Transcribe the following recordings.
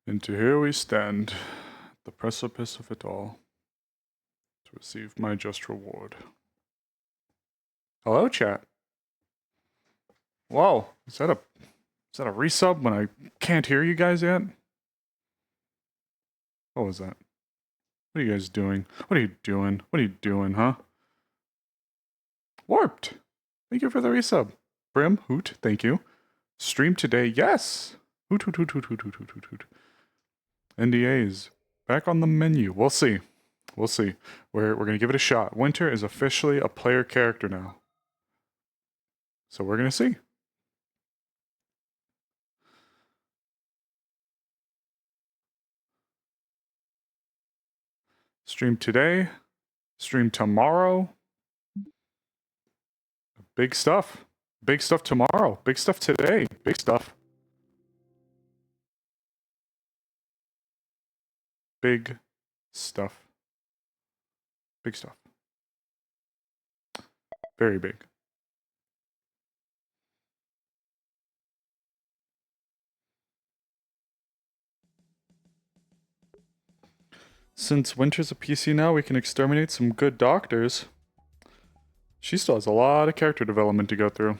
And to here we stand, at the precipice of it all, to receive my just reward. Hello, chat. Whoa, is that a resub when I can't hear you guys yet? What was that? What are you guys doing? What are you doing? What are you doing, huh? Warped! Thank you for the resub. Brim, hoot, thank you. Stream today, yes! Hoot, hoot, hoot, hoot, hoot, hoot, hoot, hoot, hoot. NDAs. Back on the menu. We'll see. We'll see. We're gonna give it a shot. Winter is officially a player character now. So we're gonna see. Stream today. Stream tomorrow. Big stuff. Big stuff tomorrow. Big stuff today. Big stuff. Big stuff. Big stuff. Very big. Since Winter's a PC now, we can exterminate some good doctors. She still has a lot of character development to go through.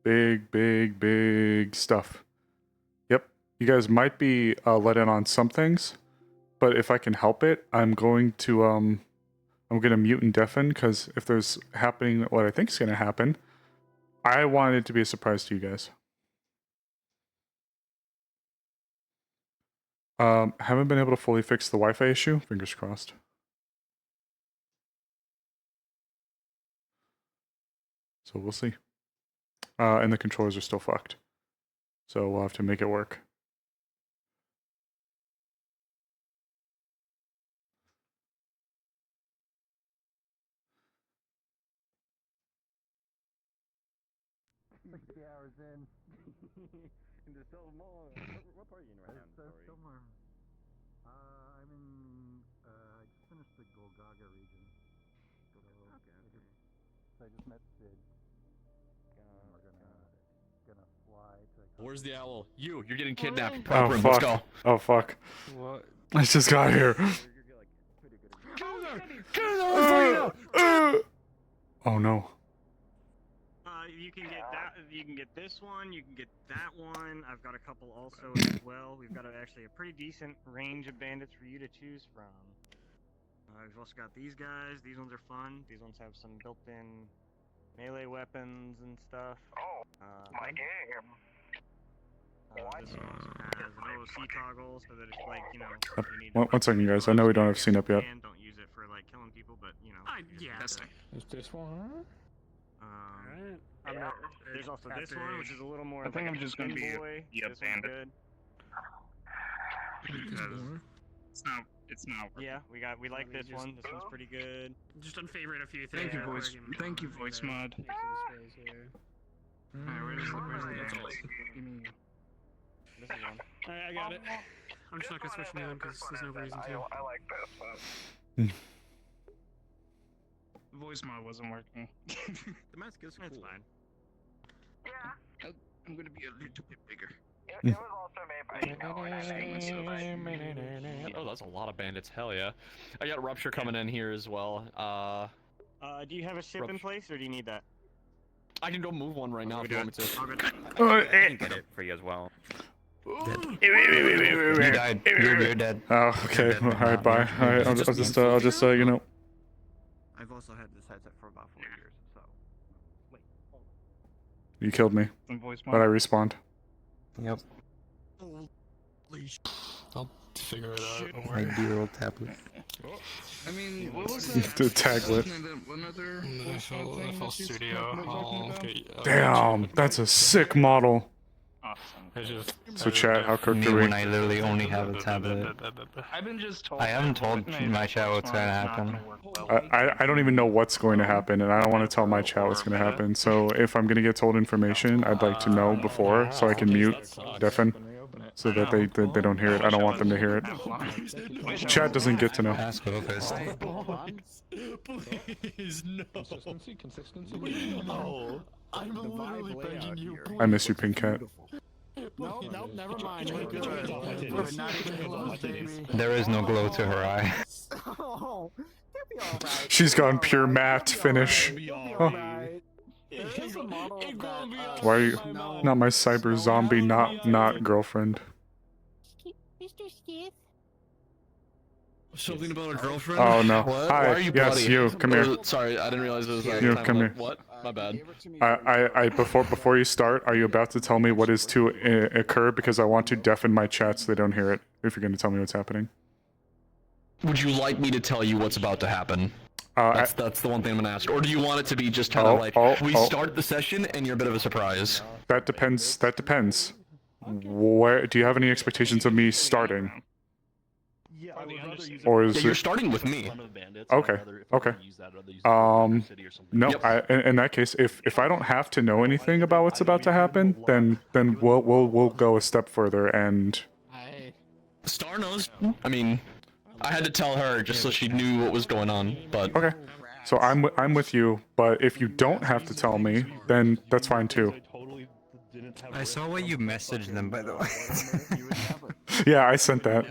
Big, big, big stuff. Yep. You guys might be let in on some things, but if I can help it, I'm going to mute and deafen, because if there's happening what I think is going to happen, I want it to be a surprise to you guys. Haven't been able to fully fix the Wi-Fi issue. Fingers crossed. So we'll see. And the controllers are still fucked. So we'll have to make it work. Hours in. And there's still more. What part are you in right now? There's still more. I'm in. I just finished the Golgaga region. Okay. So I just met Sid. We're gonna fly to. Where's the owl? You're getting kidnapped. Oh Room, fuck. let's go. Oh fuck. What? I just got here. Oh no. You can get that. You can get this one. You can get that one. I've got a couple also as well. We've got actually a pretty decent range of bandits for you to choose from. We've also got these guys. These ones are fun. These ones have some built-in melee weapons and stuff. Oh, my game. This one also has an OOC toggle, so that it's like, you know, you need One second, guys. I know we don't have scene up yet. Don't use it for like killing people, but you know. Yeah, that's Is this one? There's also this one, which is a little more. I think like I'm just gonna be a bandit. Good. Because it's not. Yeah, we like this one. This one's pretty good. Just unfavorite a few things. Thank you, voice. Thank you, voice mod. Where's Give me. This is one. Alright, I got it. I'm just not gonna switch to them because there's no reason to. I like this. Voice mod wasn't working. The mask is cool. It's fine. Yeah. I'm gonna be a little bit bigger. It was also made by Oh, that's a lot of bandits. Hell yeah. I got Rupture coming in here as well. Do you have a ship in place, or do you need that? I can go move one right now if you want me to. I can get it for you as well. You died. You're dead. Oh, okay. Alright, bye. Alright, I'll just you know. I've also had this headset for about 4 years, so. You killed me, Voice but I respawned. Yep. I'll figure it out. My dear old tablet. I mean, what was The taglet. Another FL Studio. Damn, that's a sick model. Awesome. So chat, how cooked are we? When I literally only have a tablet. I've been just told. I haven't told my chat what's gonna happen. I don't even know what's going to happen, and I don't want to tell my chat what's going to happen. So if I'm going to get told information, I'd like to know before, so I can mute, deafen. so that they don't hear it. I don't want them to hear it. Chat doesn't get to know. Ask Focus. Please, no. Consistency. No. I'm literally begging you. I miss you, Pink Cat. No, never mind. We're good. We're not even close, baby. There is no glow to her eye. Oh, you'll be alright. She's gone pure matte finish. Oh. There's a model of that, Why are you not my cyber zombie? Not girlfriend. Mr. Steve? Something about a girlfriend? Oh no. What? Hi. Why are you Yes, bloody? you. Come here. Sorry, I didn't realize it was like You, time come limit. here. What? My bad. I before you start, are you about to tell me what is to occur? Because I want to deafen my chat so they don't hear it. If you're going to tell me what's happening. Would you like me to tell you what's about to happen? That's the one thing I'm gonna ask. Or do you want it to be just kind of like we start the session and you're a bit of a surprise? That depends. That depends. Where do you have any expectations of me starting? Yeah, I would rather use Or is You're it? starting with me. Okay. Okay. No. Yep. In that case, if I don't have to know anything about what's about to happen, then we'll go a step further and. Star knows. I mean, I had to tell her just so she knew what was going on. But Okay. So I'm with you, but if you don't have to tell me, then that's fine too. I saw what you messaged them, by the way. Yeah, I sent that.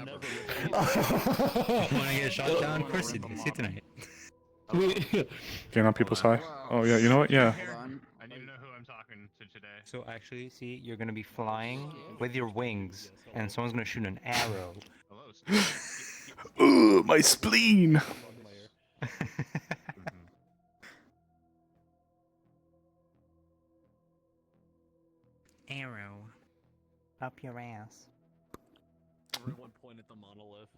Wanna get shot down? Of course you do. See tonight. Get on people's high. Oh yeah, you know what? Yeah. I need to know who I'm talking to today. So actually, see, you're gonna be flying with your wings, and someone's gonna shoot an arrow. Ooh, my spleen. Arrow. Up your ass. everyone point at the monolith.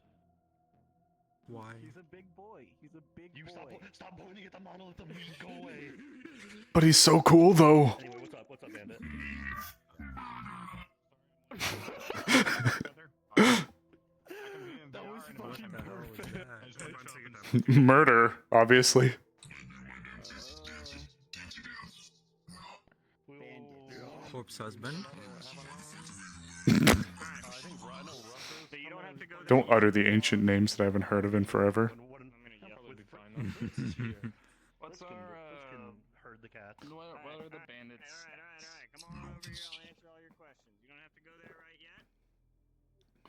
Why? He's a big boy. He's a big boy. Stop pointing at the monolith and go away. But he's so cool though. Anyway, what's up, Bandit? That was fucking perfect. Murder, obviously. Corpse husband. Don't utter the ancient names that I haven't heard of in forever. What's our herd the cats? What are the bandits? Alright. Come on over here. I'll answer all your questions. You don't have to go there right yet.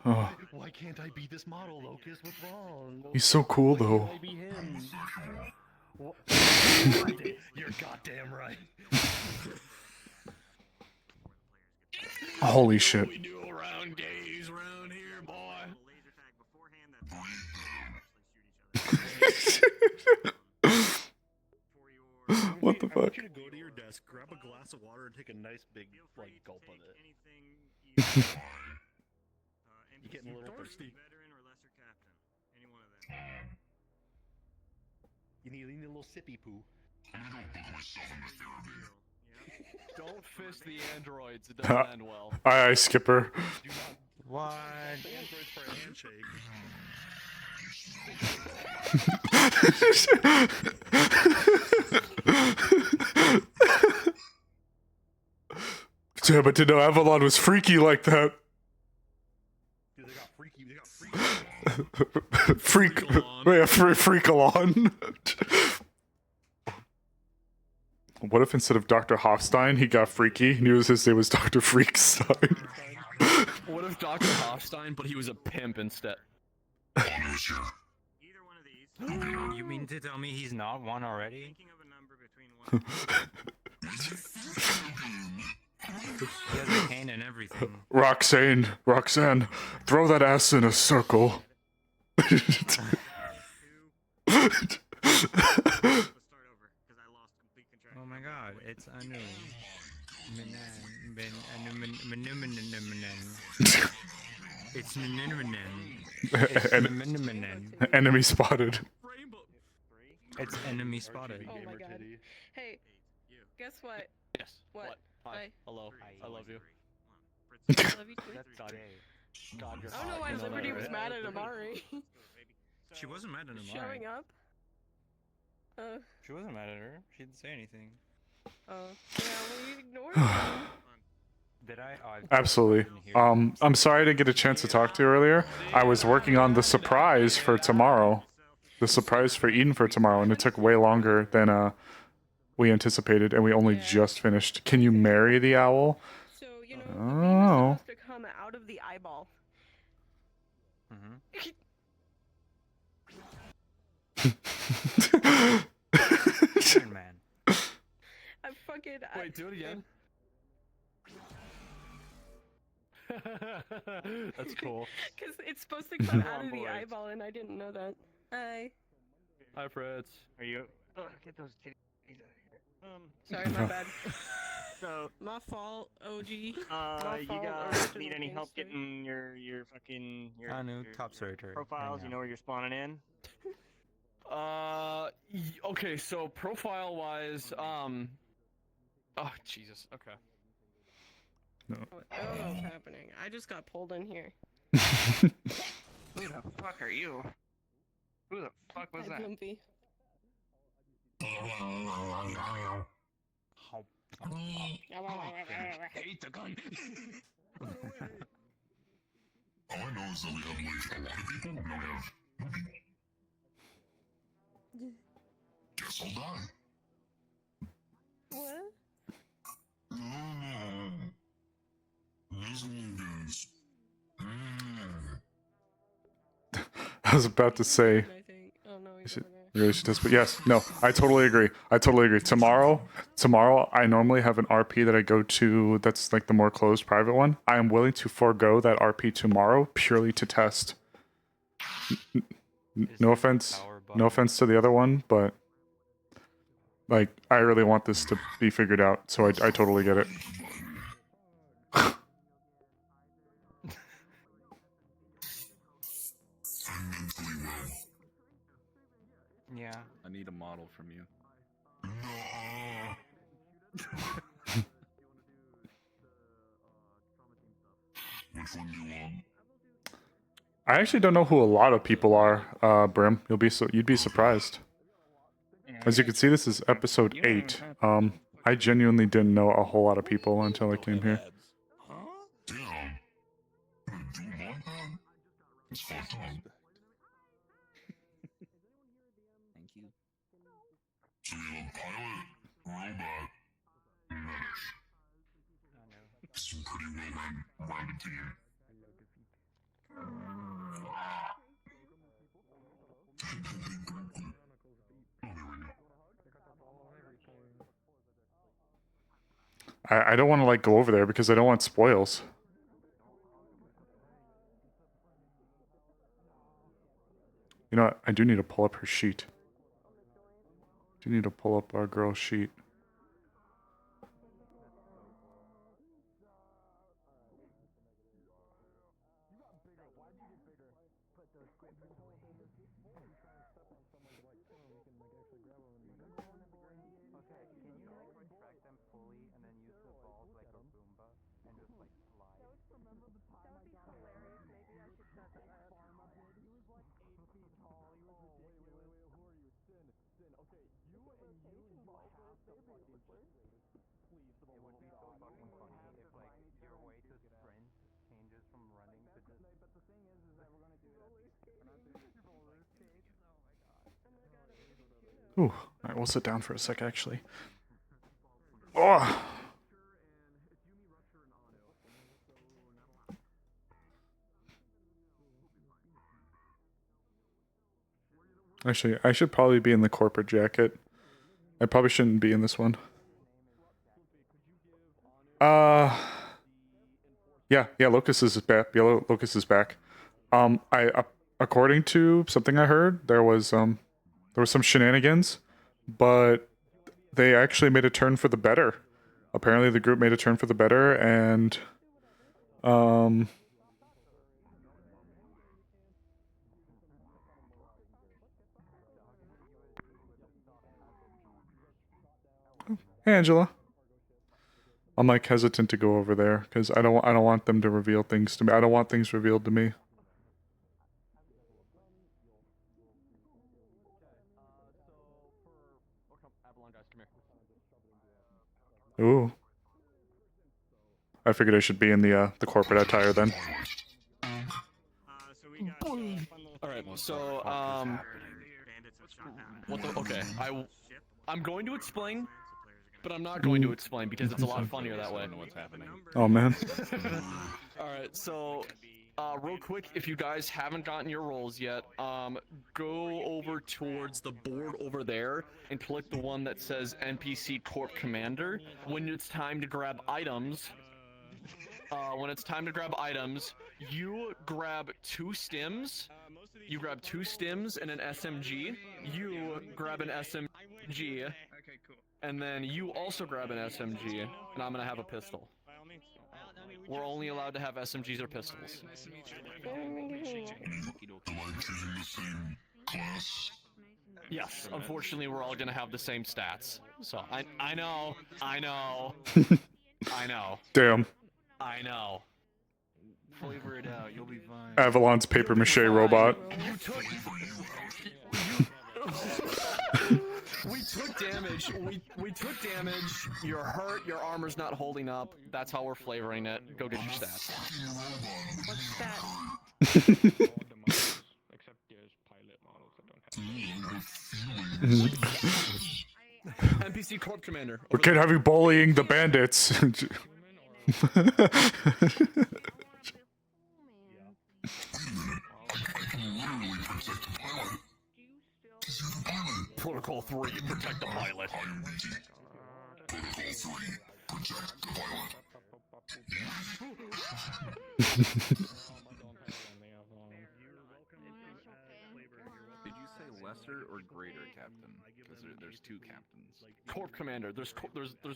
Oh, Why can't I be this model, Locust? What's wrong? he's so cool though. I be him? You're goddamn right. Holy shit. We do around gays around here, boy. Laser tag beforehand. That's actually for your. What the I want fuck? you to go to your desk, grab a glass of water, and take a nice big Feel free like to gulp of take it. anything you You getting a little thirsty? Veteran or lesser captain. Any one of them. You need a little sippy poo. Don't fist the androids. It doesn't end well. Aye, Skipper. Do not. What? The androids for a handshake. Yeah, but to know Avalon was freaky like that. Dude, they got freaky. Freak. Yeah, Freakalon. What if instead of Dr. Hofstein, he got freaky and his name was Dr. Freakstein? What if Dr. Hofstein, but he was a pimp instead? Either one of these. You mean to tell me he's not one already? Thinking of a number between 1 and He has a cane and everything. Roxanne, throw that ass in a circle. Let's start over, because I lost complete contract. Oh my god, it's Anu. It's Enemy spotted. It's enemy spotted. Oh my god. Hey, guess what? Yes. What? Hi. Hi. Hello. I love you. I love you too. God, you're I don't know hot. why You know Liberty that, was right? mad at Amari. She wasn't mad at him. Showing up. She wasn't mad at her. She didn't say anything. Yeah, well, you ignored me. Did I? Oh, Absolutely. I'm sorry I didn't get a chance to talk to you earlier. I was working on the surprise for tomorrow. The surprise for Eden for tomorrow, and it took way longer than we anticipated, and we only just finished. Can you marry the owl? So, you know, I the don't beam is know. supposed to come out of the eyeball. Iron Man. I fucking. Wait, do it again. That's cool. Because it's supposed to come out of the eyeball, and I didn't know that. Hi. Hi, Fritz. Are you? Get those titties out of here. Sorry, my bad. So my fault, OG. you fault, guys need any original help gangster. getting your fucking I know, your top surgery. profiles? You know where you're spawning in. Okay, so profile-wise, oh, Jesus, okay. No. I don't know what's happening. I just got pulled in here. Who the fuck are you? Who the fuck was Hi, that? Blimpy. Hate the gun. All I know is that we have like a lot of people, and now we have no people. Guess I'll die. What? This one is. I was about to say. I think. Oh no, he's over there. Really should test, but yes, no, I totally agree. Tomorrow, I normally have an RP that I go to that's like the more closed private one. I am willing to forego that RP tomorrow purely to test. No offense to the other one, but like I really want this to be figured out, so I totally get it. I'm mentally well. Yeah. I need a model from you. No. Which one do you want? I actually don't know who a lot of people are, Brim. You'd be surprised. As you can see, this is episode 8. I genuinely didn't know a whole lot of people until I came here. Damn. Do you want that? It's fucked up. Thank you. So we have a pilot, robot, and medic. It's a pretty well-rounded team. I don't want to like go over there because I don't want spoils. You know what? I do need to pull up her sheet. I do need to pull up our girl's sheet. Ooh, alright, we'll sit down for a sec, actually. Oh! Actually, I should probably be in the corporate jacket. I probably shouldn't be in this one. Yeah, Locust is back. Yellow Locust is back. According to something I heard, there was some shenanigans, but they actually made a turn for the better. Apparently, the group made a turn for the better, and hey, Angela. I'm like hesitant to go over there because I don't want them to reveal things to me. I don't want things revealed to me. Ooh. I figured I should be in the corporate attire then. So we got fun little All right, thing. so Bandits have shot down. what the? Okay, I'm going to explain, but I'm not going to explain because it's a lot funnier that way. What's happening? Oh man. All right, so real quick, if you guys haven't gotten your roles yet, go over towards the board over there and click the one that says NPC Corp Commander. When it's time to grab items, you grab 2 stims. You grab 2 stims and an SMG. You grab an SMG. And then you also grab an SMG, and I'm gonna have a pistol. We're only allowed to have SMGs or pistols. Am I choosing the same class? Yes, unfortunately, we're all gonna have the same stats. So I know. I know. Damn. I know. Flavor it out, you'll be fine. Avalon's paper mache robot. We took damage. We took damage. You're hurt. Your armor's not holding up. That's how we're flavoring it. Go get your stats. What's that? Except there's pilot models that don't have. NPC Corp Commander. We can't have you bullying the bandits. I can literally protect the pilot. Protocol 3, protect the pilot. Protocol 3, protect the pilot. Did you say lesser or greater captain? Because there's 2 captains. Corp Commander. There's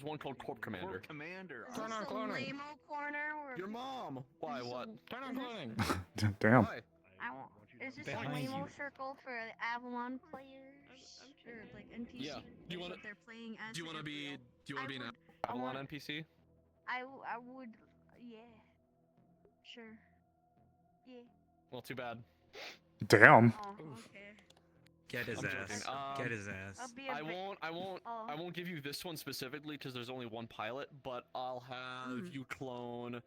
one called Corp Commander. Corp Commander. Turn on cloning. Lame-o corner where Your mom. Why? What? Turn on cloning. Damn. Why? I want. Is this a Behind Lamo you. circle for Avalon players? Or like NPC? Yeah. Do you want to? They're playing as. Do you want to be? Do you want to be an I Avalon want- NPC? I would. Yeah. Sure. Yeah. Well, too bad. Damn. Oh, okay. Get his I'm ass. joking. Get his ass. I'll be a I bit- won't Oh. I won't give you this one specifically because there's only one pilot, but I'll have you clone.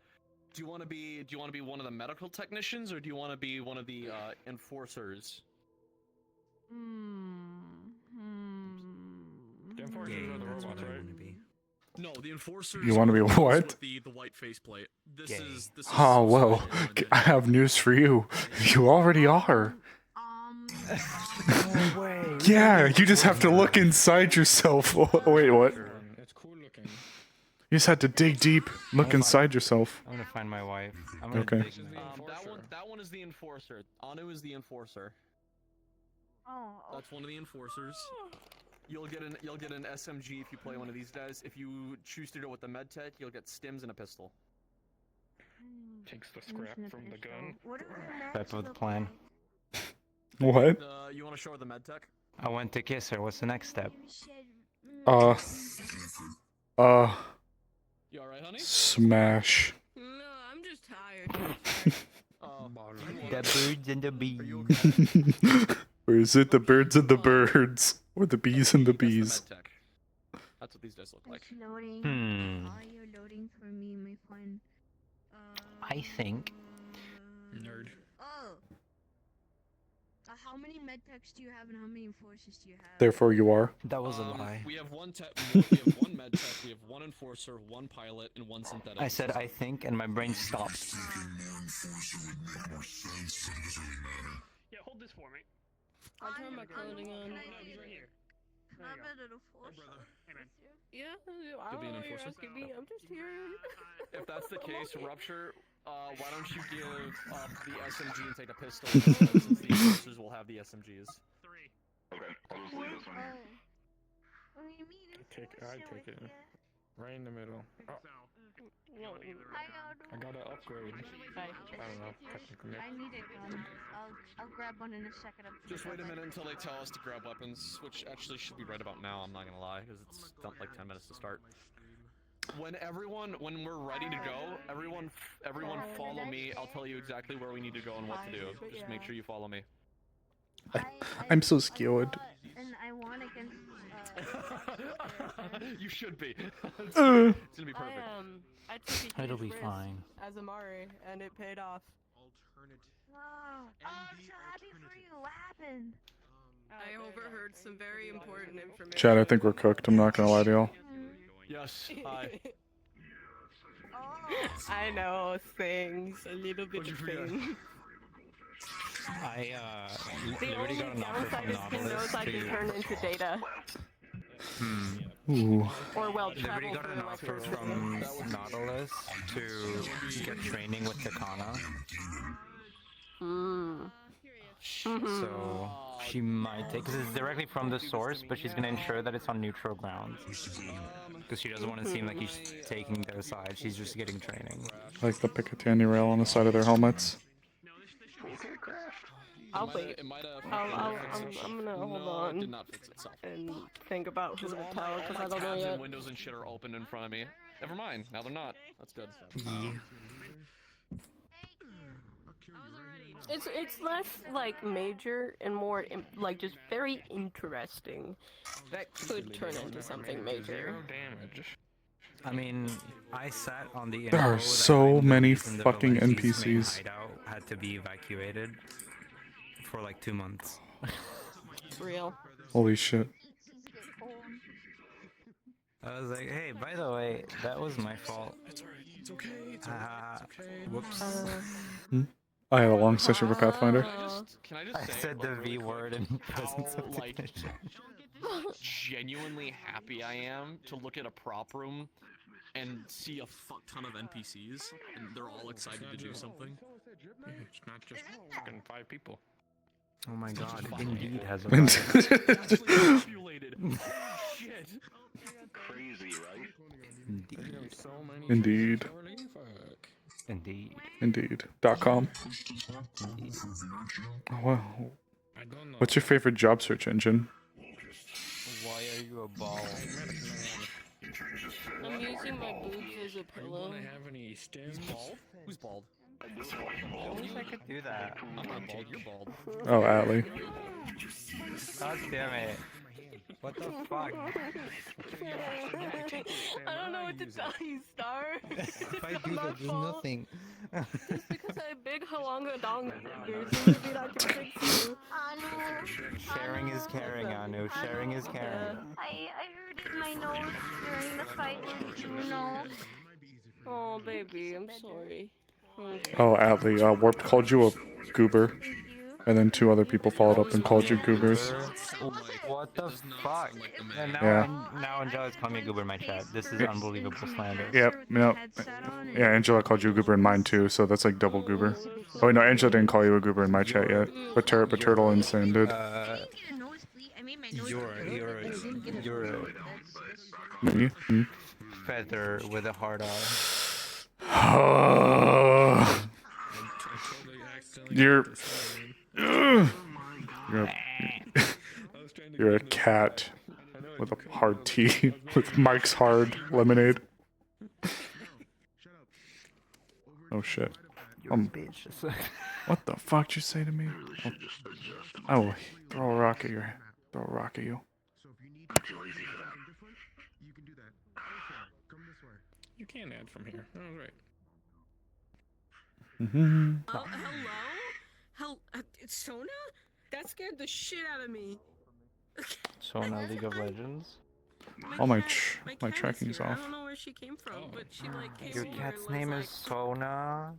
Do you want to be one of the medical technicians or do you want to be one of the enforcers? The enforcers are the robots, right? No, the enforcers. You wanna be are the ones what? with the white faceplate. This Gay. is Oh well, I have news for you. You already are. No way. Yeah, you just have to look inside yourself. Wait, what? It's cool looking. You just had to dig deep, look inside yourself. I'm gonna find my wife. I'm gonna Okay. dig my- that one is the enforcer. Anu is the enforcer. Oh. That's one of the enforcers. You'll get an SMG if you play one of these guys. If you choose to go with the medtech, you'll get stims and a pistol. Takes the scrap from the gun. What are the That's what the plan. What? You want to show her the medtech? I went to kiss her. What's the next step? Uh. You alright, honey? Smash. No, I'm just tired. The birds and the bees. Or is it the birds and the birds? Or the bees and the bees? That's what these guys look like. It's loading. Hmm. Oh, you're loading for me, my friend. I think. Nerd. Oh. How many medtechs do you have and how many enforcers do you have? Therefore you are. That was a lie. We have one we have one medtech, we have one enforcer, one pilot, and one synthetic. I said I think, and my brain stopped. Yeah, hold this for me. I'll turn my clothing on. No, he's right here. There you go. I'm an enforcer. Hey, man. Yeah, I You'll be don't an know you're enforcer? asking me. I'm just here. If that's the case, Rupture, why don't you give up the SMG and take a pistol, since the enforcers will have the SMGs. Okay, I'll just leave this one here. What do you mean? I'd take it. Right in the middle. Oh, I gotta upgrade. I don't know. Technically. I need a gun. I'll grab one in a second. Just wait a minute until they tell us to grab weapons, which actually should be right about now, I'm not gonna lie, because it's not like 10 minutes to start. When we're ready to go, everyone follow me. I'll tell you exactly where we need to go and what to do. Just make sure you follow me. I'm so scared. And I won against You should be. It's Uh. gonna be perfect. I took a It'll huge be risk fine. as a Mari, and it paid off. Oh, I'm so happy for you. What happened? I overheard some very important information. Chad, I think we're cooked. I'm not gonna lie to y'all. Yes, hi. Oh. I know things, a little bit of things. I The literally only got an offer downside from is he knows I can Nautilus turn into data. Ooh. Or well, Literally travel got through an offer electricity. from Nautilus to get training with Takana. So she might take, because it's directly from the source, but she's going to ensure that it's on neutral ground. Because she doesn't want to seem like she's taking their side, she's just getting training. Like the Picatinny rail on the side of their helmets. I'll wait. I'm gonna hold on did not fix itself. and think about who to tell, because I don't know Tabs yet. and windows and shit are open in front of me. Never mind. Now they're not. That's good. It's less like major and more like just very interesting. That could turn into something major. I mean, I sat on the There are info that so the many reason the fucking Valenci's main NPCs. hideout had to be evacuated for like 2 months. Real. Holy shit. I was like, hey, by the way, that was my fault. It's alright. It's okay. It's Whoops. I had a long session for Pathfinder. Can I just I say, said the V word in presence of like, technician. genuinely happy I am to look at a prop room and see a fuck ton of NPCs, and they're all excited to do something. It's not just fucking 5 people. Oh my god, it indeed has a Populated. Shit. Crazy, right? Indeed. Indeed. Indeed. .com. Oh, wow. I don't know. What's your favorite job search engine? Why are you a ball? I'm using my boobs as a pillow. Do I have any stems? Bald? Who's bald? I wish I could do that. I'm not bald, you're bald. Oh, Atlee. God damn it. What the fuck? I don't know what to tell you, Star. If I do that, there's nothing. Just because I have big halonga dong fingers doesn't mean I can fix you. Sharing is caring, Anu. Sharing is caring. I hurted my nose during the fight with Juno. Oh, baby, I'm sorry. Oh, Atlee. Warped called you a goober. And then 2 other people followed up and called you goobers. What the fuck? And now Angela's calling me a goober in my chat. This is unbelievable slander. Yep, yep. Yeah, Angela called you a goober in mine too, so that's like double goober. Oh wait, no, Angela didn't call you a goober in my chat yet. But Turtle and Sam did. You're Me? feather with a hard R. You're a cat with a hard T with Mike's hard lemonade. Oh shit. bitch. What the fuck did you say to me? I will throw a rock at you. You can add from here. Oh, right. Oh, hello? It's Sona? That scared the shit out of me. Sona League of Legends? All my cat tracking's is here. off. I don't know where she came from, but she like came Your here cat's and was name like, is Sona?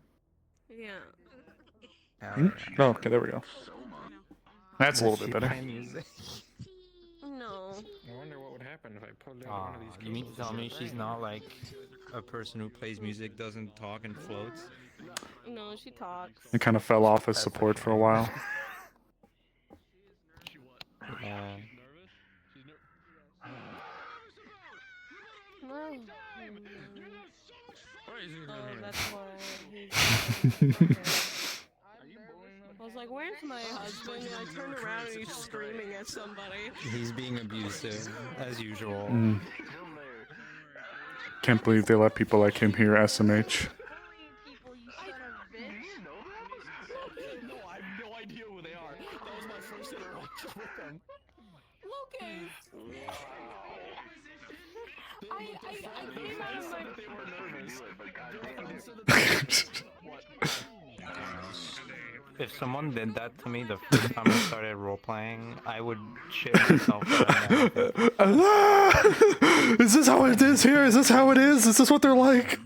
Yeah. Oh, okay, there we go. That's a little bit better. No. I wonder what would happen if I pulled out one of these You mean to tell me she's not like a person who plays music, doesn't talk, and floats? No, she talks. It kind of fell off as support for a while. Yeah. No. Oh, that's why I was like, where's my husband? And I turned around and he's screaming at somebody. He's being abusive, as usual. Can't believe they let people like him here SMH. No, I have no idea who they are. That was my first interaction with them. I came out of my. They were nervous. If someone did that to me the first time I started roleplaying, I would shit myself right now. Is this how it is here? Is this how it is? Is this what they're like?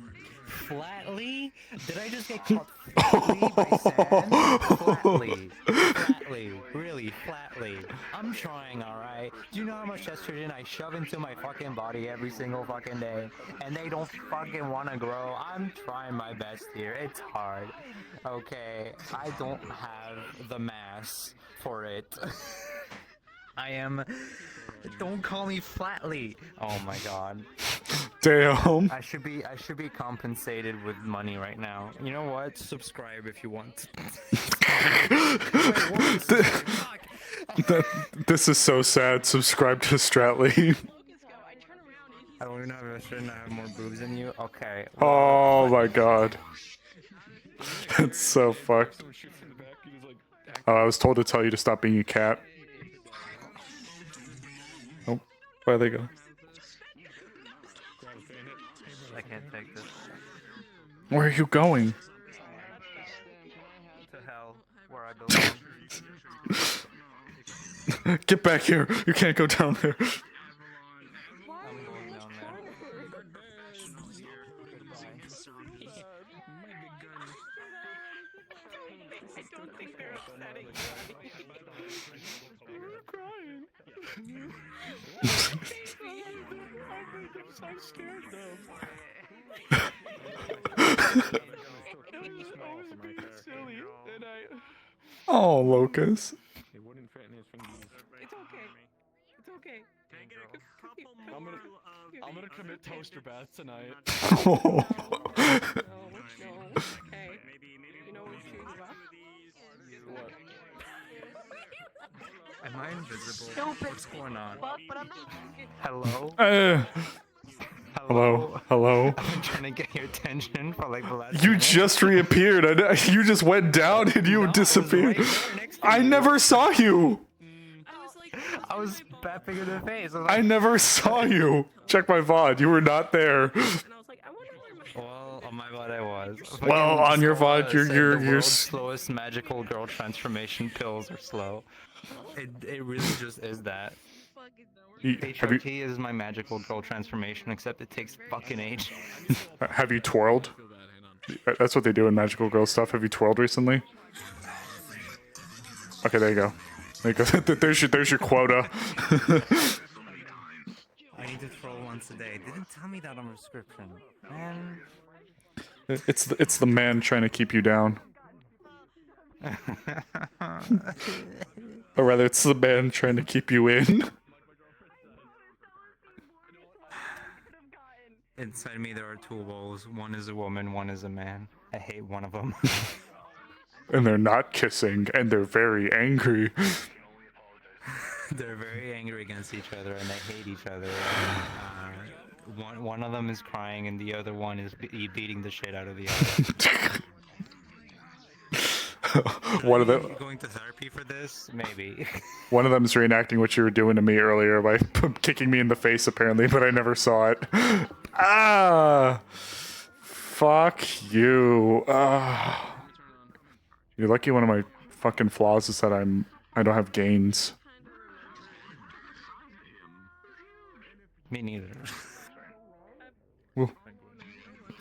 Flatly? Did I just get caught flatly by sand? Flatly. Flatly. Really, flatly. I'm trying, alright? Do you know how much estrogen I shove into my fucking body every single fucking day? And they don't fucking want to grow? I'm trying my best here. It's hard. Okay? I don't have the mass for it. I am... Don't call me flatly. Oh my god. Damn. I should be compensated with money right now. You know what? Subscribe if you want. This is so sad. Subscribe to Stratly. I don't even know if I shouldn't have more boobs than you. Okay. Oh my god. That's so fucked. Oh, I was told to tell you to stop being a cat. Oh, where'd they go? I can't take this. Where are you going? To hell, where I belong. Get back here! You can't go down there. I'm going down there. I don't think they're upsetting. We're crying. I'm scared though. Silly, and Oh, Locus. It wouldn't fit in his fingers. It's okay. It's okay. I'm gonna commit toaster bath tonight. No. Okay. You know what shoes What? Am I invisible? Stupid. What's going on? Fuck, but I'm not. Hello? Hello? Hello? I've been trying to get your attention for like the last You minute. just reappeared. You just went down and you disappeared. I never saw you. I was bapping in the face. I never saw you. Check my VOD. You were not there. Well, on my VOD I was. Well, on your VOD, The you're world's slowest magical girl transformation pills are slow. It really just is that. Have you, HRT is my magical girl transformation, except it takes fucking age. have you twirled? That's what they do in magical girl stuff. Have you twirled recently? Okay, there you go. There you go. There's your quota. I need to troll once a day. They didn't tell me that on prescription. Man. It's the man trying to keep you down. Or rather, it's the man trying to keep you in. Inside me there are two wolves. One is a woman, one is a man. I hate one of them. And they're not kissing, and they're very angry. They're very angry against each other, and they hate each other. One of them is crying, and the other one is beating the shit out of the other. One of them Going to therapy for this? Maybe. One of them is reenacting what you were doing to me earlier by kicking me in the face, apparently, but I never saw it. Ah! Fuck you. Ah. You're lucky one of my fucking flaws is that I don't have gains. Me neither. Well.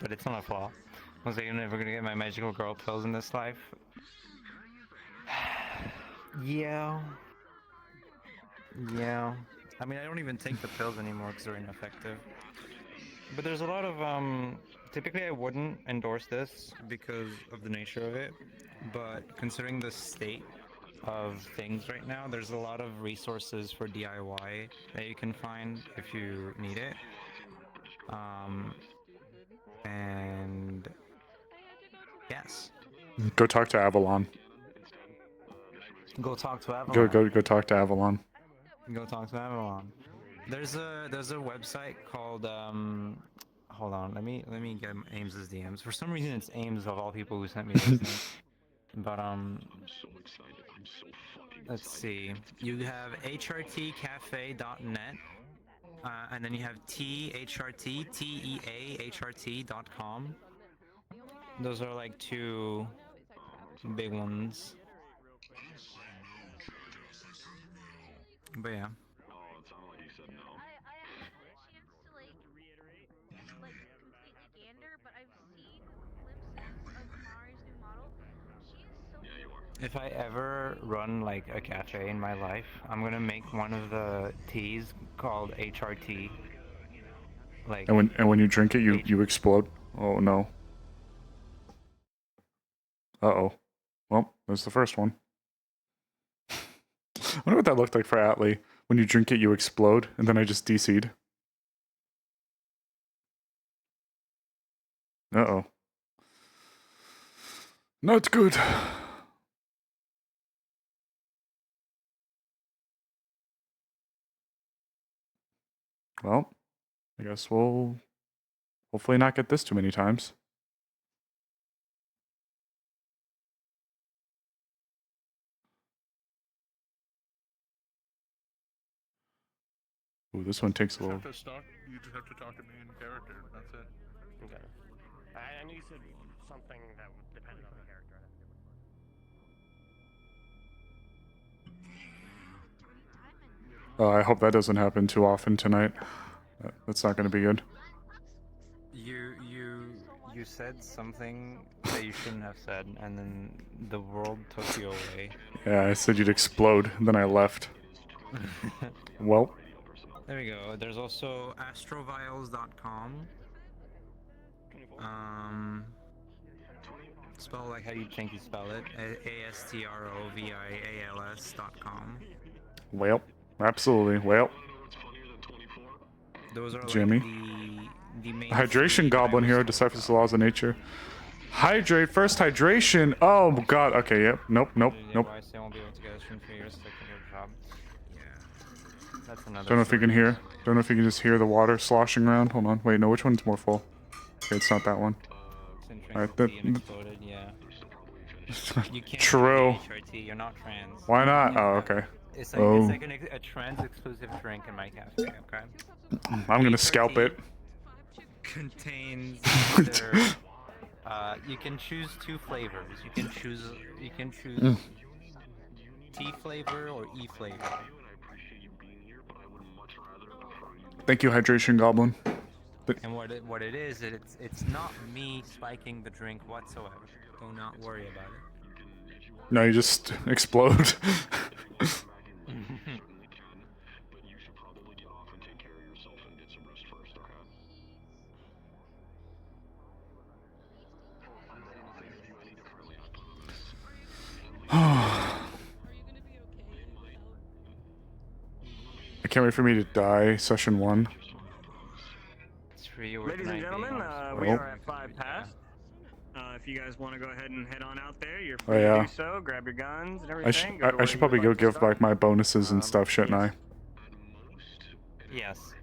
But it's not a flaw. Was I never gonna get my magical girl pills in this life? Yeah. Yeah. I mean, I don't even take the pills anymore because they're ineffective. But there's a lot of, typically I wouldn't endorse this because of the nature of it. But considering the state of things right now, there's a lot of resources for DIY that you can find if you need it. And yes. Go talk to Avalon. Go talk to Avalon. Go talk to Avalon. Go talk to Avalon. There's a website called hold on, let me get Ames's DMs. For some reason it's Ames of all people who sent me this thing. But I'm so excited. I'm so fucking excited. let's see. You have hrtcafe.net, and then you have teahrt.com. Those are like two big ones. But yeah. Oh, it sounded like he said no. I haven't had a chance to like completely gander, but I've seen glimpses of Mari's new model. She is so Yeah, you are. If I ever run like a cafe in my life, I'm gonna make one of the teas called HRT. Like, And when you drink it, you explode. Oh no. Uh-oh. Well, there's the first one. I wonder what that looked like for Atlee. When you drink it, you explode, and then I just DC'd. Uh-oh. Not good. Well, I guess we'll hopefully not get this too many times. Ooh, this one takes a little... You just have to talk to me in character. That's it. Okay. I knew you said something that depended on the character. I hope that doesn't happen too often tonight. That's not going to be good. You said something that you shouldn't have said, and then the world took you away. Yeah, I said you'd explode, and then I left. Well. There we go. There's also astrovials.com. Spell like how you think you spell it. astrovials.com. Well, absolutely. Well. Those are Jimmy. like the main Hydration Goblin Hero deciphers the laws of nature. Hydrate, first hydration. Oh god, okay, yep. Nope. Won't be able to get a stream for years, so your job. Yeah. That's another. Don't know if you can hear. Don't know if you can just hear the water sloshing around. Hold on. Wait, no, which one's more full? Okay, it's not that one. Alright, exploded, yeah. You can't True. HRT, you're not trans. Why not? Oh, okay. It's like, oh. It's like a trans exclusive drink in my cafe, okay? I'm gonna scalp it. Contains either, you can choose two flavors. You can choose T flavor or E flavor. Thank you, Hydration Goblin. And what it is, it's not me spiking the drink whatsoever. Do not worry about it. No, you just explode. I can't wait for me to die, session 1. Ladies and gentlemen, we are at 5 past. If you guys want to go ahead and head on out there, you're free to do so. Grab your guns and everything. I should probably go give like my bonuses and stuff, shouldn't I? Yes.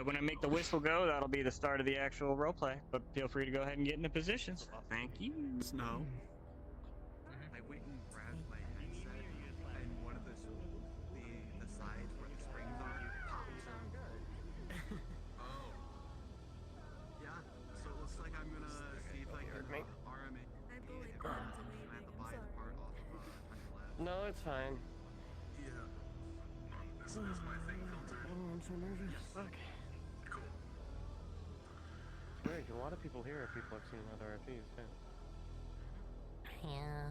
When I make the whistle go, that'll be the start of the actual roleplay. But feel free to go ahead and get into positions. Thank you. Snow. I went and grabbed my headset, and one of the sides where the springs are popped. Oh. Yeah. So it looks like I'm gonna see if I can RMA. I have to buy a part off of No, it's fine. Yeah. This is my thing filtered. Oh, I'm so nervous. Fuck. Cool. Great, a lot of people here are people I've seen in other RPs too. Yeah.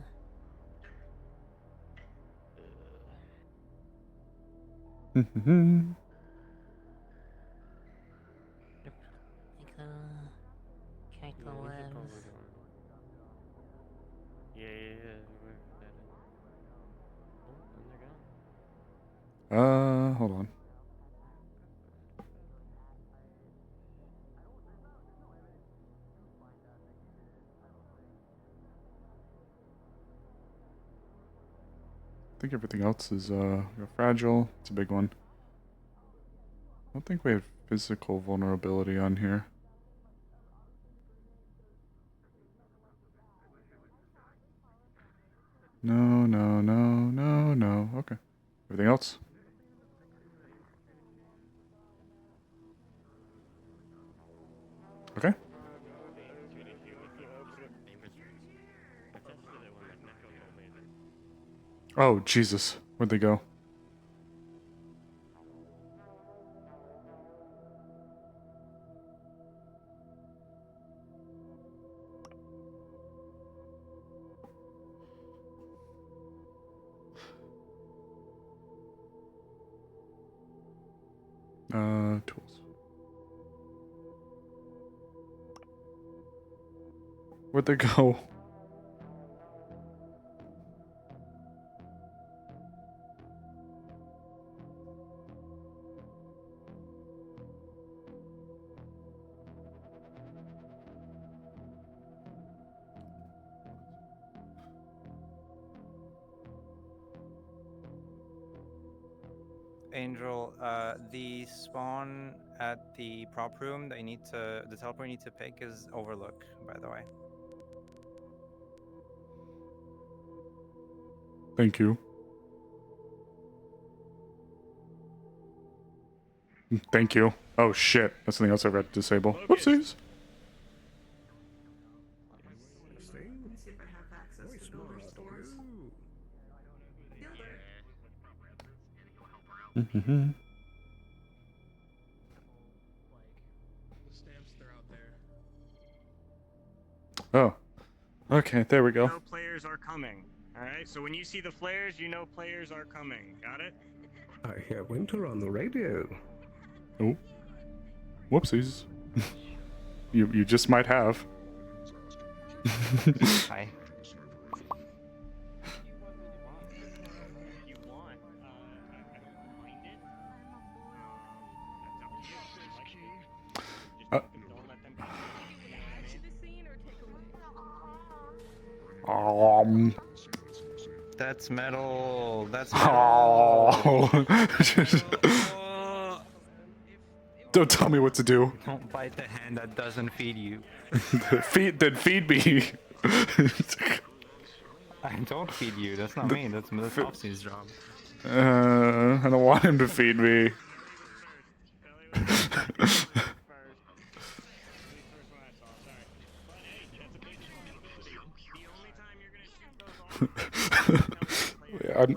Hold on. I think everything else is fragile. It's a big one. I don't think we have physical vulnerability on here. No, no, no, no, no. Okay. Everything else? Okay. Oh, Jesus. Where'd they go? Tools. Where'd they go? Angel, the spawn at the prop room that the teleport you need to pick is Overlook, by the way. Thank you. Thank you. Oh shit. That's something else I forgot to disable. Whoopsies. Mm-hmm. Oh. Okay, there we go. You know players are coming. Alright, so when you see the flares, you know players are coming. Got it? I hear Winter on the radio. Oh. Whoopsies. You just might have. Hi. That's metal. That's metal. Oh. Don't tell me what to do. Don't bite the hand that doesn't feed you. Feed me. I don't feed you. That's not me. That's Topsy's job. I don't want him to feed me.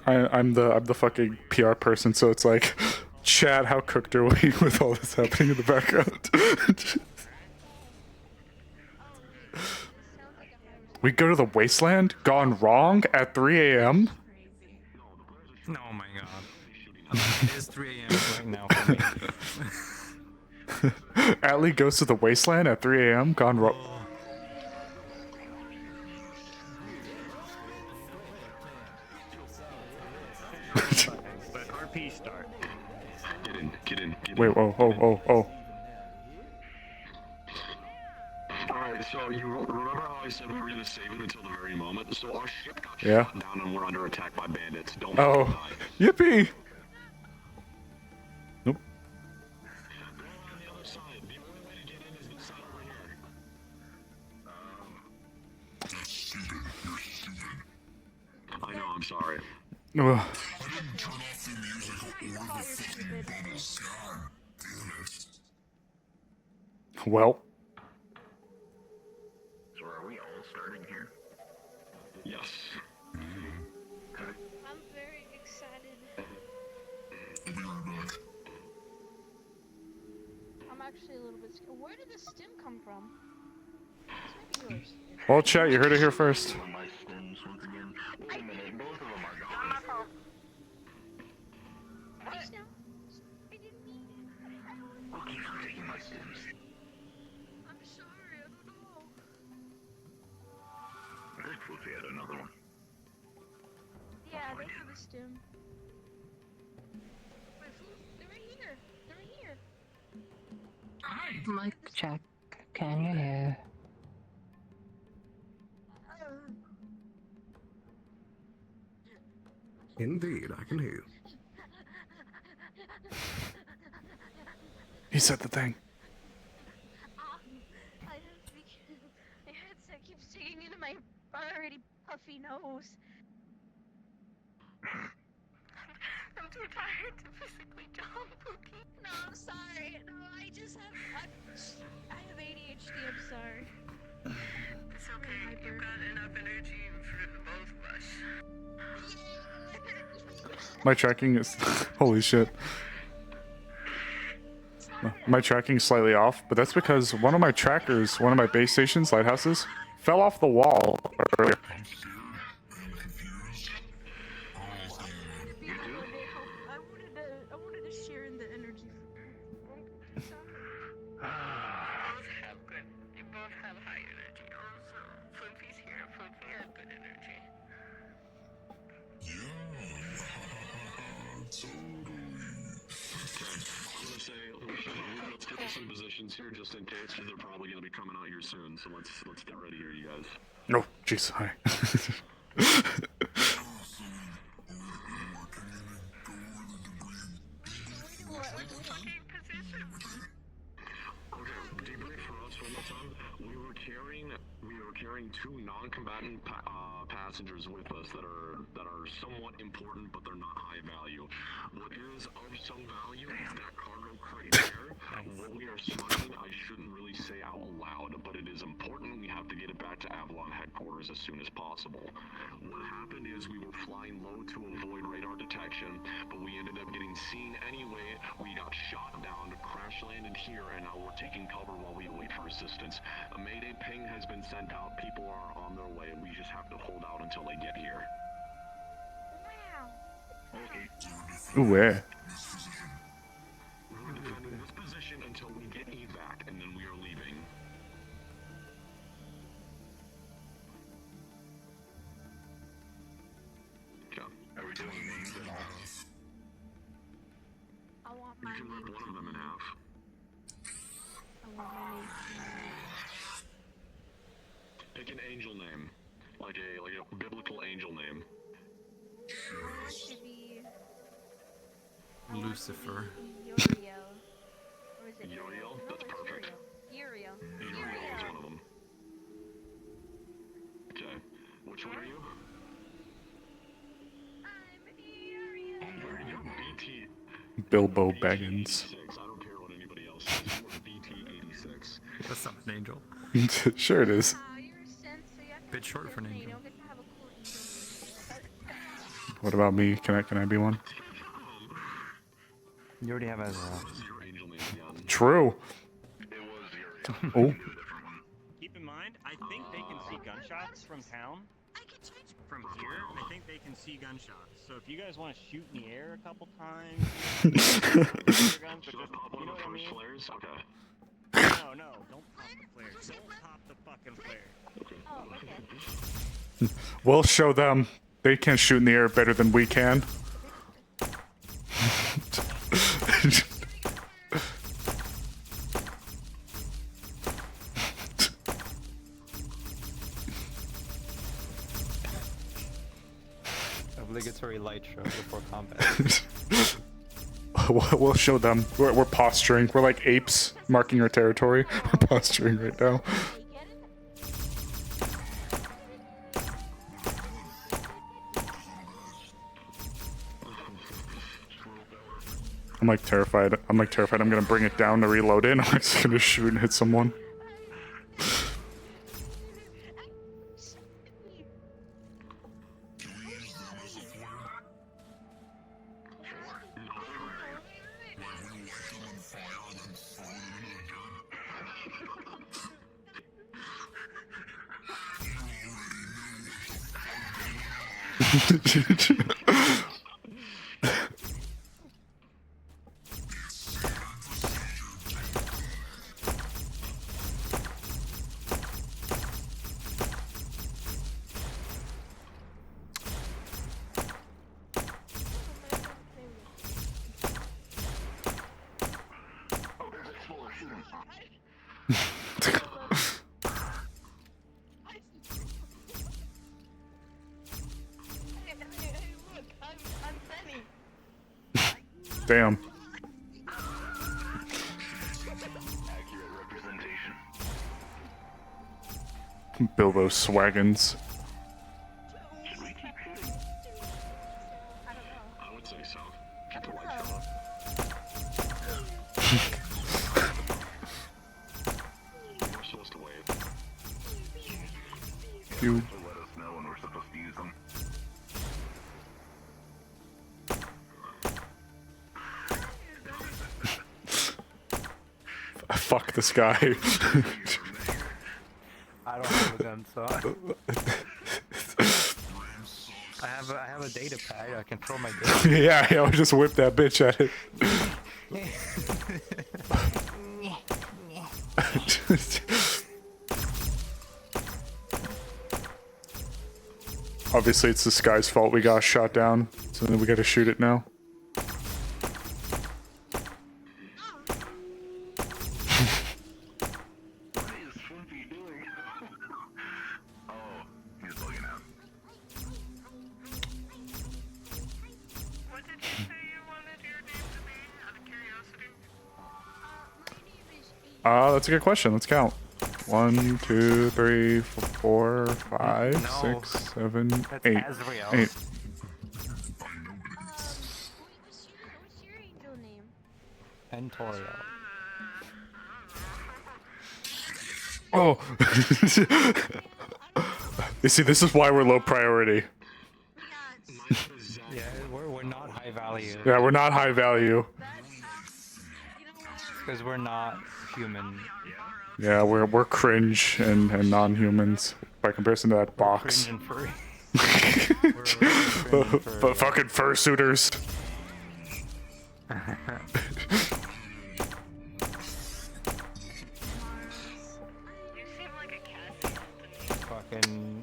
I'm the fucking PR person, so it's like, Chad, how cooked are we with all this happening in the background? We go to the wasteland? Gone wrong at 3 a.m.? Oh my god. It is 3 a.m. right now for me. Atlee goes to the wasteland at 3 a.m. Gone wrong. But RP start. Get in. Wait, oh. Alright, so you remember how I said we were gonna save it until the very moment? So our ship got Yeah. shot down and we're under attack by bandits. Don't Oh. die. Yippee! Nope. Go on the other side. The only way to get in is this side over here. You're stupid. I know, I'm sorry. Ugh. I didn't turn off the music or the fucking bubbles. God damn it. Well. So are we all starting here? Yes. I'm very excited. I'll be right back. I'm actually a little bit scared. Where did the stim come from? This might be yours. Well, chat, you heard it here first. My stems once again. Wait a minute, both of them are gone. What? I didn't mean it. I'll keep on taking my stems. I'm sorry, I don't know. They're supposed to add another one. Yeah, they have a stim. Wait, they're right here. They're right here. Mic check. Can you hear? Indeed, I can hear you. He said the thing. I don't think my headset keeps digging into my already puffy nose. I'm too tired to physically jump, Pookie. No, I'm sorry. No, I just have I have ADHD. I'm sorry. It's okay. You've got enough energy for the both of us. My tracking is holy shit. My tracking is slightly off, but that's because one of my trackers, one of my base stations, lighthouses, fell off the wall earlier. I wanted to share in the energy. You both have high energy. Also, Floopy's here. Floopy has good energy. Let's get to some positions here just in case, because they're probably going to be coming out here soon. So let's get ready here, you guys. Oh, jeez, hi. Okay, debrief for us one more time. We were carrying two non-combatant passengers with us that are somewhat important, but they're not high value. What is of some value is that cargo crate there. What we are smuggling, I shouldn't really say out loud, but it is important. We have to get it back to Avalon headquarters as soon as possible. What happened is we were flying low to avoid radar detection, but we ended up getting seen anyway. We got shot down, crash landed here, and now we're taking cover while we wait for assistance. A Mayday ping has been sent out. People are on their way. We just have to hold out until they get here. Ooh, where? We're defending this position until we get evac, and then we are leaving. Okay. Are we doing names in half? I want You my can rip one of them in half. I want my name. Pick an angel name, like a biblical angel name. To be Lucifer. Uriel. Or is it Uriel? That's perfect. Uriel. Uriel is one of them. Okay. Which one are you? You're BT. Bilbo Baggins. I don't care what anybody else says. You're BT-86. That's not an angel. Sure it is. Bit short for an angel. What about me? Can I be one? You already have Ezra. True. Oh. Keep in mind, I think they can see gunshots from town. From here, I think they can see gunshots. So if you guys want to shoot in the air a couple times, guns, but just, you know what I mean? Flares? Okay. No, don't pop the flares. Don't pop the fucking flare. Oh, okay. We'll show them they can shoot in the air better than we can. Obligatory light show before combat. We'll show them. We're posturing. We're like apes marking our territory. We're posturing right now. I'm like terrified. I'm gonna bring it down to reload it. I'm just gonna shoot and hit someone. Damn. Bilbo Swaggins. you. Let us know when we're supposed to use them. Fuck this guy. I don't have a gun, so I have a data pad. I can throw my data. Yeah, I'll just whip that bitch at it. Obviously, it's this guy's fault we got shot down, so then we gotta shoot it now. That's a good question. Let's count. 1, 2, 3, 4, 5, 6, 7, 8. 8. What's your angel name? Entorio. Oh! You see, this is why we're low priority. Yeah, we're not high value. Yeah, we're not high value. Because we're not human. Yeah, we're cringe and non-humans by comparison to that box. Cringe and furry. But fucking fursuiters.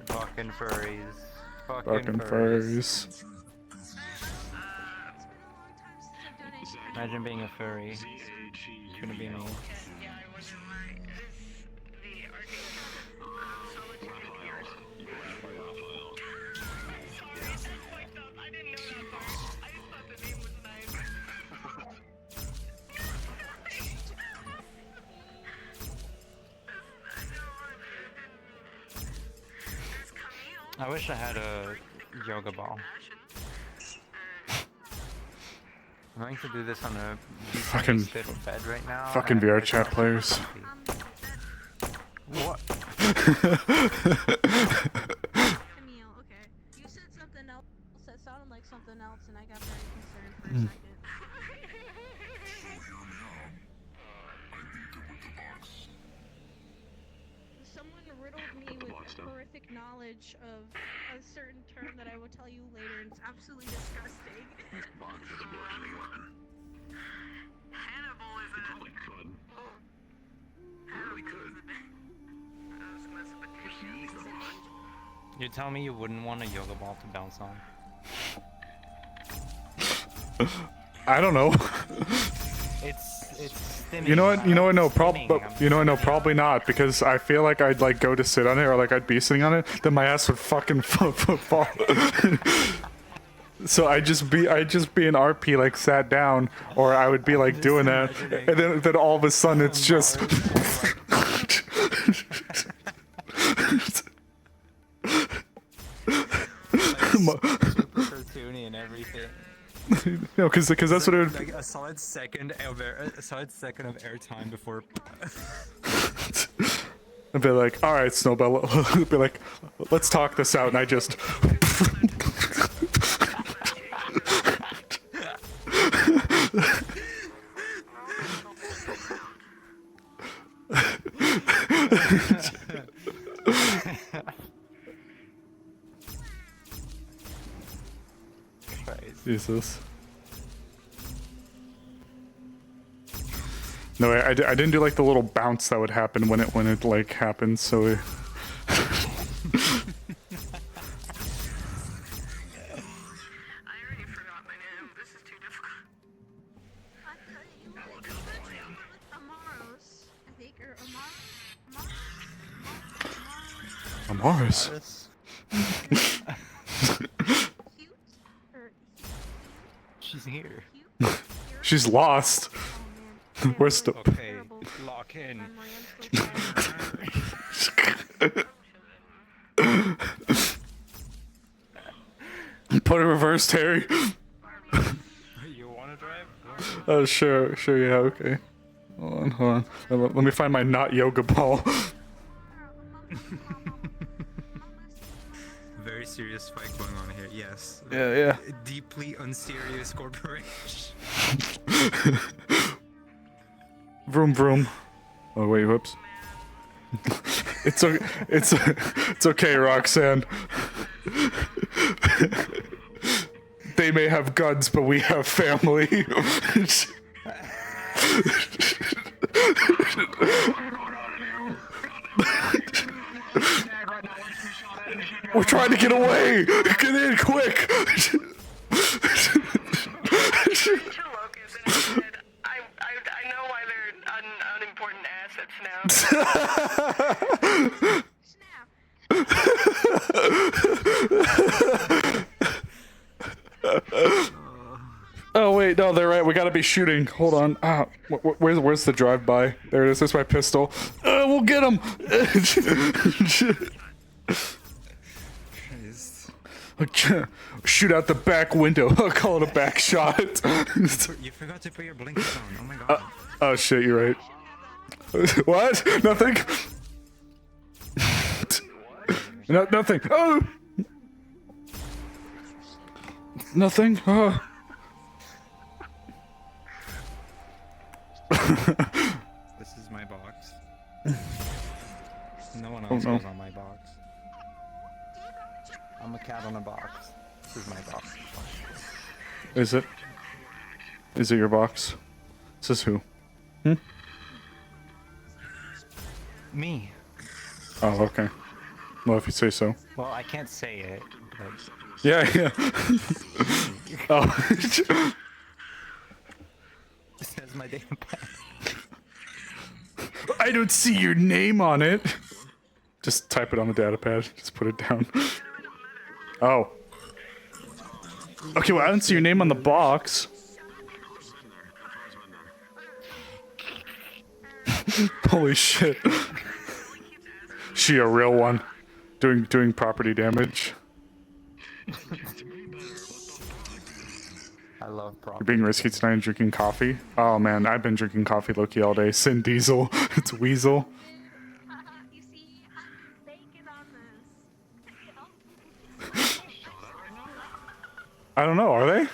Fucking furries. Fucking furries. Imagine being a furry. It's gonna be me. I wish I had a yoga ball. I'm going to do this on a Fucking bed right now. Fucking VR chat players. What? Camille, okay. You said something else that sounded like something else, and I got very concerned for a second. Someone riddled me with horrific knowledge of a certain term that I will tell you later, and it's absolutely disgusting. Hannibal is a... Probably could. Probably could. You tell me you wouldn't want a yoga ball to bounce on. I don't know. It's stimming. You know what? No, probably not, because I feel like I'd like go to sit on it, or like I'd be sitting on it, then my ass would fucking fall. So I'd just be an RP like sat down, or I would be like doing that, and then all of a sudden it's just. Super cartoony and everything. No, because that's what it would. Like a solid second of airtime before. I'd be like, all right, Snowbell. I'd be like, let's talk this out, and I just. Jesus. No, I didn't do like the little bounce that would happen when it like happens. So. I already forgot my name. This is too difficult. I thought you were with Amaros, I think, or Amaris. She's here. She's lost. We're still. Okay, lock in. Put it reverse, Terry. You wanna drive? Oh, sure, yeah, okay. Hold on. Let me find my not yoga ball. serious fight going on here. Yes. Yeah. A deeply unserious corporation. Vroom vroom. Oh wait, whoops. It's okay, Roxanne. They may have guns, but we have family. We're trying to get away! Get in quick! I know why they're unimportant assets now. Oh wait, no, they're right. We gotta be shooting. Hold on. Where's the drive-by? There it is. There's my pistol. We'll get him. Shoot out the back window. I'll call it a back shot. You forgot to put your blinkers on. Oh my god. Oh shit, you're right. What? Nothing? No, nothing. Oh! Nothing? Oh. This is my box. No one else goes on my box. I'm a cat on a box. This is my box. Is it? Is it your box? This is who? Hmm? Me. Oh, okay. Well, if you say so. Well, I can't say it, but... Yeah. Oh. It says my data pad. I don't see your name on it. Just type it on the data pad. Just put it down. Oh. Okay, well, I don't see your name on the box. Holy shit. She a real one. Doing property damage. I love property. You're being risky tonight and drinking coffee? Oh man, I've been drinking coffee low-key all day. Sin Diesel. It's Weasel. I don't know, are they?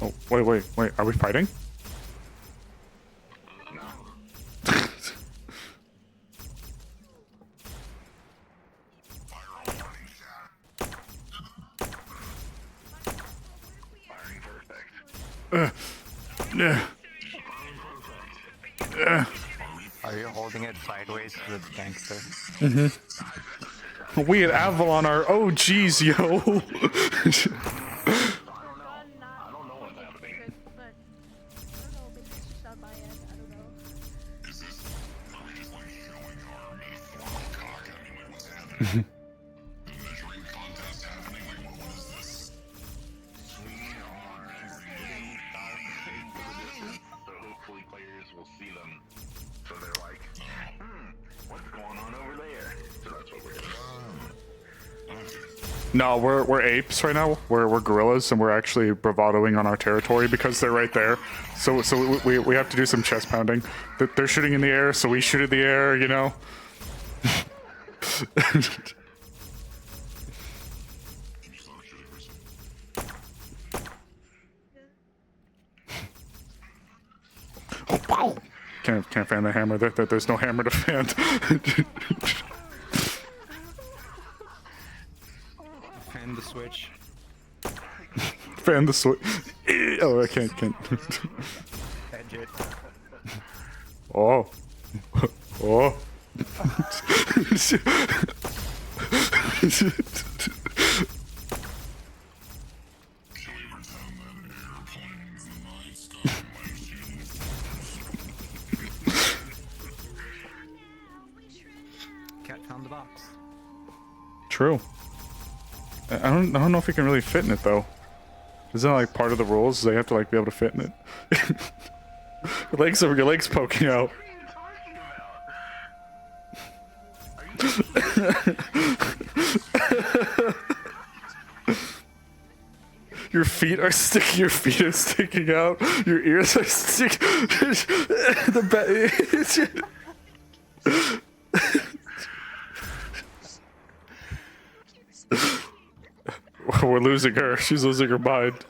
Oh, wait, are we fighting? Are you holding it sideways to the gangster? Mm-hmm. We at Avalon are OGs, yo. No, we're apes right now. We're gorillas, and we're actually bravadoing on our territory because they're right there. So we have to do some chest pounding. They're shooting in the air, so we shoot in the air. You know. Can't fan the hammer. There's no hammer to fan. Fan the switch. Fan the switch. Oh, I can't. Edge it. Oh. Oh. Cat found the box. True. I don't know if you can really fit in it though. Isn't that like part of the rules? They have to like be able to fit in it. Your legs poking out. Your feet are sticking. Your feet are sticking out. Your ears are sticking. We're losing her. She's losing her mind.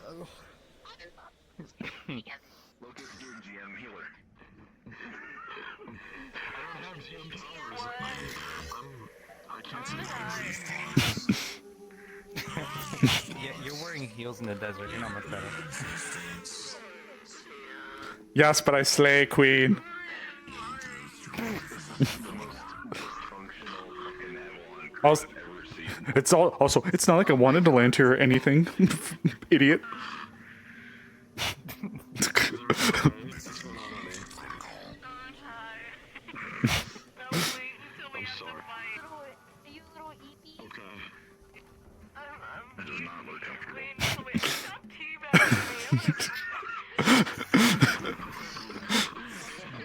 Yeah, you're wearing heels in the desert. You're not much better. Yes, but I slay, queen. Also, it's not like I wanted to land here or anything. Idiot.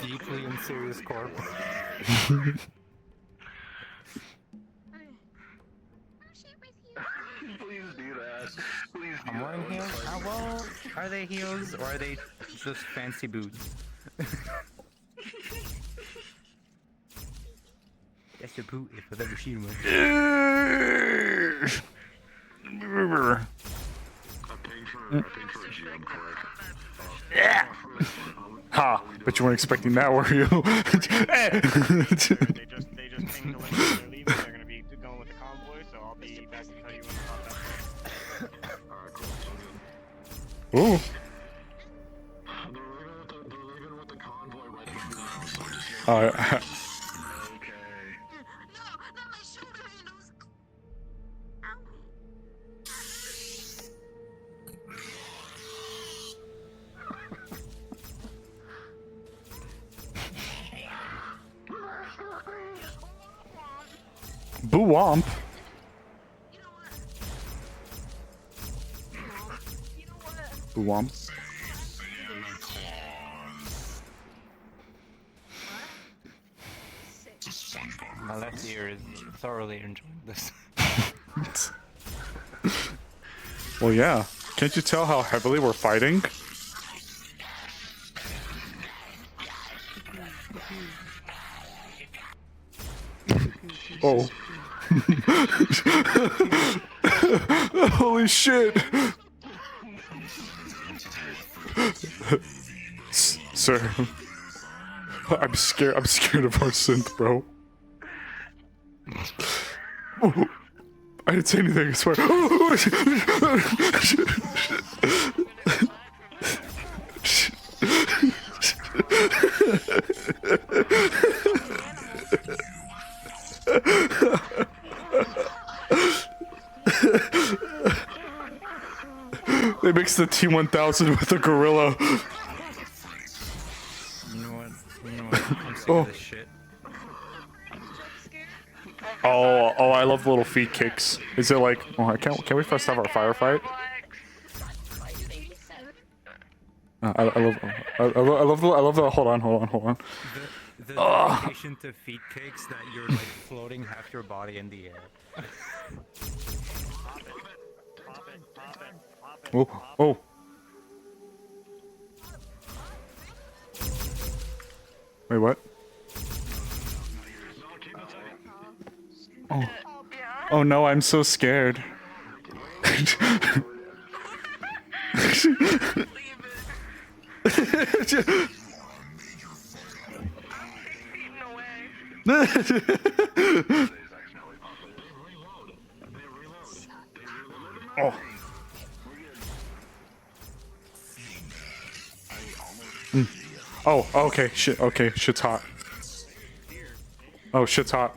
Deeply and serious corp. Please do that. Please do I'm wearing heels? Oh, well, are they heels or are they just fancy boots? That's a boot if I've ever seen one. Yeah. Ha! But you weren't expecting that, were you? They just pinged the link that they're leaving. They're gonna be going with the convoy, so I'll be back to tell you when the contact. Ooh. Alright. Boo Womp. Boo Womp. My left ear is thoroughly enjoying this. Well, yeah. Can't you tell how heavily we're fighting? Oh. Holy shit! Sir. I'm scared of our synth, bro. Oh, I didn't say anything, I swear. They mixed the T-1000 with a gorilla. You know what? I'm sick of this shit. Oh, I love little feet kicks. Is it like, oh, can we first have our firefight? I love the, hold on. The dedication to feet kicks that you're like floating half your body in the air. Oh. Wait, what? Oh. Oh no, I'm so scared. Oh. Oh, okay, shit, okay, shit's hot. Oh, shit's hot.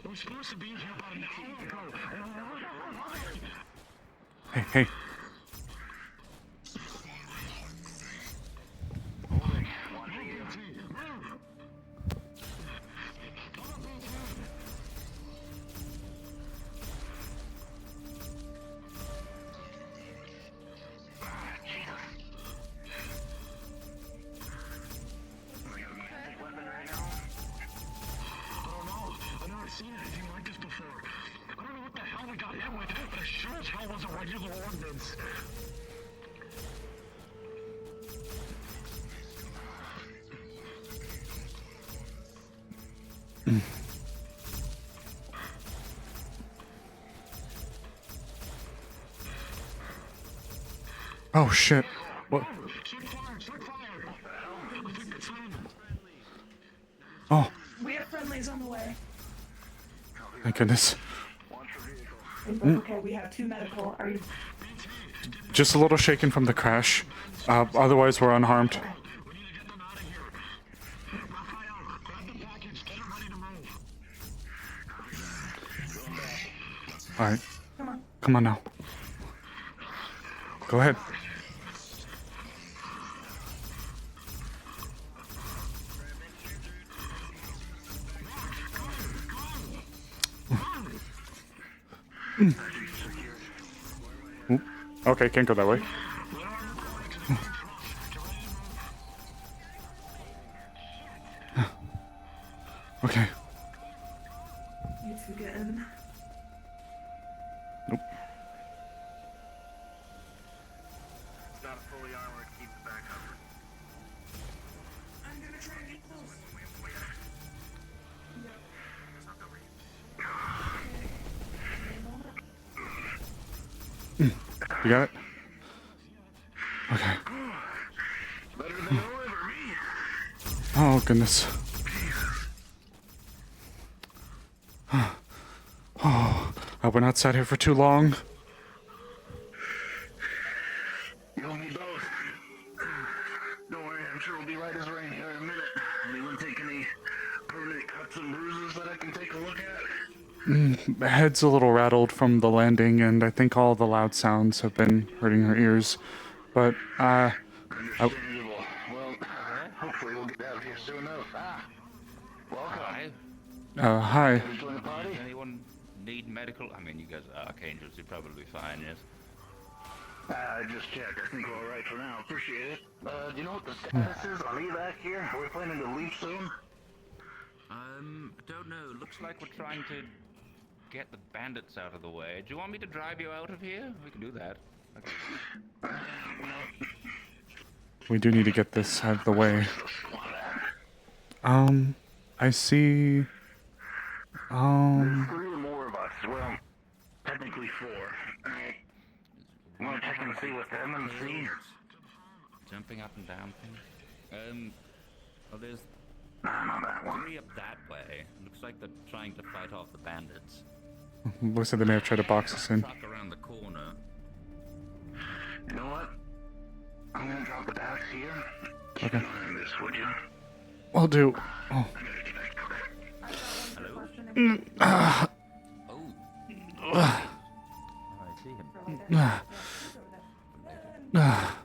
We're supposed to be here about an hour ago. Hey. Oh shit. What? Oh, We have friendlies on the way. thank goodness. Okay, we have 2 medical. Are you? Just a little shaken from the crash. Otherwise, we're unharmed. Alright. Come on now. Go ahead. Oop. Okay, can't go that way. Okay. You two get in. Nope. It's not a fully armored, keep the back covered. I'm gonna try and get close. You got it? Okay. Better than you'll ever be. Oh, goodness. Oh, I went outside here for too long. You'll need both. Don't worry, I'm sure we'll be right as rain here in a minute. Anyone take any permanent cuts and bruises that I can take a look at? My head's a little rattled from the landing, and I think all the loud sounds have been hurting her ears. But, Understandable. Well, hopefully we'll get out of here soon enough. Welcome. hi. Gonna join the party? Does anyone need medical? I mean, you guys are archangels, you're probably fine, yes? Just check. I think we're alright for now. Appreciate it. Do you know what the status is on evac here? Are we planning to leave soon? Don't know. Looks like we're trying to get the bandits out of the way. Do you want me to drive you out of here? We can do that. Okay. We do need to get this out of the way. I see... There's 3 or more of us. Well, technically 4. Want to check and see what them and see? Jumping up and down things. Well, there's Not that one. 3 up that way. Looks like they're trying to fight off the bandits. Looks like they may have tried to box us in. Truck around the corner. You know what? I'm gonna drop the backs here. Okay. Mind this, would you? I'll do. Oh. Hello? Ah. Oh. Ah. I see him. Ah. Ah.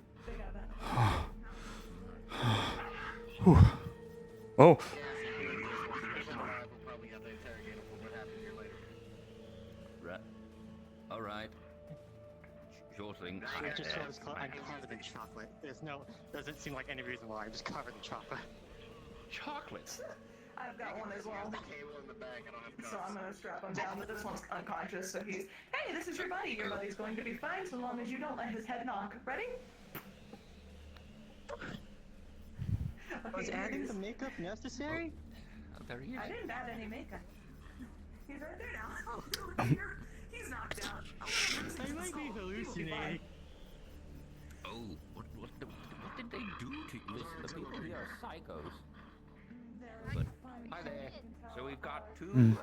Whew. Oh. Right. All right. Sure thing. It just shows I'm covered in chocolate. Doesn't seem like any reason why. I'm just covered in chocolate. Chocolates? I've got one as well. So I'm gonna strap him down, but this one's unconscious, so he's, hey, this is your buddy. Your buddy's going to be fine so long as you don't let his head knock. Ready? Was adding the makeup necessary? Oh, there he is. I didn't add any makeup. He's right there now. Oh, he's knocked out. I might be hallucinating. Oh, what did they do to you? Listen, the people here are psychos. But, hi there. So we've got 2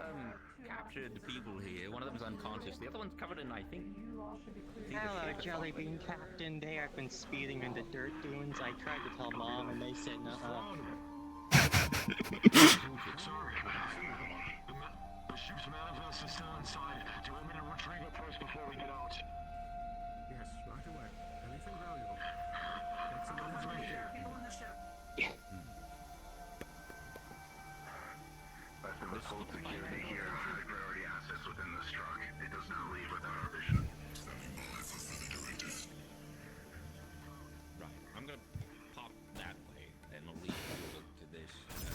captured people here. One of them's unconscious. The other one's covered in, I think. Hello, Jelly Bean Captain. They have been speeding in the dirt dunes. I tried to tell Mom, and they said no. Sorry. The ship's manifest is still inside. Do you want me to retrieve it first before we get out? Yes, right away. Anything valuable. Take some information. People in the ship. That's the full security here. High priority assets within this truck. It does not leave without our vision. Right, I'm gonna pop that way, then I'll leave you to this, and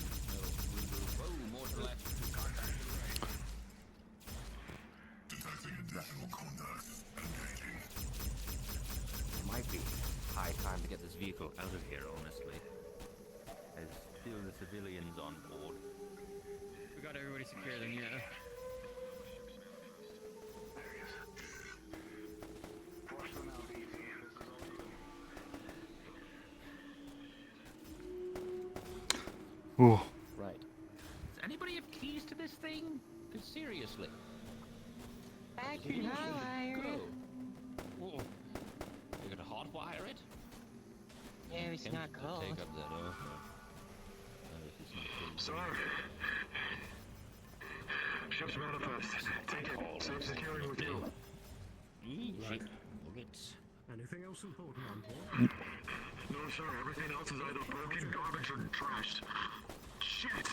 we will row more to the left to contact to the right. Detecting additional contact. Engaging. Might be high time to get this vehicle out of here, honestly. There's still the civilians on board. We got everybody secure then, yeah. Force them out easy. This is all you. Ooh. Right. Does anybody have keys to this thing? Cause seriously. I can hotwire it. Whoa. You're gonna hotwire it? Yeah, it's not cold. Take up that offer. If it's not cold. Sir. Ship's manifest. Take it. Safe securing with you. Shit. Bullets. Anything else important on board? No, sir. Everything else is either broken, garbage, or trashed. Shit!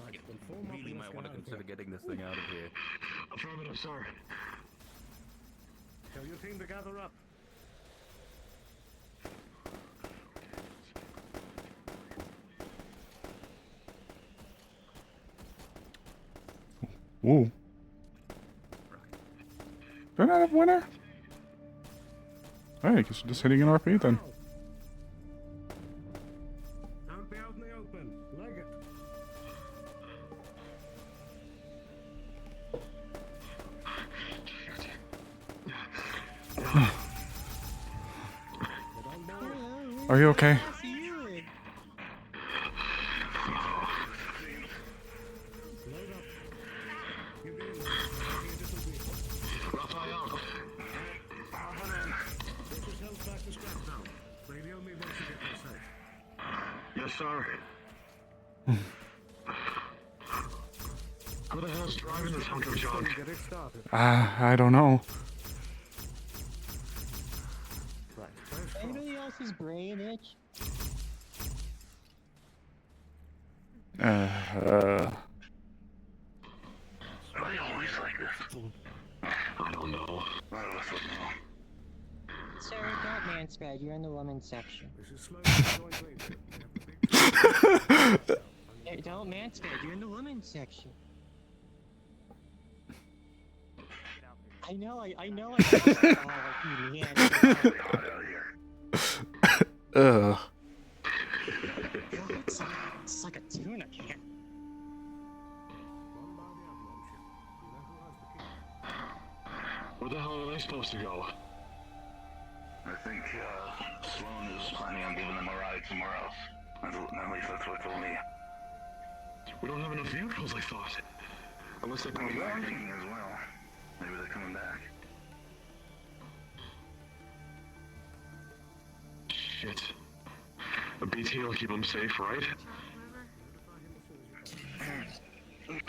Right, then You form up really and might let's want to get out of consider here. getting this thing out of here. Affirmative, sir. Tell your team to gather up. Ooh. Do I not have winner? Alright, guess we're just hitting an RP then. Don't be out in the open. Leg it. Are you okay? Raphael. Radio me once you get there safe. Yes, sir. Who the hell's driving this hunk of junk? Get it started. I don't know. Right. Anybody else's brain itch? Are they always like this? I don't know. None of us would know. Sir, don't manspread. You're in the women's section. This is slowly going later. Hey, don't manspread. You're in the women's section. I know. I know. Oh, you man. Ugh. It's like a tuna can. Where the hell are they supposed to go? I think Sloan is planning on giving them a ride somewhere else. At least that's what told me. We don't have enough vehicles, I thought. Unless they're coming I'm back. thinking as well. Maybe they're coming back. Shit. A BT will keep them safe, right? Take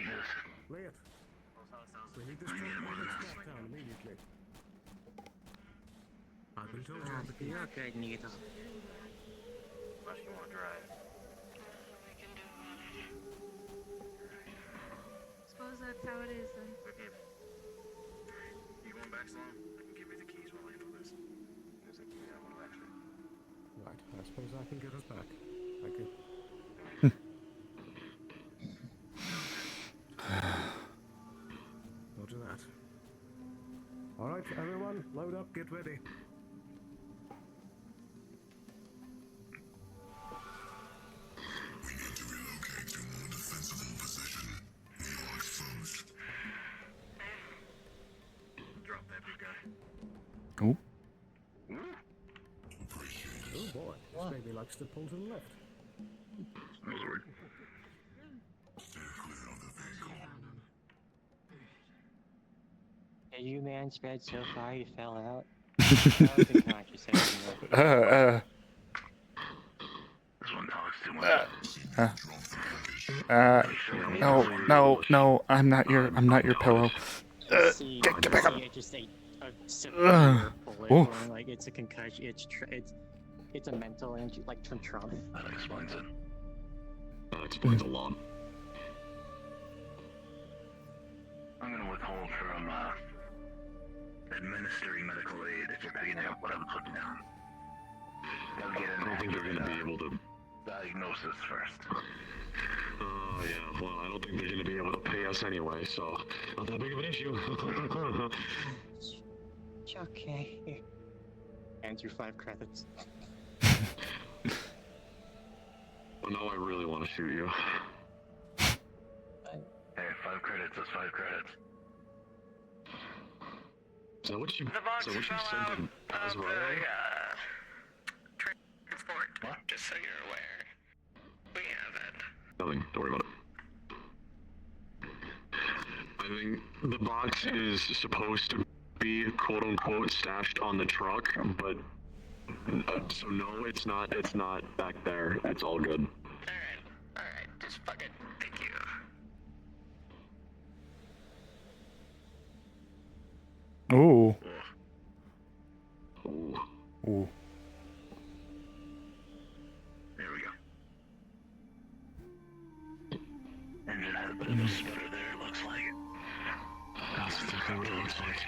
this. Lay it. We need this truck moving back down immediately. I've been told you have the key. You're good, Nita. Unless you want to drive. Suppose that's how it is then. Okay. You going back, Sloan? I can give you the keys while I handle this. There's a key I want to extra. Right, I suppose I can get us back. Thank you. Roger that. Alright, everyone, load up, get ready. Drop that big guy. Oh. Oh boy, this baby likes to pull to the left. Smells weird. Hey, you man spread so far you fell out. That was unconscious anyway. This one talks too much. No, I'm not your pillow. See, Get back up. see, it just a severe bullet Ooh. wound, like it's a concussion. It's a mental injury, like from trauma. That explains it. That explains a lot. I'm gonna withhold from administering medical aid if you're picking up what I'm putting down. Gotta get I don't think they're gonna be able to. diagnosis first. Yeah, well, I don't think they're gonna be able to pay us anyway, so not that big of an issue. It's okay. Here. And your 5 credits. Well, now I really want to shoot you. Hey, 5 credits is 5 credits. Is that what you, The box is that what you fell said out to of Azrael? just so you're aware. We have it. Nothing. Don't worry about it. I think the box is supposed to be quote unquote stashed on the truck, but so no, it's not. It's not back there. It's all good. Alright, just fuck it. Thank you. Ooh. Ooh. Ooh. There we go. Engine had a bit of a stutter there, looks like. That's exactly what it looks like.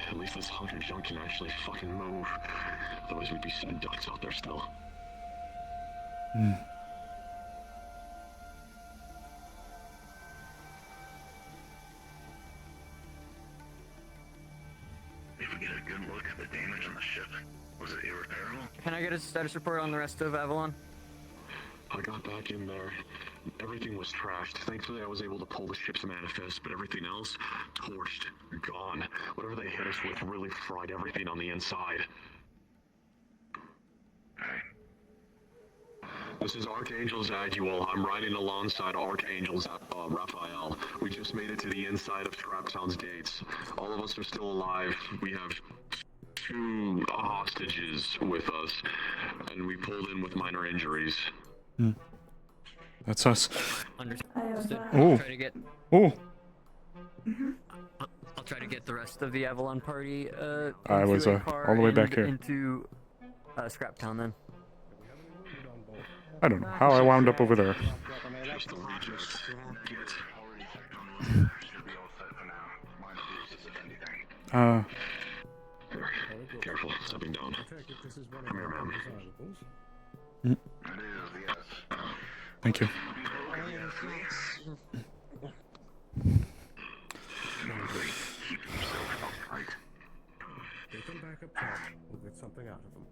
At least this hunk of junk can actually fucking move. Otherwise we'd be sitting ducks out there still. Hmm. If we get a good look at the damage on the ship, was it irreparable? Can I get a status report on the rest of Avalon? I got back in there. Everything was trashed. Thankfully, I was able to pull the ship's manifest, but everything else, torched, gone. Whatever they hit us with really fried everything on the inside. This is Archangel's Agual. I'm riding alongside Archangel's Raphael. We just made it to the inside of Scraptown's gates. All of us are still alive. We have 2 hostages with us, and we pulled in with minor injuries. Hmm. That's us. Understood. Ooh. Try to get. Ooh. I'll try to get the rest of the Avalon party. I was into a car all the way and back here. Into Scraptown then. I don't know how I wound up over there. Just a Regis. Careful, stepping down. Come here, man. Mm. Thank you. Take them back up top. We'll get something out of them.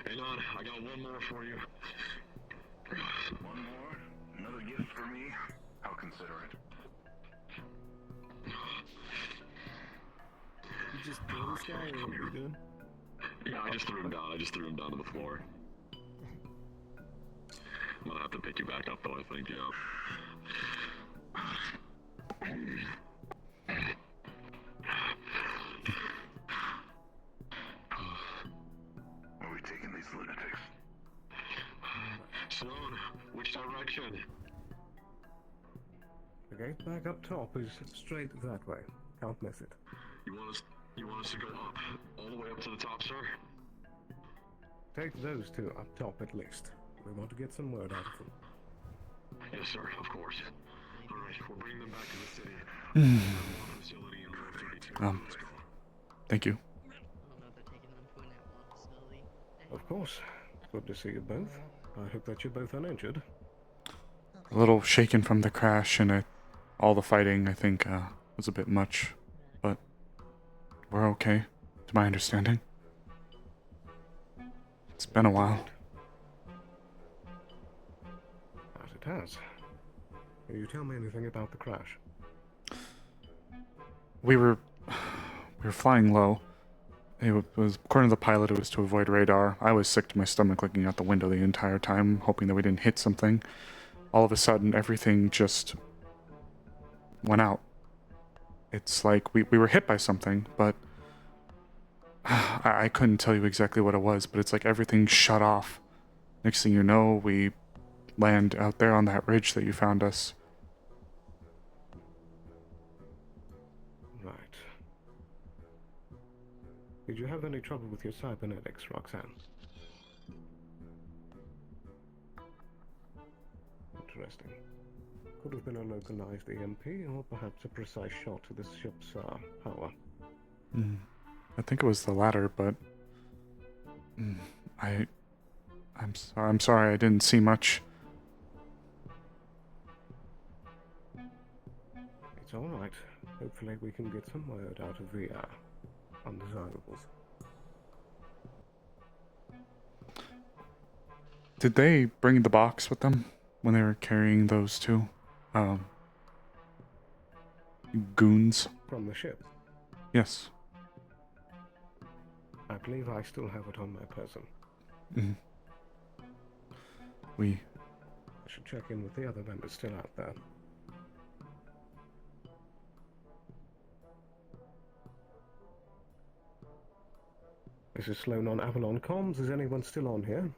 Hang on, I got one more for you. One more? Another gift for me? How considerate. You just threw this guy, or what are you doing? Yeah, I just threw him down. I just threw him down to the floor. I'm gonna have to pick you back up, though, I think, yeah. Are we taking these lunatics? Sloan, which direction? The gate back up top is straight that way. Can't miss it. You want us to go up? All the way up to the top, sir? Take those 2 up top at least. We want to get some word out of them. Yes, sir, of course. Alright, we'll bring them back to the city. Facility in Row 32. Thank you. Of course. Good to see you both. I hope that you're both uninjured. A little shaken from the crash and all the fighting, I think, was a bit much. But we're okay, to my understanding. It's been a while. As it has. Can you tell me anything about the crash? We were flying low. It was, according to the pilot, it was to avoid radar. I was sick to my stomach looking out the window the entire time, hoping that we didn't hit something. All of a sudden, everything just went out. It's like we were hit by something, but I couldn't tell you exactly what it was, but it's like everything shut off. Next thing you know, we land out there on that ridge that you found us. Right. Did you have any trouble with your cybernetics, Roxanne? Interesting. Could have been a localized EMP, or perhaps a precise shot to the ship's power. I think it was the latter, but I'm sorry I didn't see much. It's all right. Hopefully we can get some word out of the undesirables. Did they bring the box with them when they were carrying those 2 goons? From the ship? Yes. I believe I still have it on my person. Mm. I should check in with the other members still out there. This is Sloan on Avalon Comms. Is anyone still on here?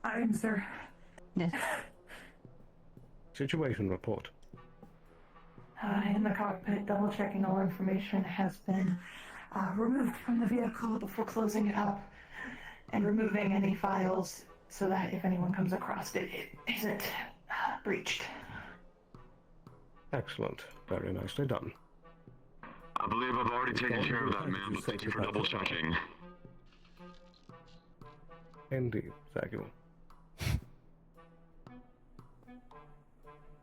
I'm sir. Yes. Situation report. In the cockpit, double checking all information has been removed from the vehicle before closing it up and removing any files so that if anyone comes across it, it isn't breached. Excellent. Very nicely done. I believe I've already taken care of that, man, but thank you for double checking. Indeed, thank you.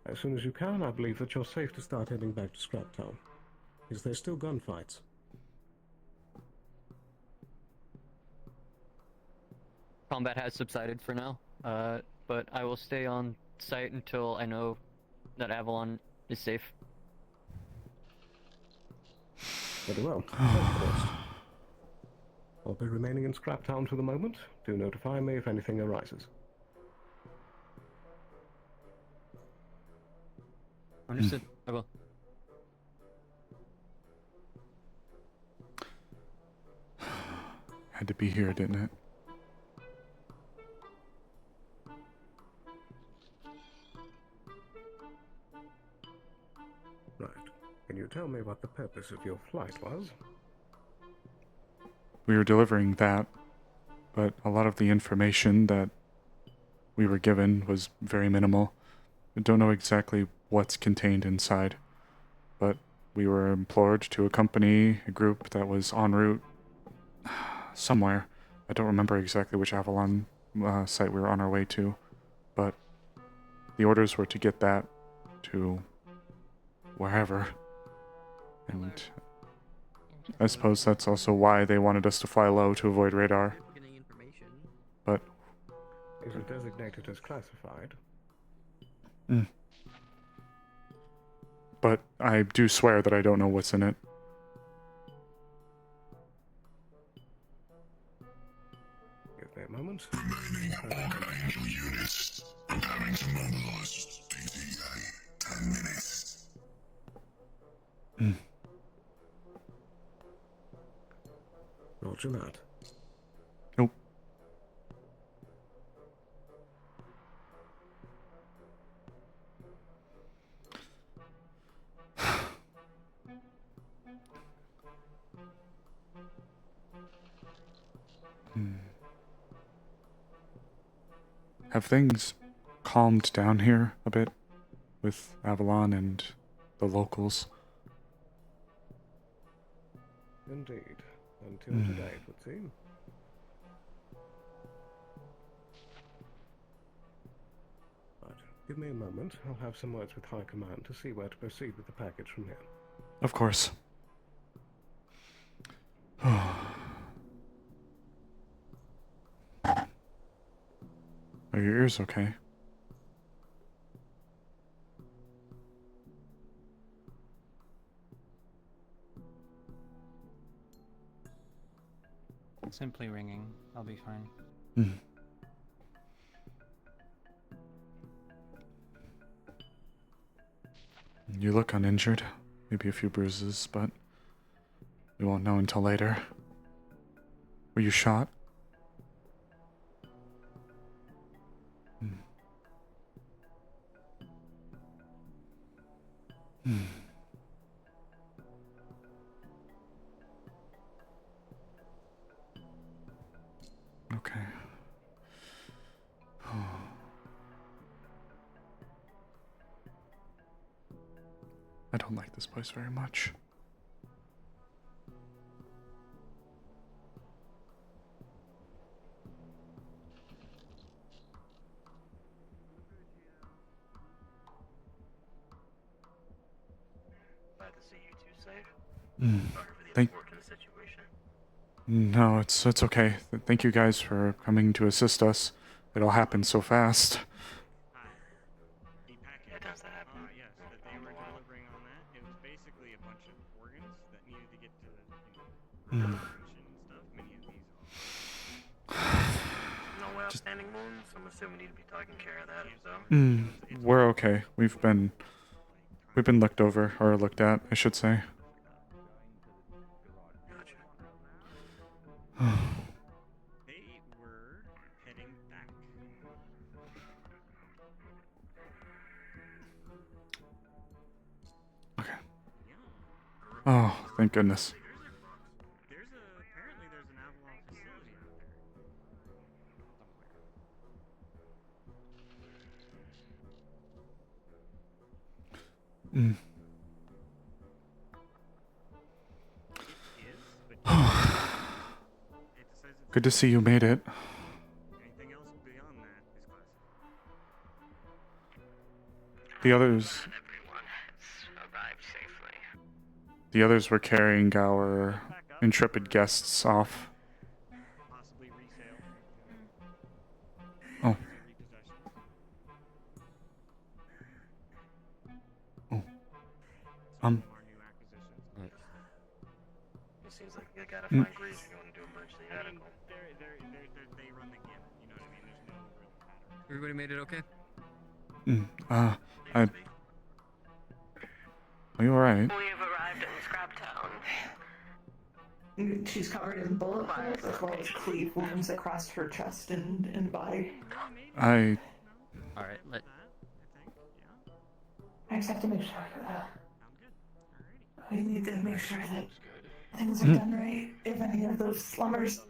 As soon as you can, I believe that you're safe to start heading back to Scraptown. Is there still gunfights? Combat has subsided for now, but I will stay on site until I know that Avalon is safe. Very well. Of course. I'll be remaining in Scraptown for the moment. Do notify me if anything arises. Understood. I will. Had to be here, didn't it? Right. Can you tell me what the purpose of your flight was? We were delivering that, but a lot of the information that we were given was very minimal. I don't know exactly what's contained inside, but we were implored to accompany a group that was en route somewhere. I don't remember exactly which Avalon site we were on our way to, but the orders were to get that to wherever. And I suppose that's also why they wanted us to fly low to avoid radar. But is it designated as classified? But I do swear that I don't know what's in it. Give me a moment. Remaining Orc Angel units preparing to mobilize. DTA 10 minutes. Roger that. Nope. Have things calmed down here a bit with Avalon and the locals? Indeed. Until today, it would seem. Right. Give me a moment. I'll have some words with High Command to see where to proceed with the package from here. Of course. Are your ears okay? Simply ringing. I'll be fine. You look uninjured. Maybe a few bruises, but we won't know until later. Were you shot? Okay. I don't like this place very much. Glad to see you two safe. Sorry for the unfortunate situation. No, it's okay. Thank you guys for coming to assist us. It all happened so fast. The packet, yes, that they were delivering on that, it was basically a bunch of organs that needed Mm. No outstanding wounds. I'm assuming we need to be taking care of that. So. We're okay. We've been looked over, or looked at, I should say. They were heading back. Okay. Oh, thank goodness. Apparently there's an Avalon facility out there. Mm. Good to see you made it. Anything else beyond that is classified. The others. Everyone has arrived safely. The others were carrying our intrepid guests off. Possibly resale. Oh. Oh. It seems like you gotta find Greece if you want to do emergency medical. They run the gamut, you know what I mean? There's no real pattern. Everybody made it okay? Are you alright? We have arrived in Scrap Town. She's covered in bullet holes as well as cleave wounds across her chest and body. Alright, I just have to make sure we need to make sure that things are done right. If any of those slummers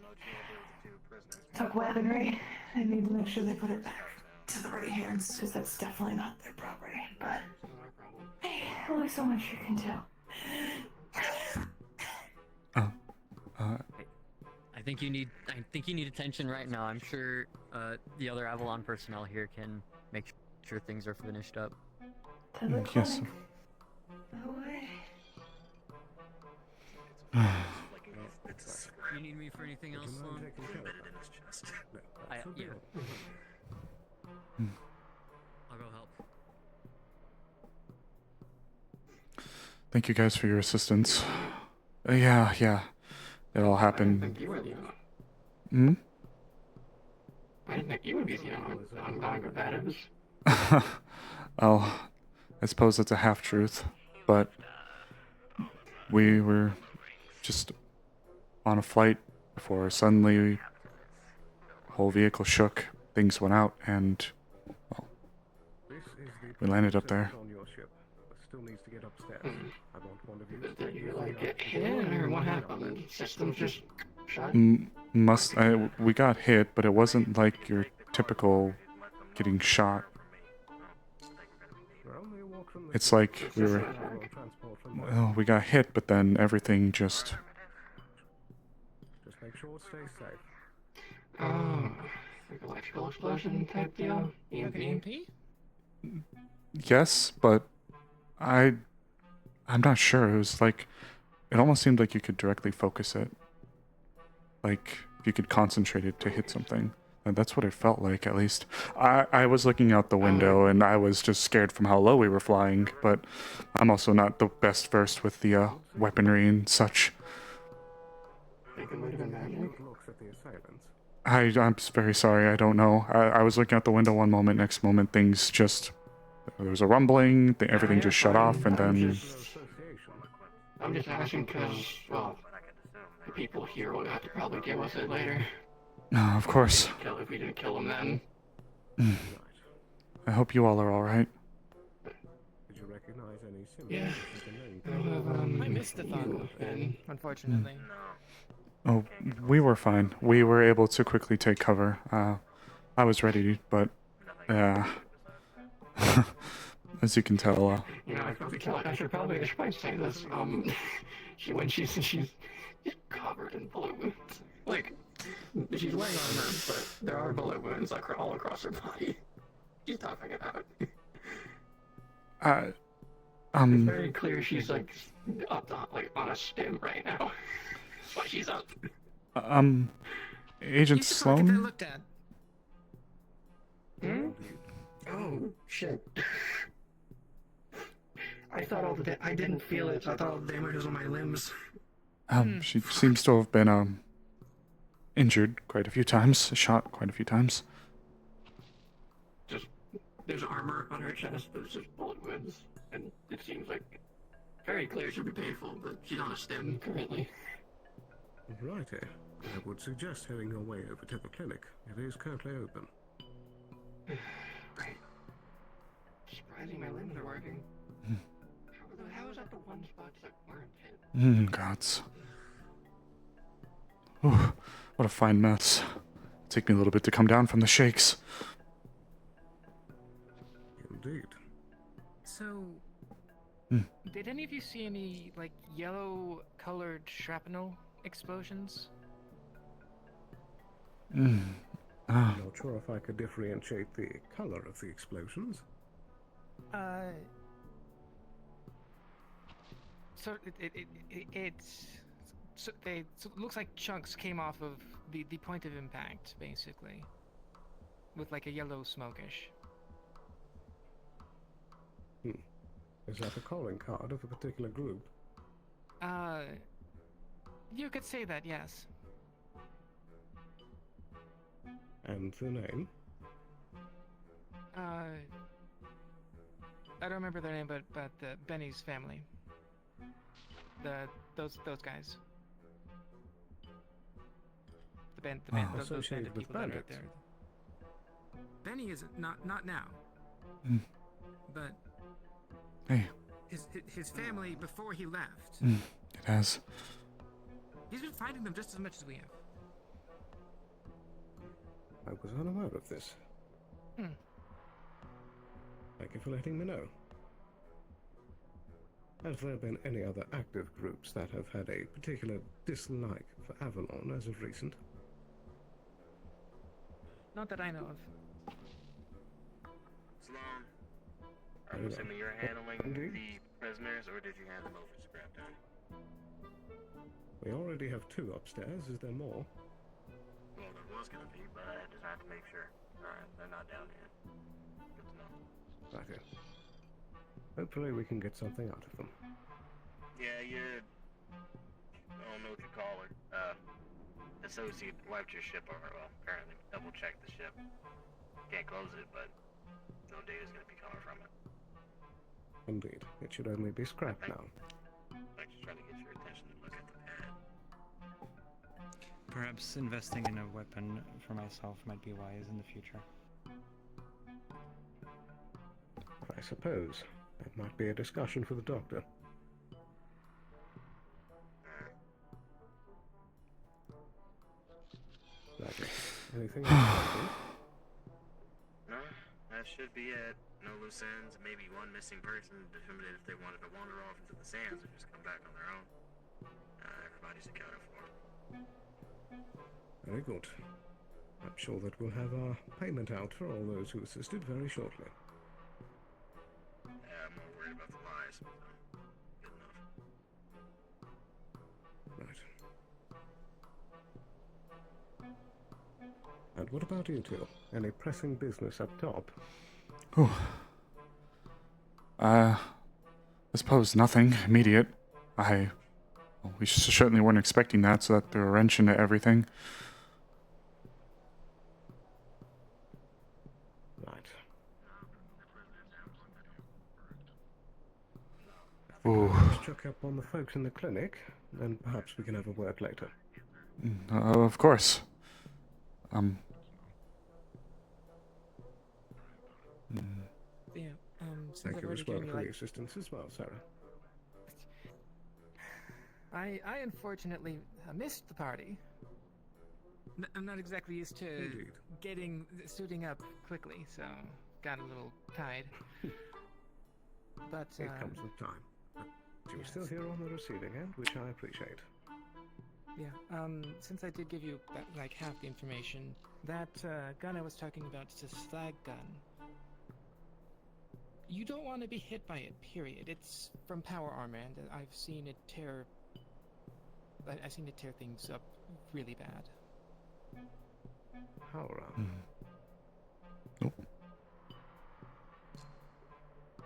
took weaponry, they need to make sure they put it back to the right hands, because that's definitely not their property. But hey, only so much you can do. I think you need attention right now. I'm sure the other Avalon personnel here can make sure things are finished up. Yes. You need me for anything else, Sloan? Yeah. I'll go help. Thank you guys for your assistance. Yeah. It all happened. I didn't think you were the I didn't think you would be the non-combatives. Well, I suppose it's a half-truth, but we were just on a flight before suddenly the whole vehicle shook, things went out, and, well, we landed up there. Still needs to get upstairs. I want one of you. Did you get hit, or what happened? The system just shut? We got hit, but it wasn't like your typical getting shot. It's like we got hit, but then everything just make sure it stays safe. Like electrical explosion type deal? EMP? Yes, but I'm not sure. It was like, it almost seemed like you could directly focus it. Like, you could concentrate it to hit something. And that's what it felt like, at least. I was looking out the window, and I was just scared from how low we were flying, but I'm also not the best versed with the weaponry and such. I'm very sorry, I don't know. I was looking out the window one moment, next moment things just... There was a rumbling, everything just shut off, and then... I'm just asking because, well, the people here will have to probably deal with it later. Of course. If we didn't kill them then. I hope you all are alright. Did you recognize any Yeah. I missed the fun, unfortunately. Oh, we were fine. We were able to quickly take cover. I was ready, but... Yeah. As you can tell, You know, I should probably say this. She's covered in bullet wounds. Like, she's laying on her, but there are bullet wounds like all across her body. She's toughing it out. It's very clear she's like up on a stim right now. That's why she's up. Agent Sloan? Looked at. Oh shit! I thought I didn't feel it. I thought all the damage was on my limbs. She seems to have been injured quite a few times, shot quite a few times. Just there's armor on her chest. There's just bullet wounds, and it seems like very clear she'll be painful, but she's on a stim currently. Righty. I would suggest heading your way over to the clinic. It is currently open. Great. Surprising my limbs are working. How is that the one spot that weren't hit? Gods. Whew, what a fine mess. Take me a little bit to come down from the shakes. Indeed. So, did any of you see any, like, yellow-colored shrapnel explosions? I'm not sure if I could differentiate the color of the explosions. So it looks like chunks came off of the point of impact, basically, with like a yellow smokish. Is that a calling card of a particular group? You could say that, yes. And the name? I don't remember their name, but Benny's family. Those guys. The band, those Associated bandit with people that are out bandits. there. Benny isn't not now. But Hey. his family before he left. It has. He's been fighting them just as much as we have. I was unaware of this. Thank you for letting me know. Have there been any other active groups that have had a particular dislike for Avalon as of recent? Not that I know of. Sloan, I'm assuming you're handling the prisoners, or did you hand them over to Scraptown? We already have 2 upstairs. Is there more? Well, there was gonna be, but I just had to make sure. Alright, they're not down here. Good to know. Righty. Hopefully we can get something out of them. Yeah, I don't know what you call her. Associate wiped your ship over. Well, apparently double-checked the ship. Can't close it, but no data's gonna be coming from it. Indeed. It should only be scrapped now. I just trying to get your attention to look at the pad. Perhaps investing in a weapon for myself might be wise in the future. I suppose. That might be a discussion for the doctor. Righty. Anything else? No, that should be it. No loose ends, maybe one missing person determined if they wanted to wander off into the sands or just come back on their own. Everybody's accounted for. Very good. I'm sure that we'll have our payment out for all those who assisted very shortly. Yeah, I'm more worried about the lies, so good enough. Right. And what about you two? Any pressing business up top? I suppose nothing immediate. We certainly weren't expecting that, so that threw a wrench into everything. Right. Ooh. Let's check up on the folks in the clinic, then perhaps we can have a word later. Of course. Yeah, since Thank I've you already as well given you, for the like, assistance as well, Sarah. I unfortunately missed the party. I'm not exactly used to suiting up quickly, so got a little tied. But It comes with time. But you were still here on the receiving end, which I appreciate. Yeah, since I did give you like half the information, that gun I was talking about is a slag gun. You don't want to be hit by it, period. It's from power armor, and I've seen it tear things up really bad. Power armor? Nope.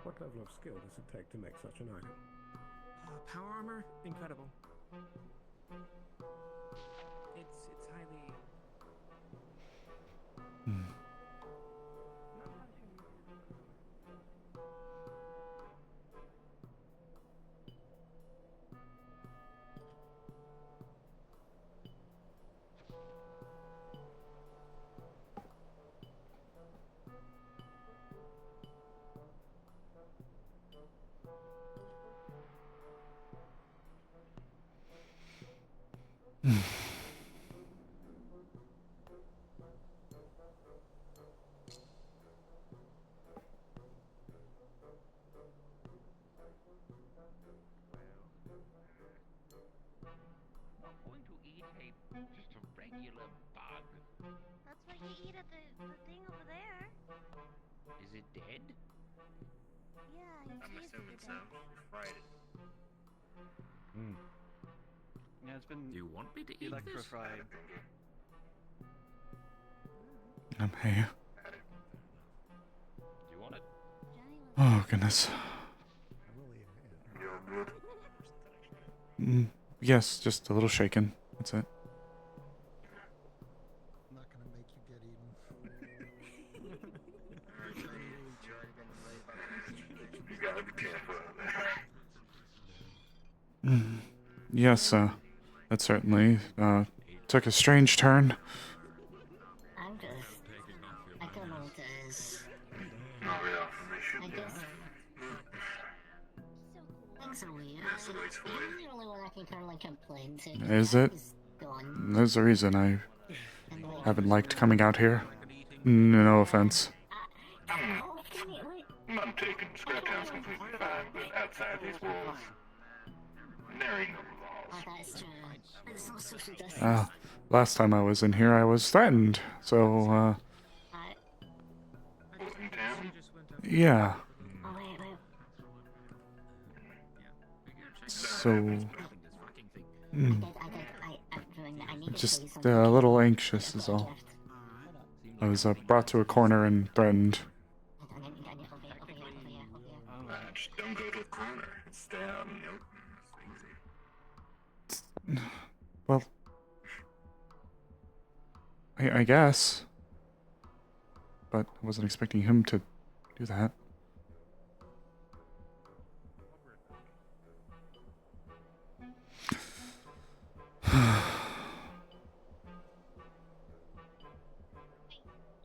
What level of skill does it take to make such an item? Power armor? Incredible. It's highly. Not going to eat just a regular bug. That's what you eat at the thing over there. Is it dead? Yeah, you I'm taste assuming it. so. You fried it. Yeah, it's been. Do you want me to eat this? Electrified. Hey. Do you want it? Oh, goodness. Yes, just a little shaken. That's it. I'm not gonna make you get eaten. You gotta be careful. Yes, that certainly took a strange turn. I'm just. I don't know what it is. Oh yeah, they should I be. guess. Things are weird. Yes, it waits for You're you. the only one I can kind of like complain to. Is it? He's gone. There's a reason I haven't liked coming out here. No offense. I'm taking Scraptown's completely fine, but outside these walls, there ain't no laws. Oh, that's true. There's no social distance. Last time I was in here, I was threatened. So, In town? yeah. Oh, wait. So, I need to just tell you something. a little anxious is all. I was brought to a corner and threatened. Just don't go to the corner. Stay out in the open. Well, I guess. But I wasn't expecting him to do that.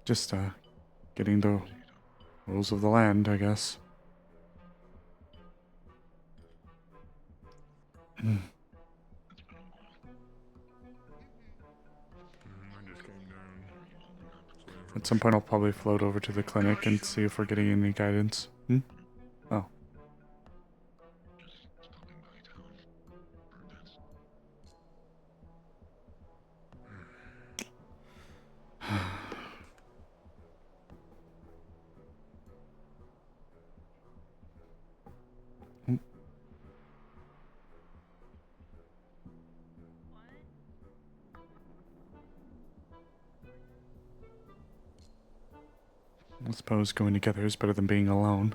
Just, getting the rules of the land, I guess. At some point, I'll probably float over to the clinic and see if we're getting any guidance. Oh. I suppose going together is better than being alone.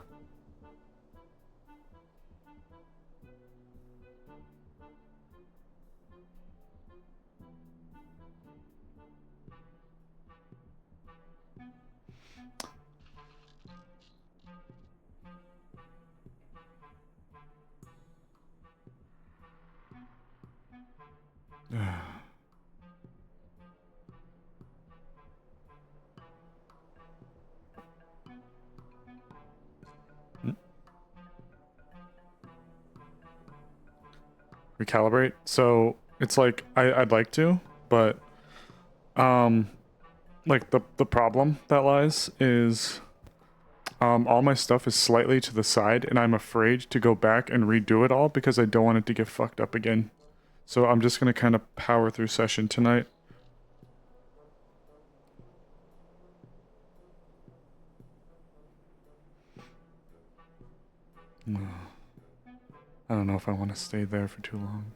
Recalibrate. So it's like I'd like to, but like the problem that lies is all my stuff is slightly to the side, and I'm afraid to go back and redo it all because I don't want it to get fucked up again. So I'm just gonna kind of power through session tonight. I don't know if I want to stay there for too long.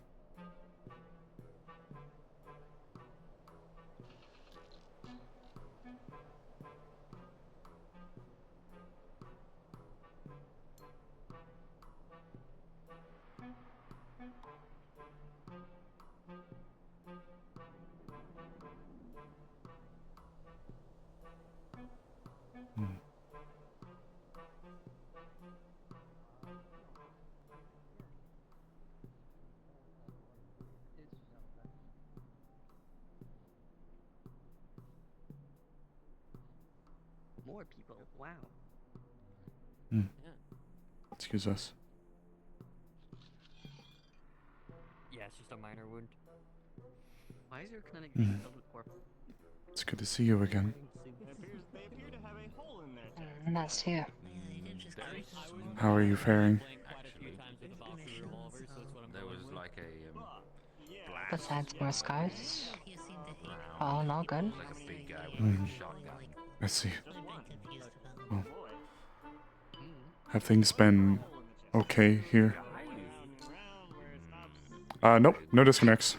more people. Wow. Hmm. Excuse us. Yeah, it's just a minor wound. Why is your clinic Hmm. filled with corpses? It's good to see you again. They appear to have a hole in their That's here. How are you faring? There was like a Besides more scars, all not good. like a big guy with Hmm. a shotgun. I see. Well, have things been okay here? Nope, no disconnects.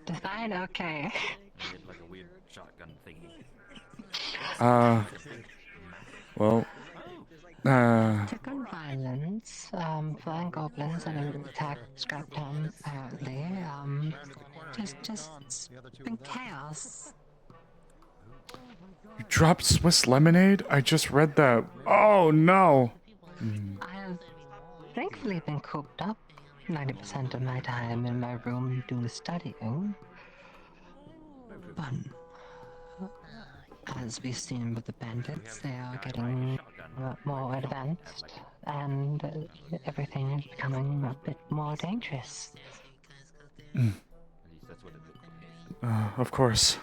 Define okay. He had like a weird shotgun thingy. Well, Check on violence, flying goblins and an attack scrap town apparently, just been chaos. you dropped Swiss lemonade? I just read that. Oh no! I have thankfully been cooped up 90% of my time in my room doing studying. But as we've seen with the bandits, they are getting more advanced, and everything is becoming a bit more dangerous. At least that's what it looked like. Of course.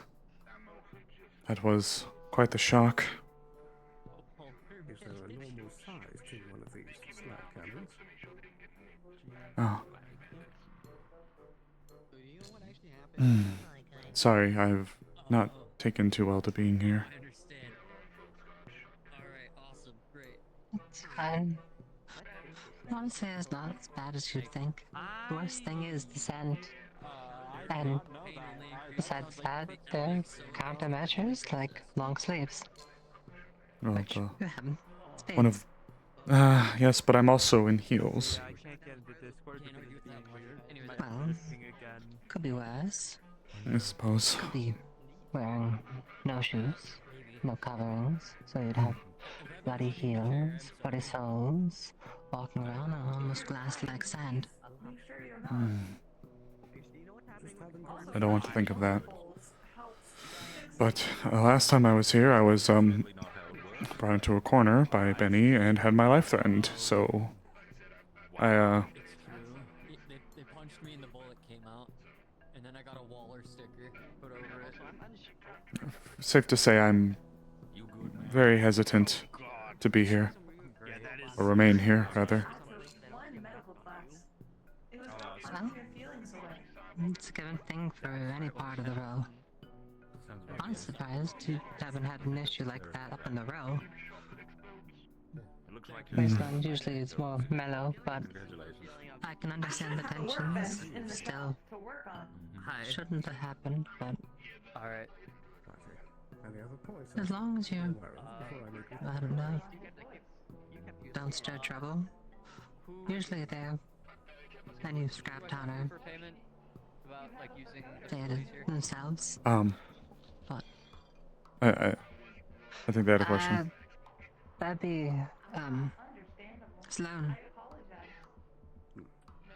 That was quite the shock. Is there a normal size to one of these slab cannons? Oh. Sorry, I've not taken too well to being here. I understand. Alright, awesome, great. It's fine. Honestly, it's not as bad as you'd think. The worst thing is the scent. And besides that, there's countermeasures like long sleeves. Oh, Which you haven't. one of. Yes, but I'm also in heels. Well, could be worse. I suppose. Could be wearing no shoes, no coverings, so you'd have bloody heels, bloody soles, walking around on almost glass-like sand. I don't want to think of that. But last time I was here, I was brought into a corner by Benny and had my life threatened. So I They punched me and the bullet came out, and then I got a Waller sticker put over it. safe to say I'm very hesitant to be here, or remain here rather. Well, it's a given thing for any part of the row. I'm surprised you haven't had an issue like that up in the row. Wasteland usually is more mellow, but I can understand the tensions. Still, shouldn't have happened, but Alright. Any other points? as long as you, Before I don't know, don't stir trouble. Usually they're any scrap towner. For payment about like using the They facilities did here. themselves. But I think they had a question. That'd be Sloan.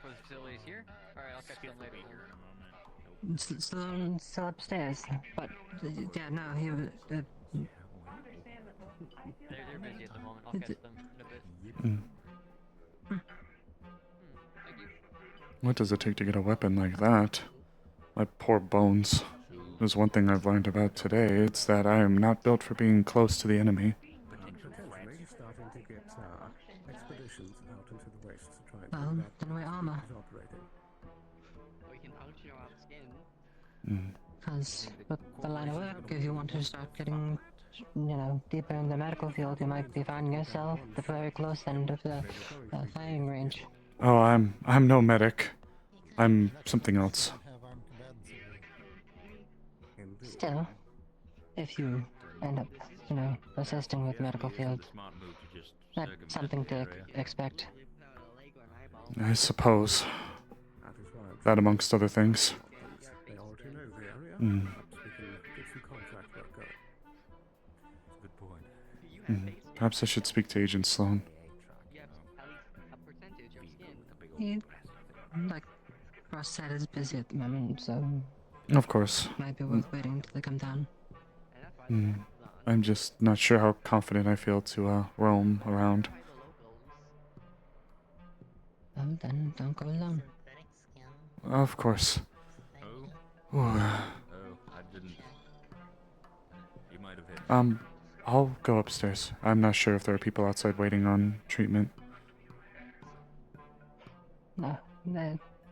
For the facilities here? Alright, I'll catch them later. Sloan still upstairs, but yeah, no, he was. They're busy at the moment. I'll catch them in a bit. Mm. What does it take to get a weapon like that? My poor bones. There's one thing I've learned about today, it's that I am not built for being close to the enemy. potentially starting to get expeditions out into the wastes to try and Well, figure out then wear armor. who's operating. We can puncture our skin. Because with the line of work, if you want to start getting, deeper in the medical field, you might be finding yourself at the very close end of the firing range. Oh, I'm no medic. I'm something else. Still, if you end up, assisting with the medical field, that's something to expect. I suppose. That amongst other things. They already know the area. Mm. Perhaps we can get some contract work going. Good point. Perhaps I should speak to Agent Sloan. He, like Ross said, is busy at the moment, so Of course. might be worth waiting until they come down. Mm. I'm just not sure how confident I feel to roam around. Well, then don't go alone. Of course. Oh. Ooh. Oh, I didn't. You might have hit. I'll go upstairs. I'm not sure if there are people outside waiting on treatment. No,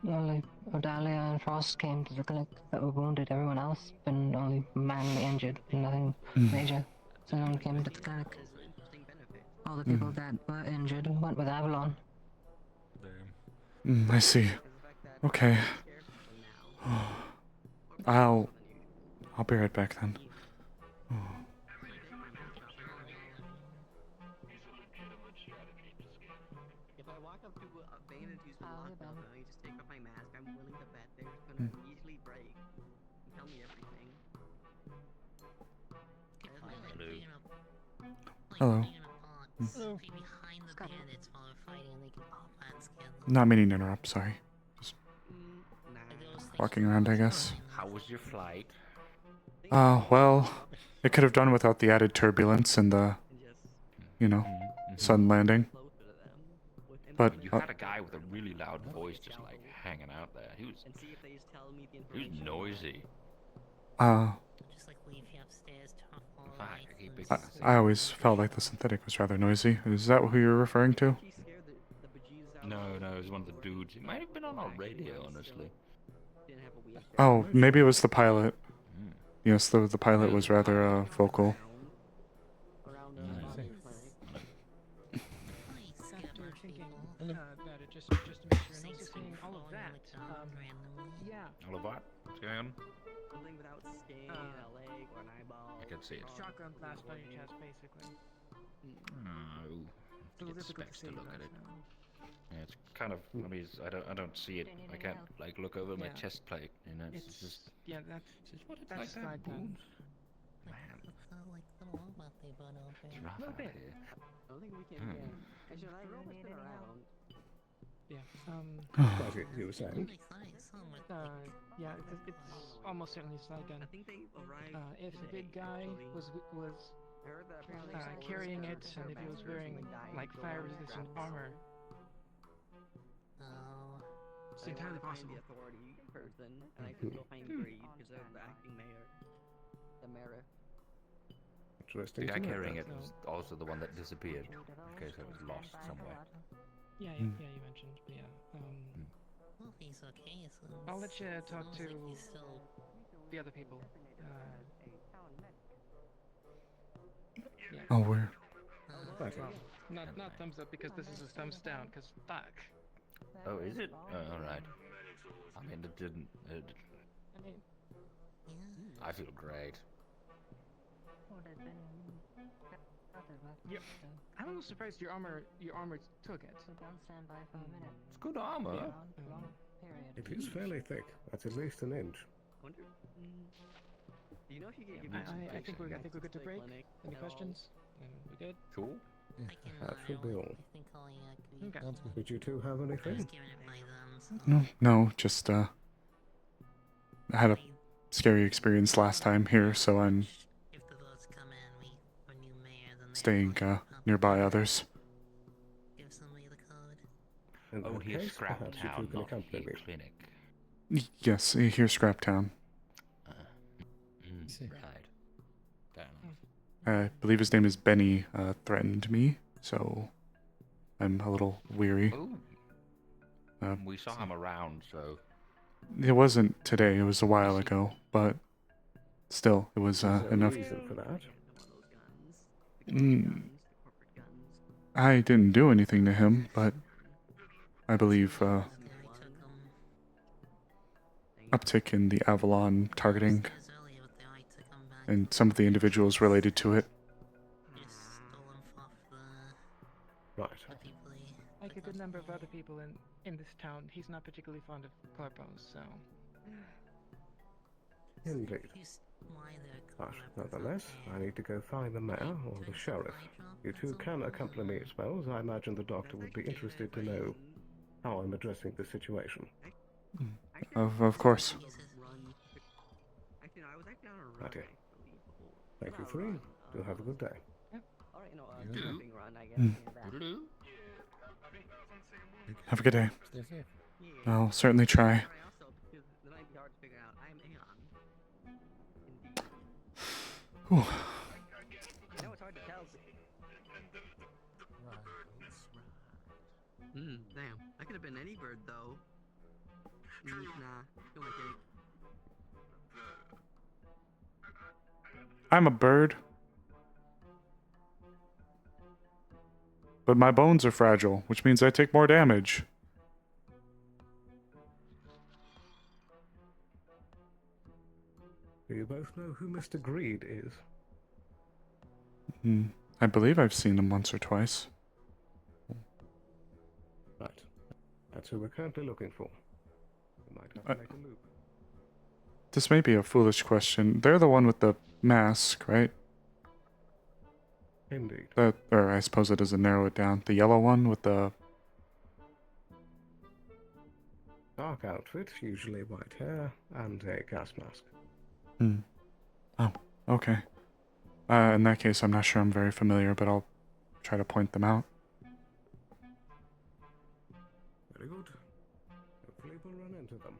only Odalia and Frost came to the clinic that were wounded. Everyone else been only mildly injured, nothing major. So no one came to the clinic. All the people that were injured went with Avalon. I see. Okay. I'll be right back then. If I walk up to a bandit who's been locked up and I just take off my mask, I'm willing to bet they're just gonna easily break and tell me everything. Hello. Hello. Behind the bandits while they're fighting, they can pop that skin. Not meaning to interrupt, sorry. Just walking around, I guess. How was your flight? Well, it could have done without the added turbulence and the, sudden landing. But you had a guy with a really loud voice just like hanging out there. He was noisy. Just like leave you upstairs, talk all I always felt like the synthetic was rather noisy. Is that who you're referring to? No, it was one of the dudes. It might have been on our radio, honestly. Oh, maybe it was the pilot. Yes, the pilot was rather vocal. After thinking about it, just to make sure, and also seeing all of that, yeah. All of what? What's going on? Something without skin, a leg, or an eyeball. I can see it. Shotgun blast on your chest, basically. Oh, It's a little difficult to see look at right it. now. Yeah, it's kind of. I mean, I don't see it. I can't like look over my Yeah. chest plate. You know, it's just. Yeah, that's what it's that's like that slide time. like little robot they brought over. It's rough out here. I don't think we can. Actually, I know it's been around. Yeah. As you were saying. Yeah, it's almost certainly a slide gun. I think they arrived. If the big guy was carrying it, and if he was wearing like fire-resistant armor, it's entirely possible. The authority person, and I could go find Greed because they're the acting mayor. The mayor. Interesting. The guy to know carrying that. it was also the one that disappeared. In case I was lost somewhere. Yeah, you mentioned, but yeah. Well, he's okay, so I'll let you talk to he's still... the other people. Yeah. Oh, where? Well, not thumbs up because this is a thumbs down, because fuck. Oh, is it? Oh, alright. I mean, it didn't. I feel great. Yeah. I'm a little surprised your armor took it. Stand by for a minute. It's good armor. It is fairly thick. That's at least an inch. Wonder. Do you know if you get I think we're good to break. Any questions? We good? Cool. That should be all. Okay. Did you two have anything? No, just I had a scary experience last time here, so I'm staying nearby others. In Oh, that here's case, Scrap perhaps you Town, two can not accompany the me. clinic. Yes, here's Scrap Town. Right. I believe his name is Benny. Threatened me, so I'm a little weary. We saw him around, so. It wasn't today. It was a while ago, but still, it was enough. Reason for that? I didn't do anything to him, but I believe uptick in the Avalon targeting and some of the individuals related to it. Right. Like a good number of other people in this town, he's not particularly fond of corpos, so. Indeed. But nonetheless, I need to go find the mayor or the sheriff. You two can accompany me, I suppose. I imagine the doctor would be interested to know how I'm addressing the situation. Of course. Actually, no, I was actually on a run. Right here. Thank you three. Do have a good day. Alright, no, You too. camping run, I guess. Mm. Have a good day. Stay safe. I'll certainly try. That might be hard to figure out. I'm Aeon. Whew. I know it's hard to tell. Damn. I could have been any bird, though. Nah, don't like any. I'm a bird. But my bones are fragile, which means I take more damage. Do you both know who Mr. Greed is? I believe I've seen him once or twice. Right. That's who we're currently looking for. We might have to make a move. This may be a foolish question. They're the one with the mask, right? Indeed. Or I suppose it doesn't narrow it down. The yellow one with the... Dark outfit, usually white hair, and a gas mask. Oh, okay. In that case, I'm not sure I'm very familiar, but I'll try to point them out. Very good. Hopefully we'll run into them.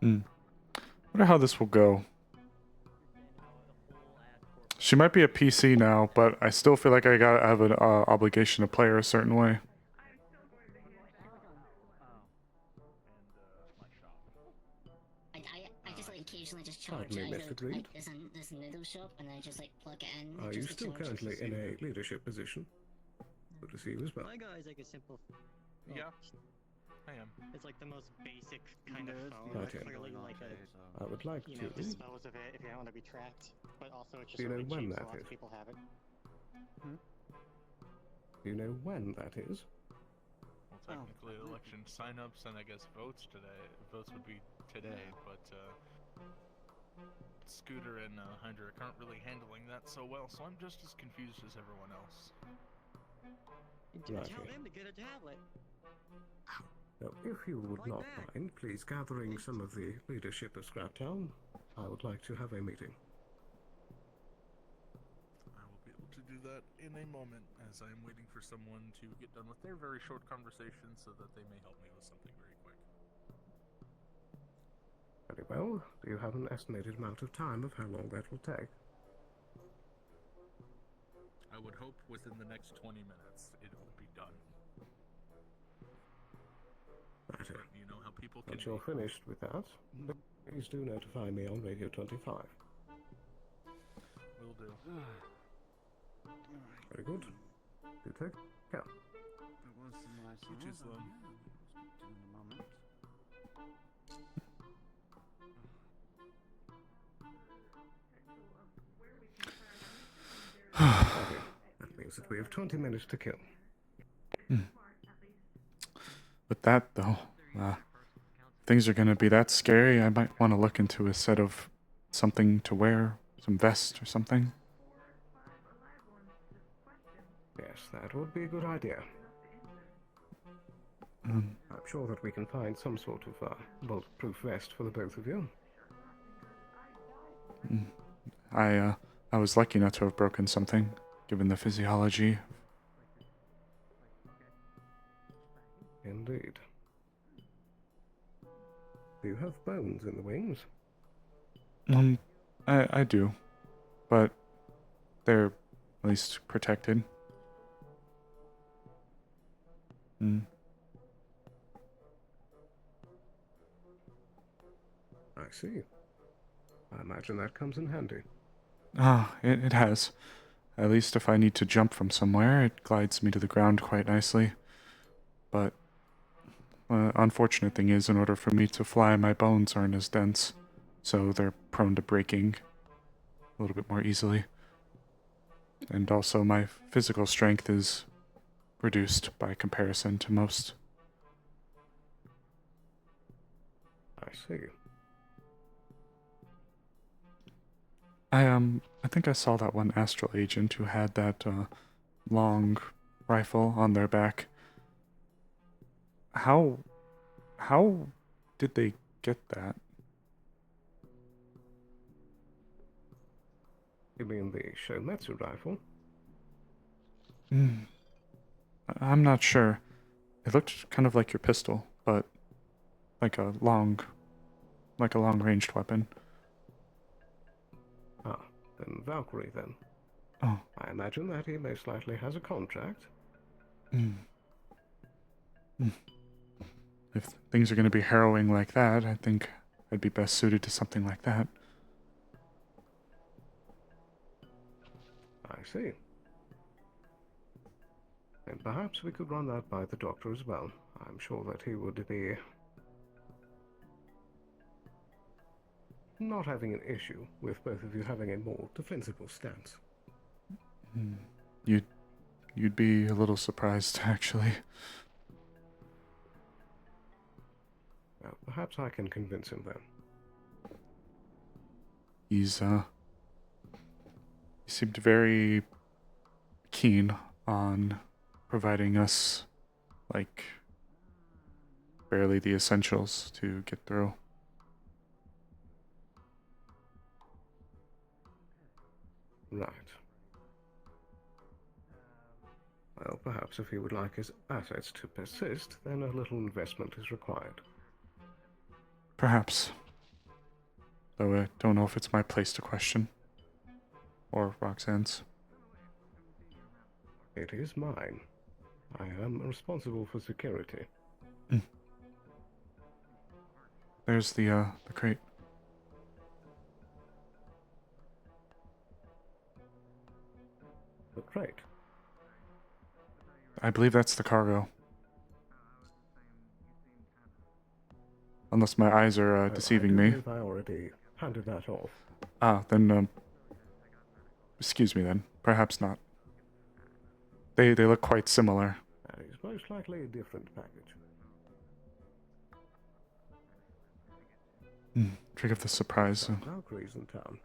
Wonder how this will go. She might be a PC now, but I still feel like I gotta have an obligation to play her a certain way. I just like occasionally just charge it. I go to like this noodle shop and I just like plug it in. Are you still currently in a leadership position? Good to see you as well. My guy is like a simple. Yeah, I am. It's like the most basic kind of phone. Right, It's yeah. clearly like a. I would like you to. know, dispose of it if you don't want to be tracked. But also, it's just Do you know really when cheap, so that lots is? of people have it. Do you know when that is? Well, technically, election sign-ups and I guess votes today. Votes would be today, but Scooter and Hydra aren't really handling that so well, so I'm just as confused as everyone else. Right. Tell them to get a tablet. Now, if you would not mind, please gathering some of the leadership of Scraptown, I would like to have a meeting. I will be able to do that in a moment, as I am waiting for someone to get done with their very short conversation so that they may help me with something very quick. Very well. Do you have an estimated amount of time of how long that will take? I would hope within the next 20 minutes it will be done. Right. But you know how people can Once you're finished with that, please do notify me on Radio 25. Will do. Very good. Do take care. Which is That means that we have 20 minutes to kill. With that, though, things are gonna be that scary, I might want to look into a set of something to wear, some vest or something. Yes, that would be a good idea. Um, I'm sure that we can find some sort of bulletproof vest for the both of you. I was lucky not to have broken something, given the physiology. Indeed. Do you have bones in the wings? I do, but they're at least protected. I see. I imagine that comes in handy. It has. At least if I need to jump from somewhere, it glides me to the ground quite nicely. But unfortunate thing is, in order for me to fly, my bones aren't as dense, so they're prone to breaking a little bit more easily. And also my physical strength is reduced by comparison to most. I see. I think I saw that one astral agent who had that long rifle on their back. How did they get that? You mean the Shometsu rifle? I'm not sure. It looked kind of like your pistol, but like a long-ranged weapon. Ah, then Valkyrie then. Oh. I imagine that he most likely has a contract. If things are going to be harrowing like that, I think I'd be best suited to something like that. I see. And perhaps we could run that by the doctor as well. I'm sure that he would be not having an issue with both of you having a more defensible stance. You'd be a little surprised, actually. Well, perhaps I can convince him then. He seemed very keen on providing us, like, barely the essentials to get through. Right. Well, perhaps if he would like his assets to persist, then a little investment is required. Perhaps. Though I don't know if it's my place to question. Or Roxanne's. It is mine. I am responsible for security. There's the crate. The crate? I believe that's the cargo. Unless my eyes are deceiving me. I believe I already handed that off. Ah, then, excuse me then. Perhaps not. They look quite similar. That is most likely a different package. Trick of the surprise. Valkyrie's in town.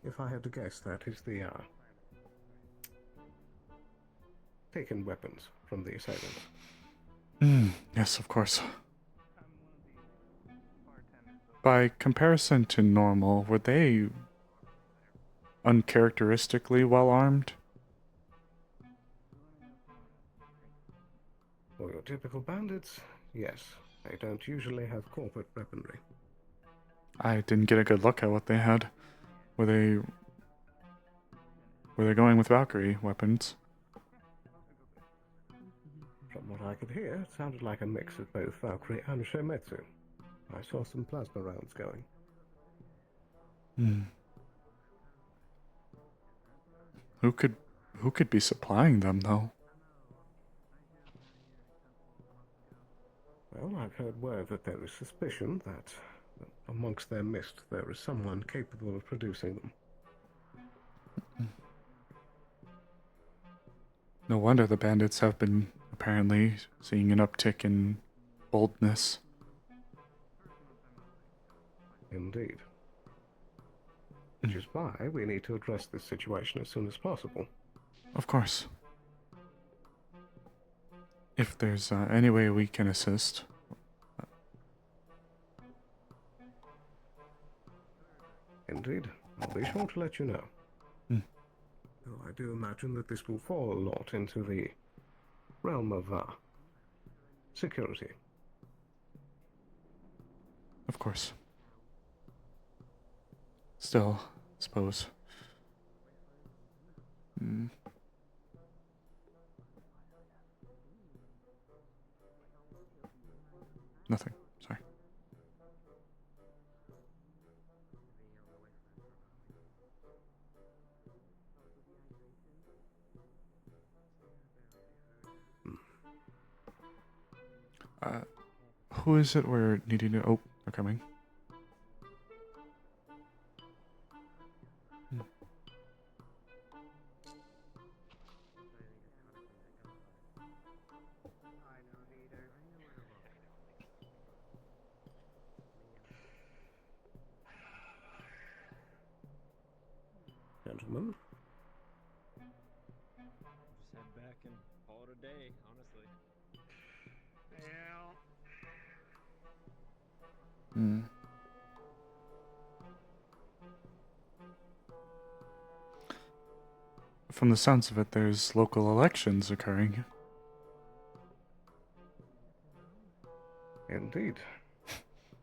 If I had to guess, that is the, taken weapons from the assailants. Yes, of course. By comparison to normal, were they uncharacteristically well armed? For your typical bandits, yes. They don't usually have corporate weaponry. I didn't get a good look at what they had. Were they going with Valkyrie weapons? From what I could hear, it sounded like a mix of both Valkyrie and Shometsu. I saw some plasma rounds going. Who could be supplying them, though? Well, I've heard word that there is suspicion that amongst their midst there is someone capable of producing them. No wonder the bandits have been apparently seeing an uptick in boldness. Indeed. Which is why we need to address this situation as soon as possible. Of course. If there's any way we can assist. Indeed. I'll be sure to let you know. Though I do imagine that this will fall a lot into the realm of security. Of course. Still, I suppose. Nothing. Sorry. Who is it we're needing to... Oh, they're coming. Gentlemen. Just head back and call it a day, honestly. Yeah. Hmm. From the sounds of it, there's local elections occurring. Indeed.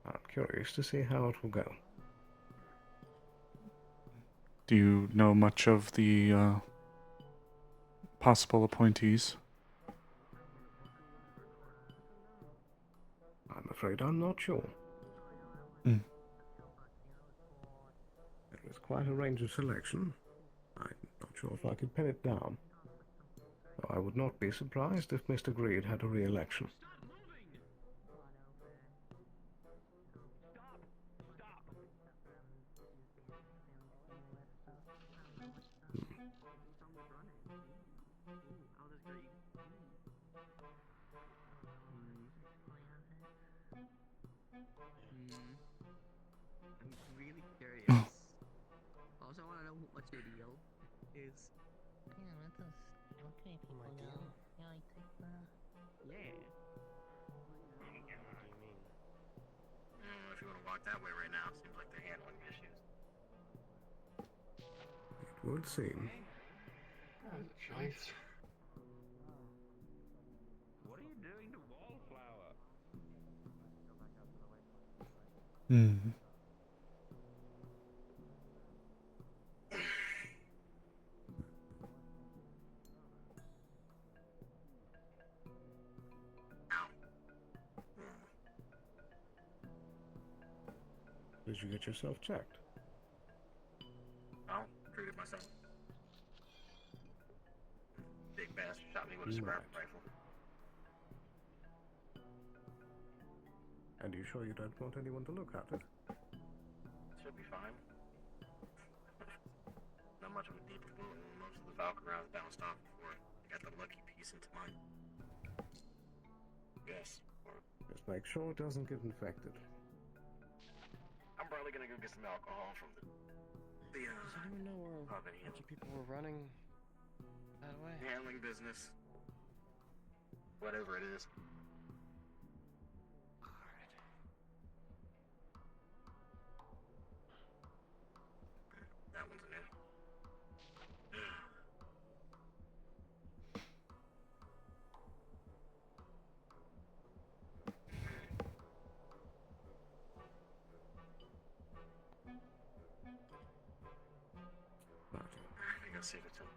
I'm curious to see how it will go. Do you know much of the possible appointees? I'm afraid I'm not sure. Hmm. There was quite a range of selection. I'm not sure if I could pin it down. Though I would not be surprised if Mr. Greed had a re-election. I'm really curious. Also, I want to know what's your deal is. Yeah, what does okay people know? Yeah, I take that. Yeah. What do you mean? I don't know if you want to walk that way right now. Seems like they're handling issues. It would seem. Choice. What are you doing to Wallflower? Hmm. Did you get yourself checked? Oh, treated myself. Big bastard shot me with a scrap rifle. And you sure you don't want anyone to look at it? Should be fine. Not much of a deep wound. Most of the Valkyrie rounds bounced off before I got the lucky piece into mine. Yes. Or Just make sure it doesn't get infected. I'm probably gonna go get some alcohol from the Does anyone know where a bunch of people were running that way? handling business. Whatever it is. That one's new. I gotta see if it's open.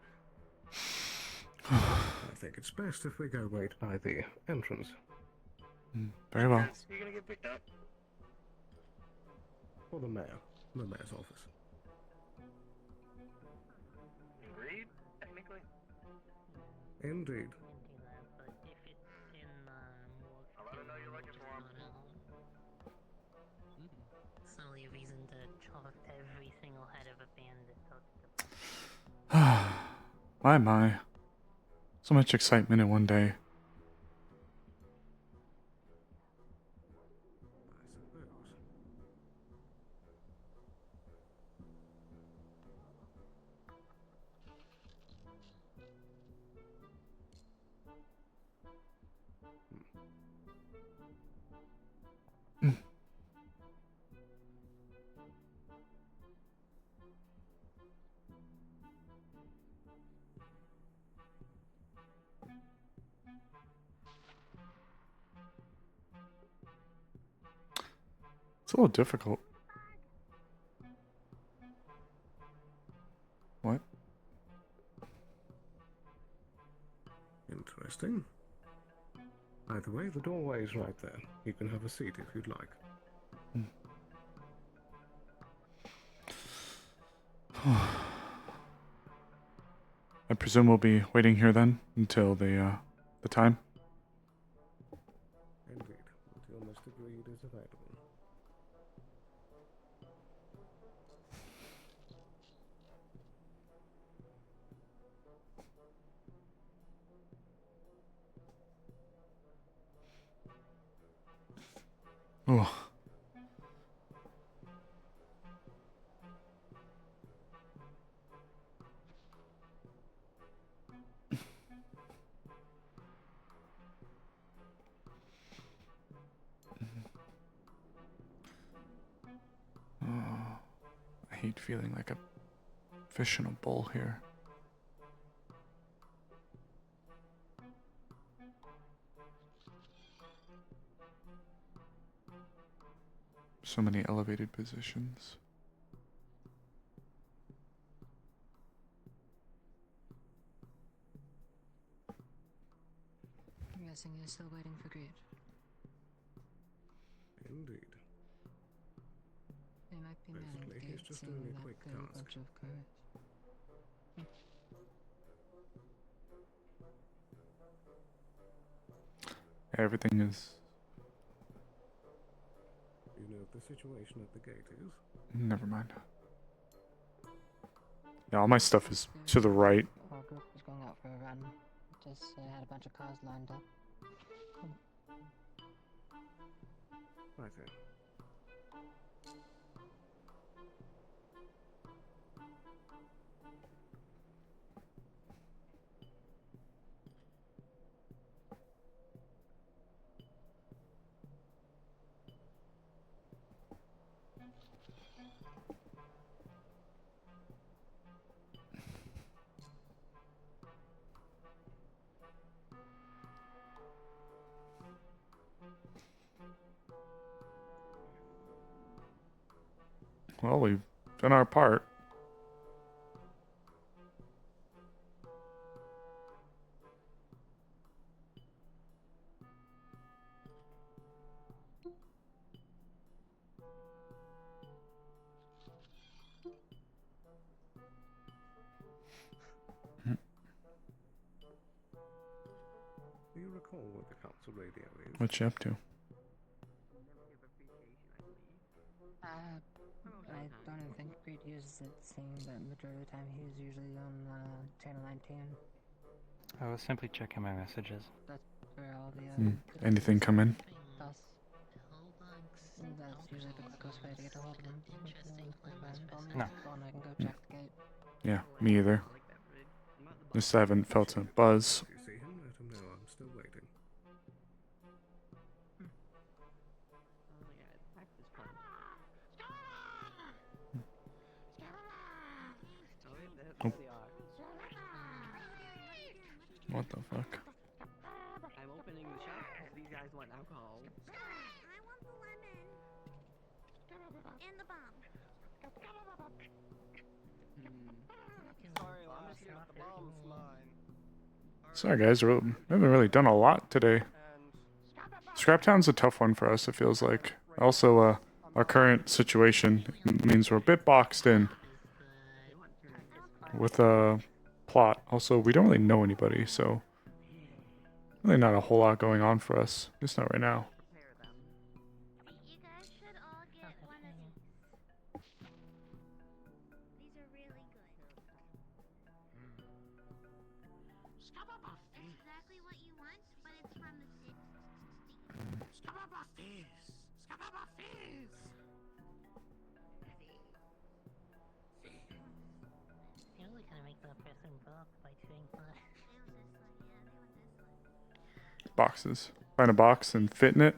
I think it's best if we go wait by the entrance. Very well. You gonna get picked up? For the mayor. The mayor's office. Agreed, technically. Indeed. But if it's in more I'll let her know you're looking for him. It's not really a reason to chop off every single head of a bandit. My. So much excitement in one day. It's a little difficult. What? Interesting. Either way, the doorway is right there. You can have a seat if you'd like. I presume we'll be waiting here then until the time. Indeed, until Mr. Greed is available. Oh. hate feeling like a fish in a bowl here. So many elevated positions. I'm guessing you're still waiting for Greed. Indeed. They might be mad at Basically, he's Gate just seeing doing a that quick good task. bunch of courage. Everything is... You know what the situation at the gate is? Never mind. Yeah, all my stuff is to the right. Our group was going out for a run. Just had a bunch of cars lined up. Right then. Well, we've done our part. Do you recall what the council radio is? What you up to? I don't even think Greed uses it, seeing that majority of the time he's usually on channel 19. I was simply checking my messages. That's where all the Anything come in? Thus, that's usually the quickest way to get a hold of him. No. I can go check the gate. Yeah, me either. Just haven't felt a buzz. If you see him, let him know I'm still waiting. Oh. What the fuck? I'm opening the shop because these guys want alcohol. I want the lemon. And the bomb. Sorry, last year the bomb's mine. Sorry guys, we haven't really done a lot today. Scraptown's a tough one for us, it feels like. Also, our current situation means we're a bit boxed in with a plot. Also, we don't really know anybody, so really not a whole lot going on for us. Just not right now. You guys should all get one of these. These are really good. It's exactly what you want, but it's from the city. You're really gonna make that person balk by doing that. Boxes. Find a box and fit in it.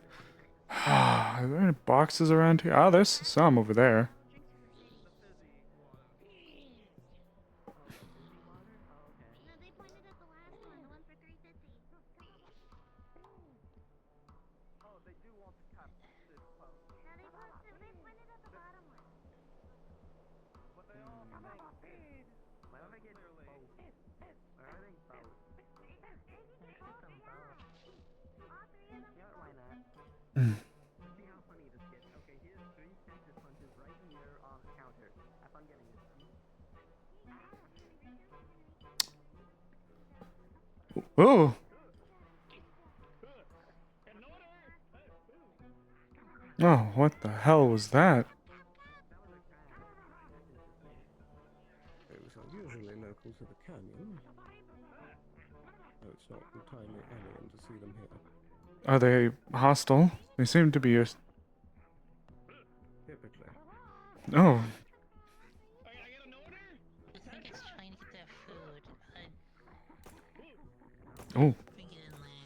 Are there any boxes around here? Ah, there's some over there. No, they pointed at the last one, the one for 350. Oh, they do want to cap this post. No, they pointed at the bottom one. But they all think... Why don't I get both? Why are they both? Why not? See how funny this gets. Okay, here's 3 Texas punches right here on the counter. Have fun getting this. Oh! Oh, what the hell was that? Those are usually local to the canyon. Though it's not entirely alien to see them here. Are they hostile? They seem to be your... Typically. Oh. I think it's trying to get their food. Oh. We get in there.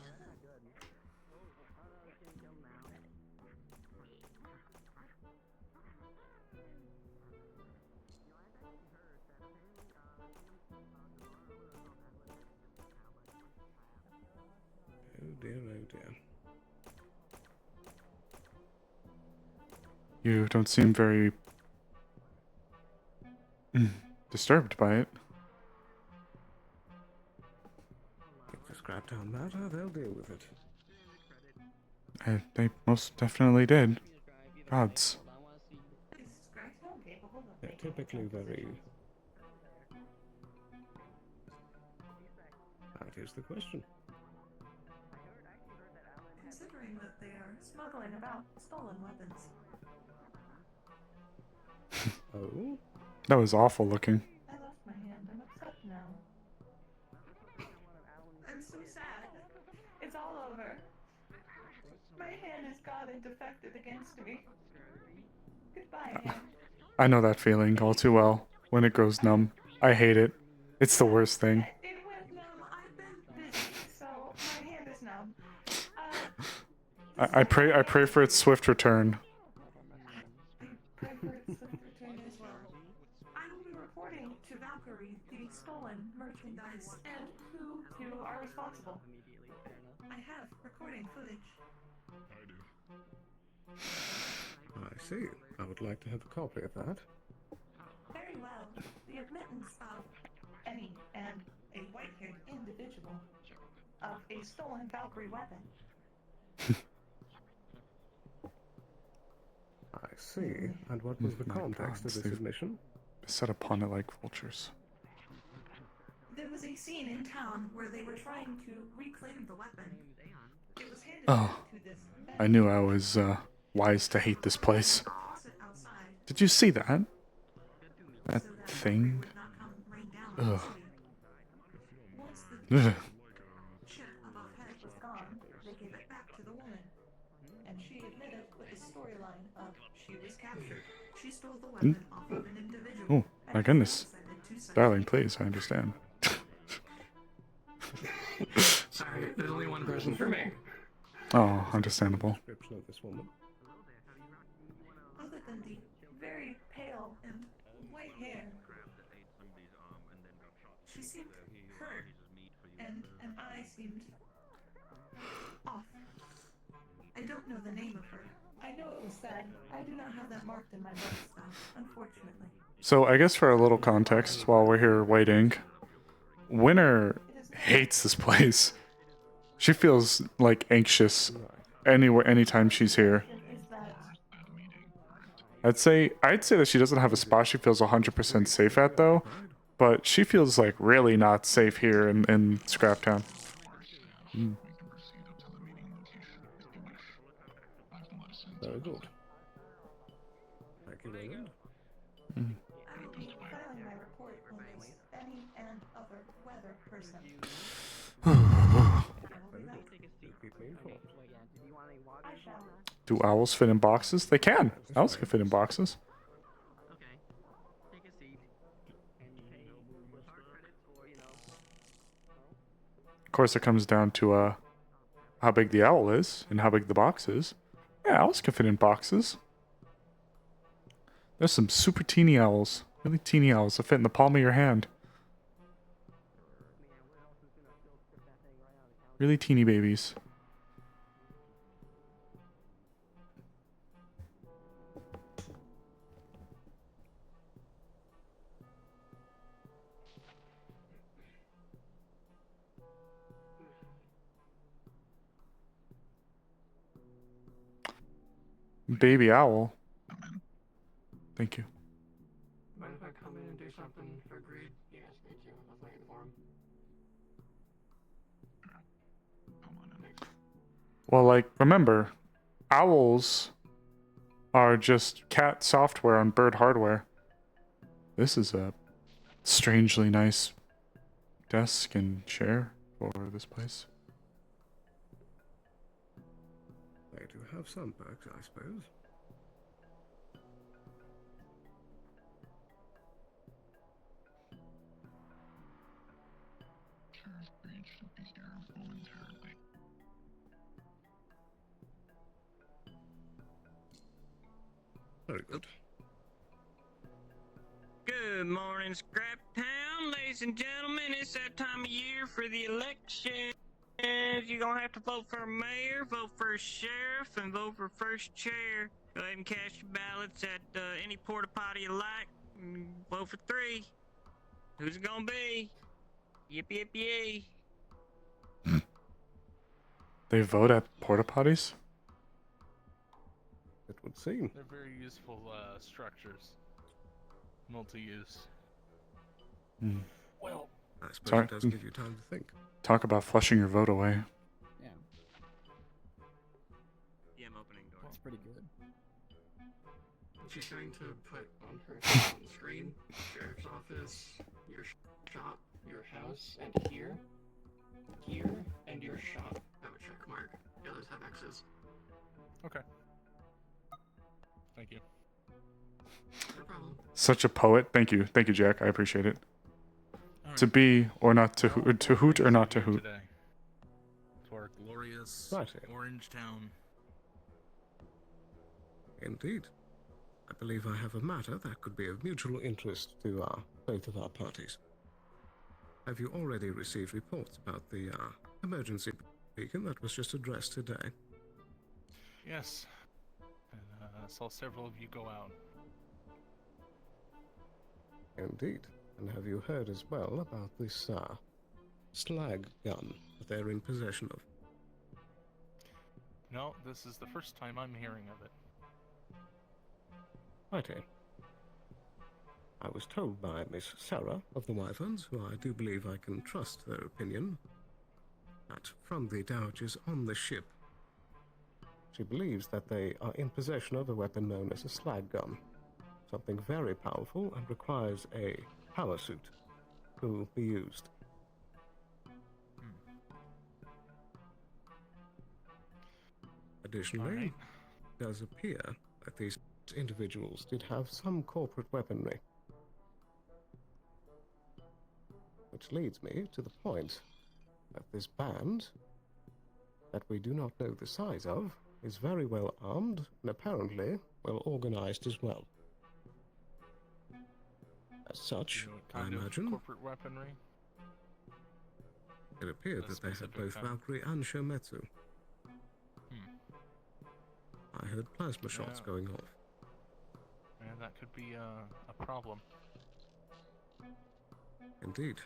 dear, oh dear. You don't seem very disturbed by it. It's a Scraptown matter, they'll deal with it. They most definitely did. Gods. They're typically very... That is the question. Considering that they are smuggling about stolen weapons. Oh? That was awful looking. I lost my hand. I'm upset now. I'm so sad. It's all over. My hand has got defected against me. Goodbye, hand. I know that feeling all too well. When it goes numb. I hate it. It's the worst thing. It went numb. I've been busy, so my hand is numb. I pray for its swift return. I pray for its swift return as well. I will be reporting to Valkyrie the stolen merchandise and who are responsible. I have recording footage. I see. I would like to have a copy of that. Very well. The admittance of any and a white-haired individual of a stolen Valkyrie weapon. I see. And what was the context of this admission? Set upon it like vultures. There was a scene in town where they were trying to reclaim the weapon. It was handed Oh, to this I knew I was wise to hate this place. Did you see that? That thing? Ugh. Ugh. Chip above head was gone. They gave it back to the woman. And she admitted with the storyline of she was captured. She stole the weapon off of an individual. Oh, my goodness. Darling, please, I understand. Sorry, there's only one person for me. Oh, understandable. Description of this woman. Other than the very pale and white hair, she seemed hurt, and I seemed off. I don't know the name of her. I know it was said. I do not have that marked in my book stuff, unfortunately. So I guess for a little context while we're here waiting, Winter hates this place. She feels like anxious anytime she's here. I'd say that she doesn't have a spot she feels 100% safe at though, but she feels like really not safe here in Scraptown. Very good. Thank you, Raymond. I will be filing my report on this any and other weather person. I shall. Do owls fit in boxes? They can. Owls can fit in boxes. Of course, it comes down to how big the owl is and how big the box is. Yeah, owls can fit in boxes. There's some super teeny owls. Really teeny owls that fit in the palm of your hand. Really teeny babies. Baby owl. Thank you. Mind if I come in and do something for greed? Yes, me too. I was waiting for him. Well, like, remember, owls are just cat software on bird hardware. This is a strangely nice desk and chair for this place. They do have some perks, I suppose. Very good. Good morning, Scrap Town, ladies and gentlemen. It's that time of year for the election. you're gonna have to vote for mayor, vote for sheriff, and vote for first chair. Go ahead and cast your ballots at any porta potty you like. Vote for 3. Who's it gonna be? Yip yip yay. They vote at porta potties? It would seem. They're very useful structures. Multi-use. Well, I suppose Sorry. it does give you time to think. Talk about flushing your vote away. Yeah. Yeah, I'm opening door. That's pretty good. She's going to put on her screen, sheriff's office, your shop, your house, and here, and your shop have a check mark. The others have X's. Okay. Thank you. No problem. Such a poet. Thank you, Jack. I appreciate it. Right. To be or not to hoot or not to hoot. Today. To our glorious Orange Town. Indeed. I believe I have a matter that could be of mutual interest to both of our parties. Have you already received reports about the emergency beacon that was just addressed today? Yes. And I saw several of you go out. Indeed. And have you heard as well about this slag gun that they're in possession of? No, this is the first time I'm hearing of it. Righty. I was told by Miss Sarah of the Wyverns, who I do believe I can trust their opinion, that from the dowagers on the ship, she believes that they are in possession of a weapon known as a slag gun, something very powerful and requires a power suit to be used. Additionally, it does appear that these individuals did have some corporate weaponry. Which leads me to the point that this band, that we do not know the size of, is very well armed and apparently well organized as well. As such, I imagine corporate weaponry? It appeared that they had both Valkyrie and Shometsu. I heard plasma shots going off. Yeah, that could be a problem. Indeed.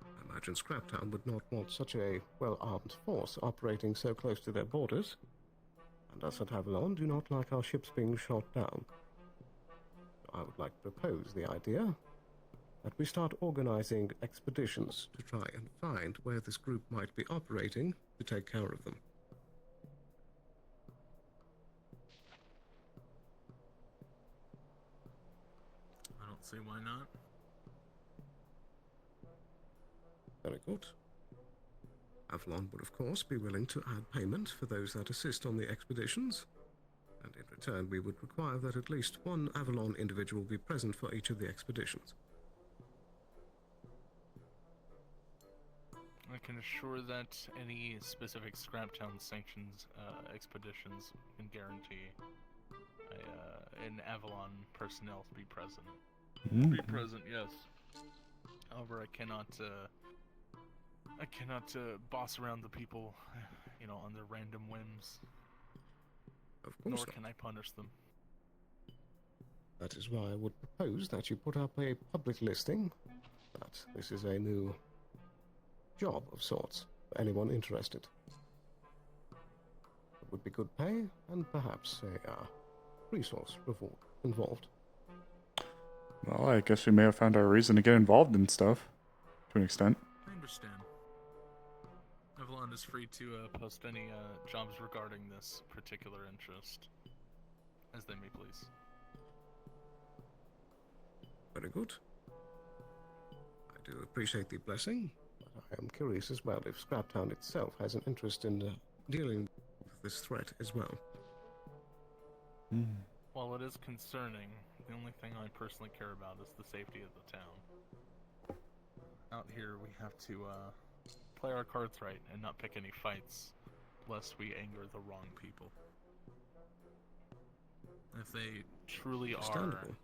I imagine Scraptown would not want such a well-armed force operating so close to their borders, and us at Avalon do not like our ships being shot down. I would like to propose the idea that we start organizing expeditions to try and find where this group might be operating to take care of them. I don't see why not. Very good. Avalon would, of course, be willing to add payment for those that assist on the expeditions, and in return we would require that at least one Avalon individual be present for each of the expeditions. I can assure that any specific Scraptown sanctions expeditions can guarantee an Avalon personnel to be present. Be present, yes. However, I cannot boss around the people, you know, on their random whims. Of course Nor not. can I punish them. That is why I would propose that you put up a public listing that this is a new job of sorts for anyone interested. It would be good pay and perhaps a resource reward involved. Well, I guess we may have found our reason to get involved in stuff, to an extent. I understand. Avalon is free to post any jobs regarding this particular interest, as they may please. Very good. I do appreciate the blessing, but I am curious as well if Scraptown itself has an interest in dealing with this threat as well. While it is concerning, the only thing I personally care about is the safety of the town. Out here, we have to play our cards right and not pick any fights, lest we anger the wrong people. If they truly are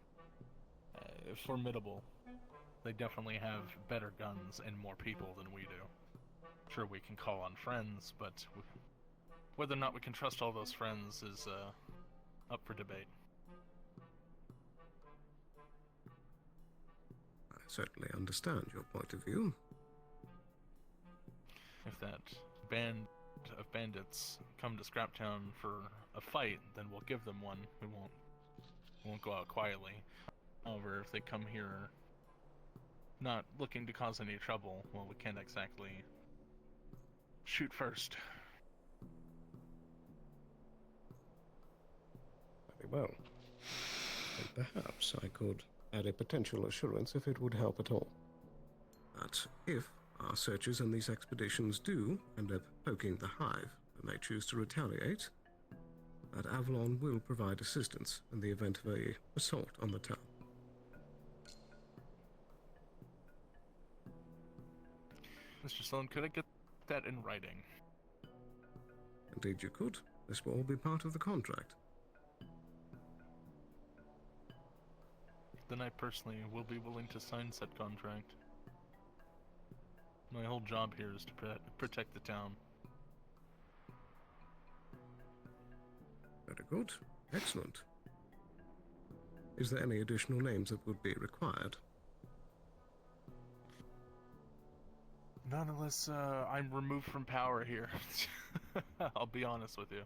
formidable, they definitely have better guns and more people than we do. Sure, we can call on friends, but whether or not we can trust all those friends is up for debate. I certainly understand your point of view. If that band of bandits come to Scraptown for a fight, then we'll give them one. We won't go out quietly. However, if they come here not looking to cause any trouble, well, we can't exactly shoot first. Very well. And perhaps I could add a potential assurance if it would help at all. That if our searches and these expeditions do end up poking the hive and they choose to retaliate, that Avalon will provide assistance in the event of an assault on the town. Mr. Sloan, could I get that in writing? Indeed you could. This will all be part of the contract. Then I personally will be willing to sign said contract. My whole job here is to protect the town. Very good. Excellent. Is there any additional names that would be required? Not unless I'm removed from power here. I'll be honest with you.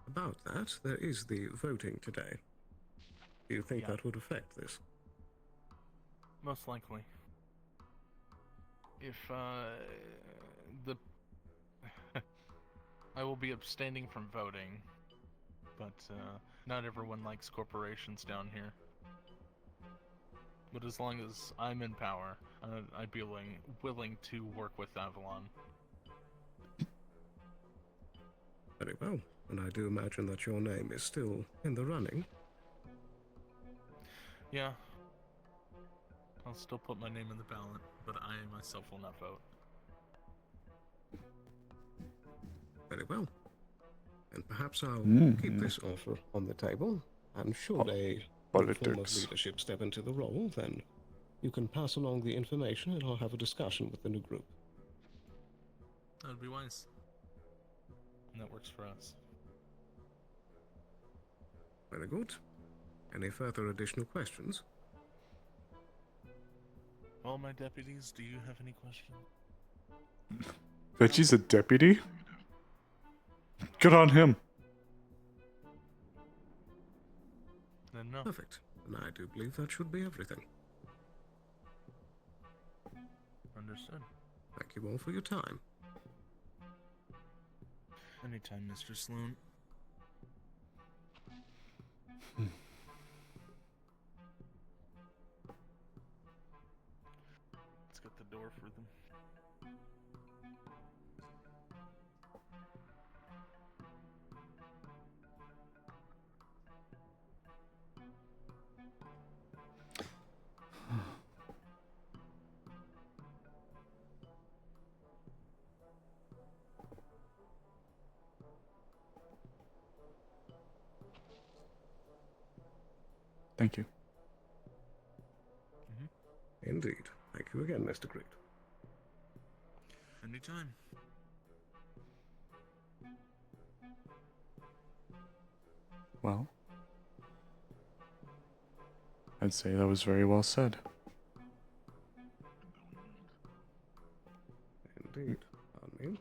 About that, there is the voting today. Do you think that would affect this? Most likely. If I will be abstaining from voting, but not everyone likes corporations down here. But as long as I'm in power, I'd be willing to work with Avalon. Very well, and I do imagine that your name is still in the running. Yeah. I'll still put my name in the ballot, but I myself will not vote. Very well. And perhaps I'll keep this offer on the table, and should a form of leadership step into the role, then you can pass along the information and I'll have a discussion with the new group. That would be wise. And that works for us. Very good. Any further additional questions? All my deputies, do you have any questions? Veggie's a deputy? Good on him. Then no. Perfect. And I do believe that should be everything. Understood. Thank you all for your time. Anytime, Mr. Sloan. Let's get the door for them. Thank you. Indeed. Thank you again, Mr. Great. Anytime. Well, I'd say that was very well said. Indeed. I mean.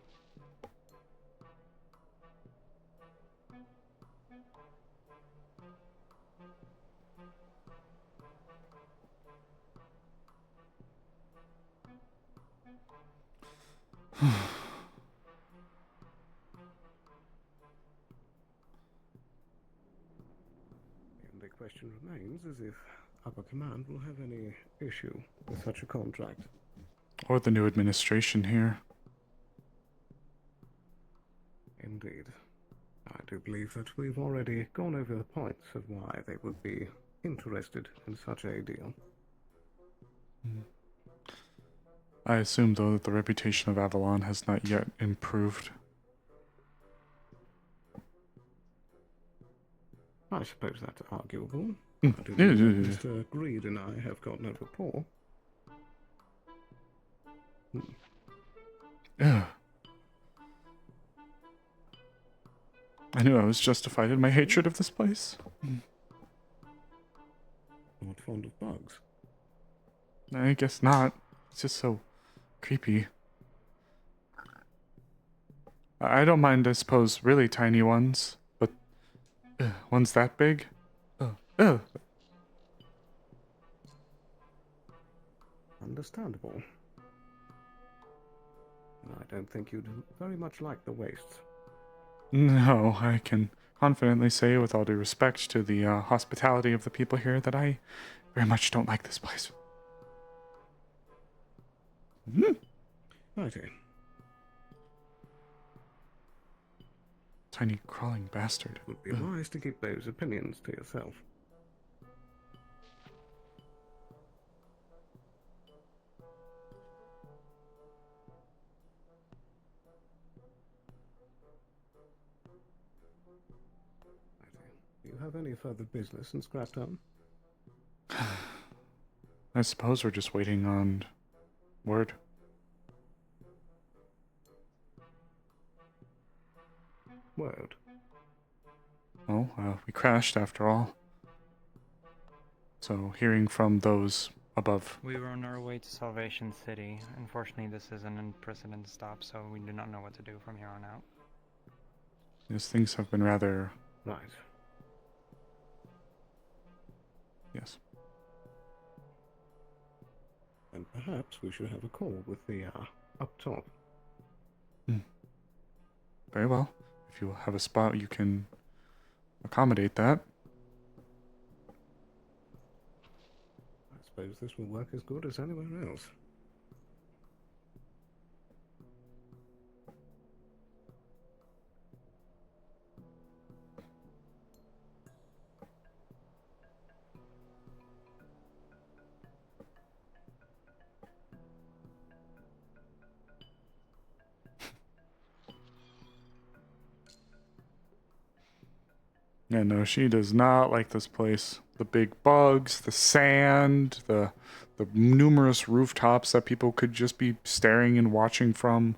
The question remains as if Upper Command will have any issue with such a contract. Or the new administration here. Indeed. I do believe that we've already gone over the points of why they would be interested in such a deal. I assume, though, that the reputation of Avalon has not yet improved. I suppose that's arguable. Mm. I do believe that Mr. Greed and I have got no rapport. I knew I was justified in my hatred of this place. Not fond of bugs. I guess not. It's just so creepy. I don't mind, I suppose, really tiny ones, but ones that big? Ugh. Understandable. I don't think you'd very much like the wastes. No, I can confidently say, with all due respect to the hospitality of the people here, that I very much don't like this place. Righty. Tiny crawling bastard. Would be wise to keep those opinions to yourself. Do you have any further business in Scraptown? I suppose we're just waiting on word. Word? Well, we crashed after all. So, hearing from those above. We were on our way to Salvation City. Unfortunately, this is an unprecedented stop, so we do not know what to do from here on out. Yes, things have been rather... Right. Yes. And perhaps we should have a call with the, up top. Very well. If you have a spot, you can accommodate that. I suppose this will work as good as anywhere else. Yeah, no, she does not like this place. The big bugs, the sand, the numerous rooftops that people could just be staring and watching from.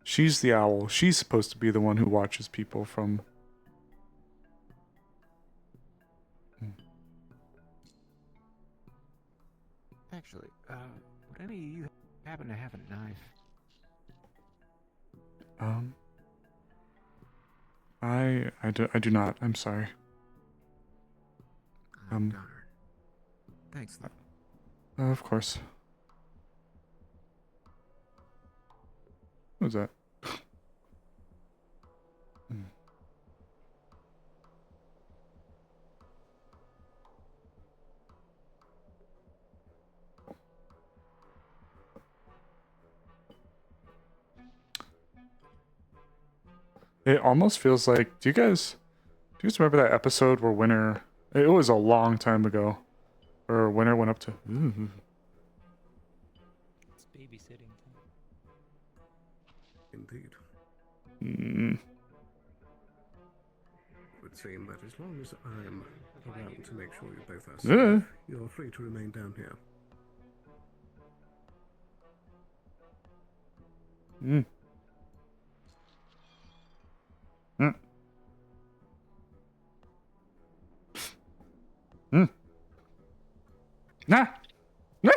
She's the owl. She's supposed to be the one who watches people from. Actually, would any of you happen to have a knife? I do not. I'm sorry. Darn. Thanks, though. Of course. What was that? It almost feels like, do you guys remember that episode where Winter, it was a long time ago, where Winter went up to, It's babysitting time. Indeed. Mm. It would seem that as long as I'm around to make sure you both are safe, you're free to remain down here. Mm. Mm. Mm. Nah! Nah!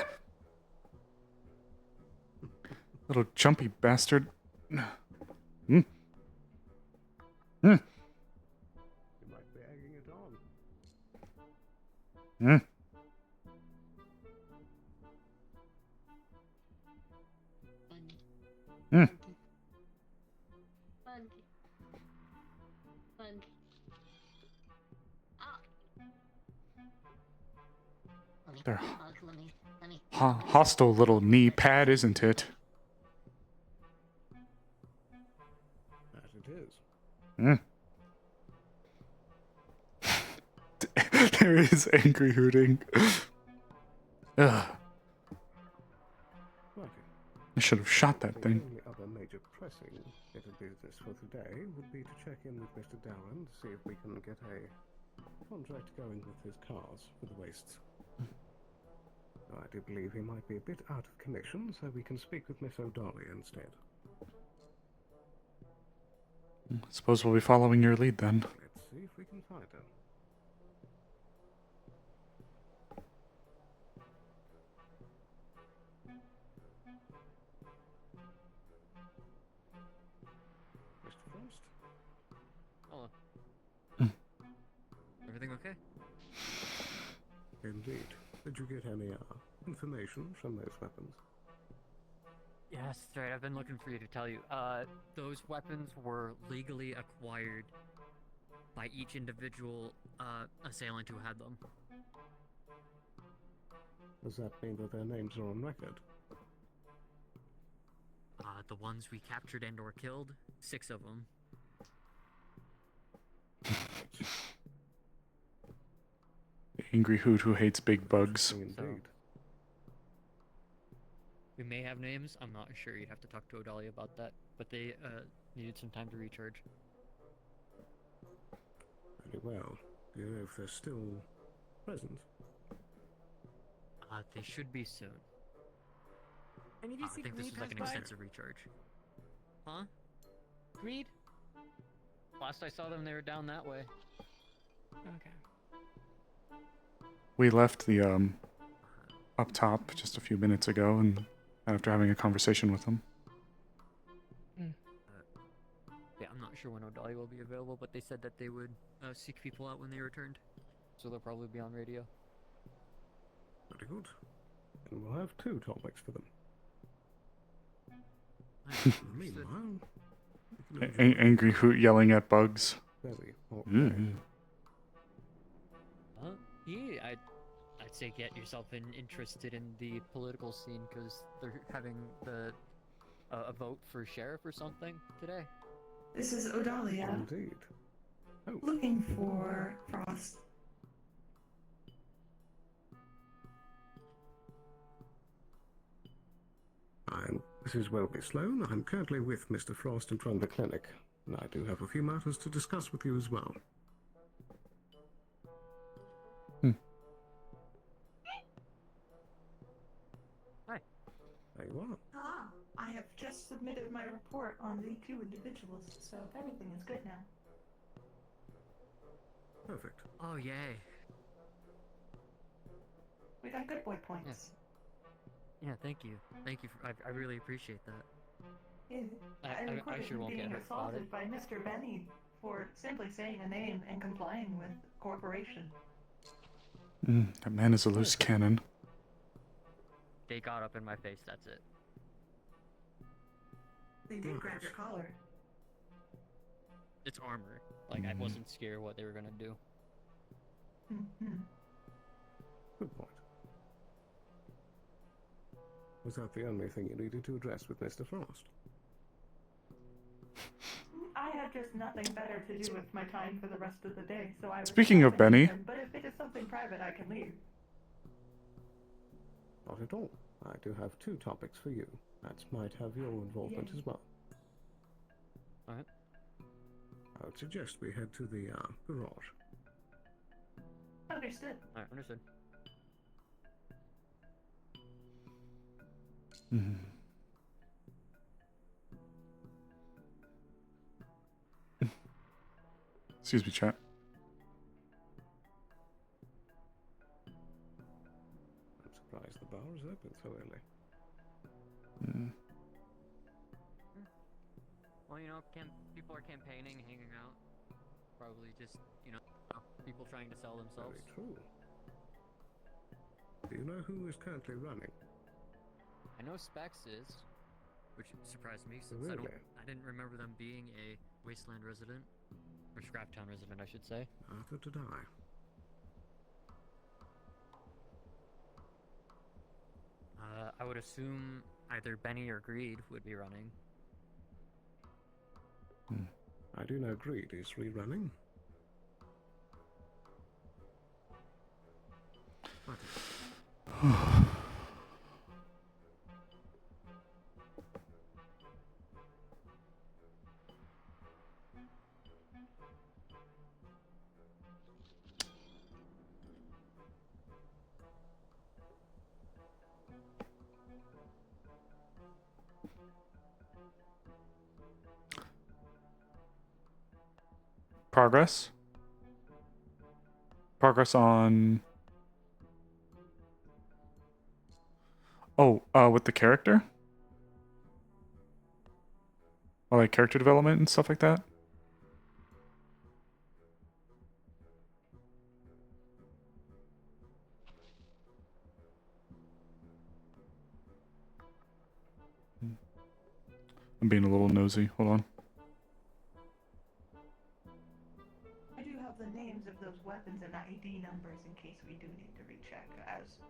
Little jumpy bastard. Mm. Mm. You might be egging it on. Mm. Mm. They're hostile little knee pad, isn't it? That it is. Mm. There is angry hooting. Ugh. I should have shot that thing. The only other major pressing bit of business for today would be to check in with Mr. Darren to see if we can get a contract going with his cars for the wastes. I do believe he might be a bit out of commission, so we can speak with Miss O'Donnell instead. Suppose we'll be following your lead then. Let's see if we can find her. Mr. Frost? Hello. Everything okay? Indeed. Did you get any information from those weapons? Yeah, that's right. I've been looking for you to tell you. Those weapons were legally acquired by each individual assailant who had them. Does that mean that their names are on record? The ones we captured and or killed, 6 of them. The angry hoot who hates big bugs. Indeed. We may have names. I'm not sure. You'd have to talk to Odalia about that. But they needed some time to recharge. Very well. Do you know if they're still present? They should be soon. And did you I see think this Greed is like an pass by? extensive recharge. Huh? Greed? Last I saw them, they were down that way. Okay. We left the up top just a few minutes ago, and after having a conversation with them. Yeah, I'm not sure when Odalia will be available, but they said that they would seek people out when they returned. So they'll probably be on radio. Very good. And we'll have 2 topics for them. Meanwhile... Angry hoot yelling at bugs. Very Yeah, I'd say get yourself interested in the political scene, because they're having a vote for sheriff or something today. This is Odalia. Indeed. Oh. Looking for Frost. This is Welby Sloan. I'm currently with Mr. Frost and run the clinic, and I do have a few matters to discuss with you as well. Hi. There you are. Ah, I have just submitted my report on the 2 individuals, so everything is good now. Perfect. Oh, yay. We got good boy points. Yes. Yeah, thank you. Thank you. I really appreciate that. Yeah. I sure won't get being hurt about it. assaulted by Mr. Benny for simply saying a name and complying with corporation. That man is a loose cannon. They got up in my face, that's it. They did grab your collar. It's armor. Like, I wasn't scared what they were gonna do. Good point. Was that the only thing you needed to address with Mr. Frost? I had just nothing better to do with my time for the rest of the day, so I was Speaking of Benny. But if it is something private, I can leave. Not at all. I do have 2 topics for you. That might have your involvement as well. Alright. I would suggest we head to the garage. Understood. Alright, understood. Excuse me, chat. I'm surprised the bar is open so early. Well, you know, people are campaigning, hanging out. Probably just, you know, people trying to sell themselves. Very true. Do you know who is currently running? I know Specs is, which surprised me since Really? I didn't remember them being a Wasteland resident. Or Scraptown resident, I should say. Neither did I. I would assume either Benny or Greed would be running. I do know Greed is rerunning. Progress. Progress on... Oh, with the character? Oh, like character development and stuff like that? I'm being a little nosy. Hold on. I do have the names of those weapons and ID numbers in case we do need to recheck, as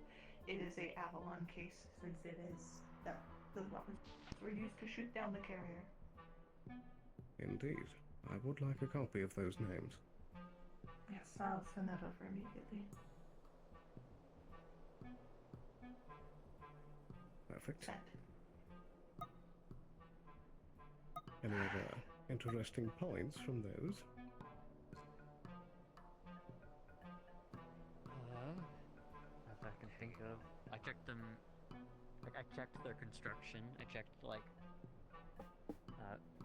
it is a Avalon case, since it is that those weapons were used to shoot down the carrier. Indeed. I would like a copy of those names. Yes, I'll send that over immediately. Perfect. Sent. Any other interesting points from those? As I can think of, I checked them. Like I checked their construction. I checked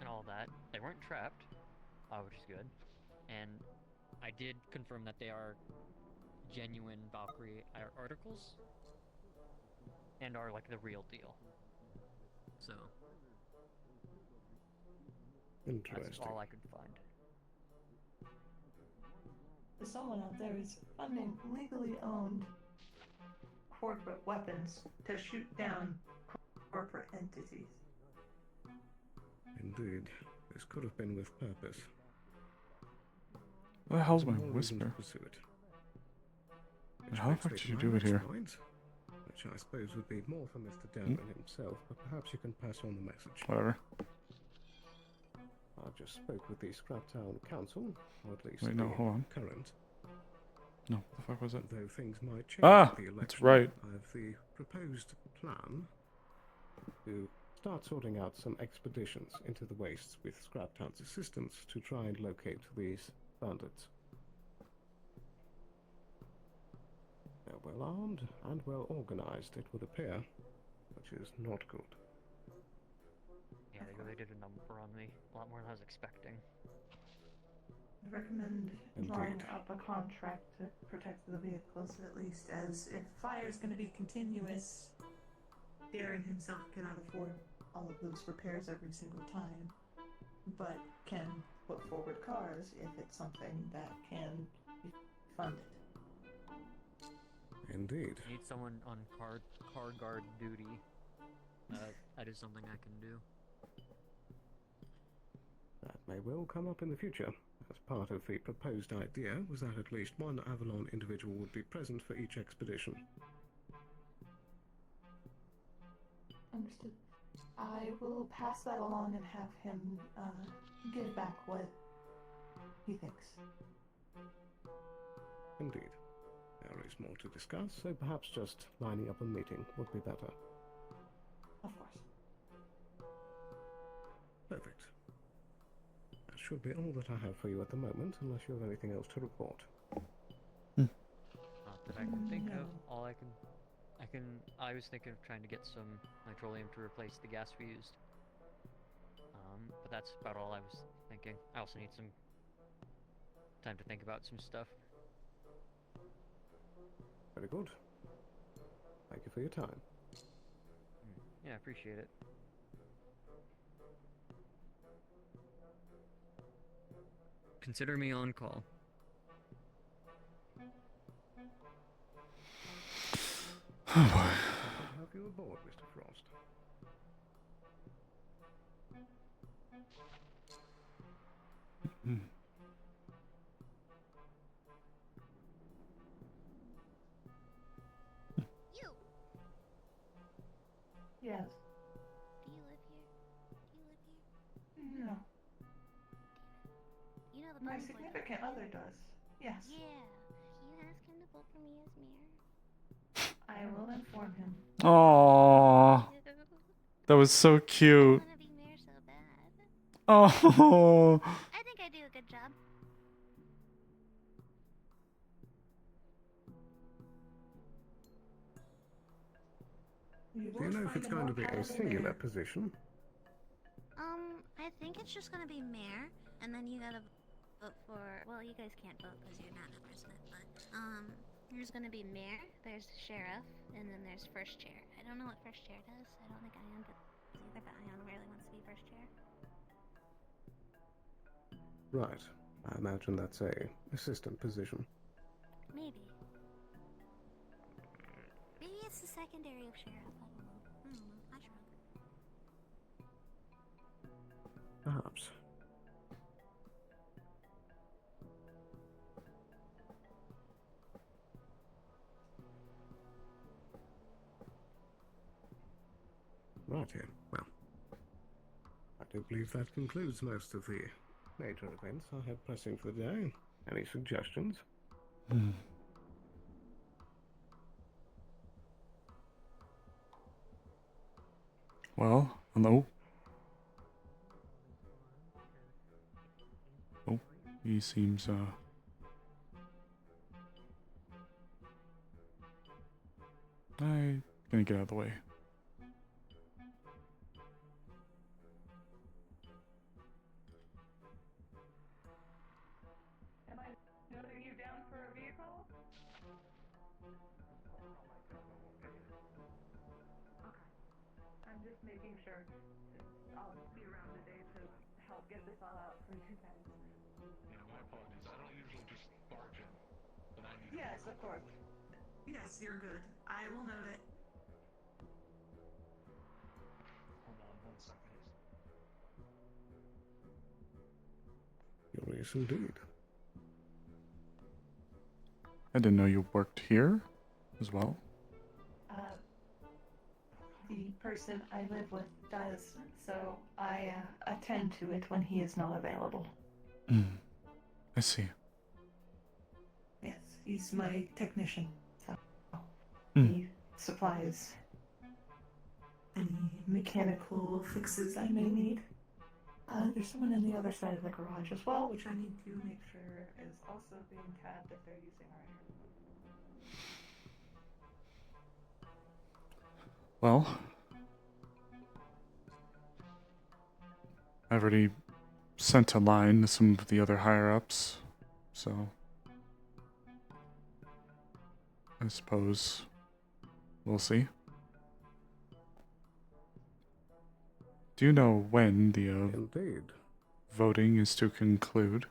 and all that. They weren't trapped, which is good. And I did confirm that they are genuine Valkyrie articles and are like the real deal. So interesting. That's all I could find. Someone out there is funding legally owned corporate weapons to shoot down corporate entities. Indeed. This could have been with purpose. What the hell's my More reason to whisper? pursue it. How the fuck did you do it here? Point, which I suppose would be more for Mr. Danvin himself, but perhaps you can pass on the message. Whatever. I just spoke with the Scraptown Council, or at least Wait, no, the hold on. current. No, what the fuck was it? Though things might change Ah, with the election, that's right. I have the proposed plan to start sorting out some expeditions into the wastes with Scraptown's assistance to try and locate these bandits. They're well armed and well organized, it would appear, which is not good. Yeah, they really did a number on me. A lot more than I was expecting. I recommend drawing up a contract to protect the vehicles, at least, as if fire is going to be continuous, Darren himself cannot afford all of those repairs every single time, but can put forward cars if it's something that can be funded. Indeed. I need someone on car guard duty. That is something I can do. That may well come up in the future, as part of the proposed idea was that at least one Avalon individual would be present for each expedition. Understood. I will pass that along and have him give back what he thinks. Indeed. There is more to discuss, so perhaps just lining up a meeting would be better. Of course. Perfect. That should be all that I have for you at the moment, unless you have anything else to report. Not that I can think of. All I was thinking of trying to get some nitroleum to replace the gas we used. But that's about all I was thinking. I also need some time to think about some stuff. Very good. Thank you for your time. Yeah, I appreciate it. Consider me on call. Oh boy. Have you aboard, Mr. Frost? You! Yes. Do you live here? Do you live here? No. You know the My button significant other does. Yes. Yeah. You ask him to vote for me as mayor. I will inform him. Aww. That was so cute. I want to be mayor so bad. Oh. I think I do a good job. Do you know if it's going to be a singular position? I think it's just gonna be mayor, and then you gotta vote for. Well, you guys can't vote because you're not the president, but there's gonna be mayor, there's sheriff, and then there's first chair. I don't know what first chair does. I don't think Ion does either, but Ion really wants to be first chair. Right. I imagine that's a assistant position. Maybe. Maybe it's the secondary of sheriff. I don't know. I shrug. Perhaps. Right here. Well, I do believe that concludes most of the major events I have pressing for the day. Any suggestions? Well, hello. Oh, he seems, I'm gonna get out of the way. Am I noting you down for a vehicle? Okay. I'm just making sure. I'll be around today to help get this all out for you guys. Yeah, my apologies. I don't usually just barge in, but I need. Yes, of course. Yes, you're good. I will note it. Hold on 1 second. Yes, indeed. I didn't know you worked here as well. The person I live with does, so I attend to it when he is not available. I see. Yes, he's my technician, so he supplies any mechanical fixes I may need. There's someone on the other side of the garage as well, which I need to make sure is also being tabbed if they're using our Well, I've already sent a line to some of the other higher-ups, so I suppose we'll see. Do you know when the Indeed. voting is to conclude?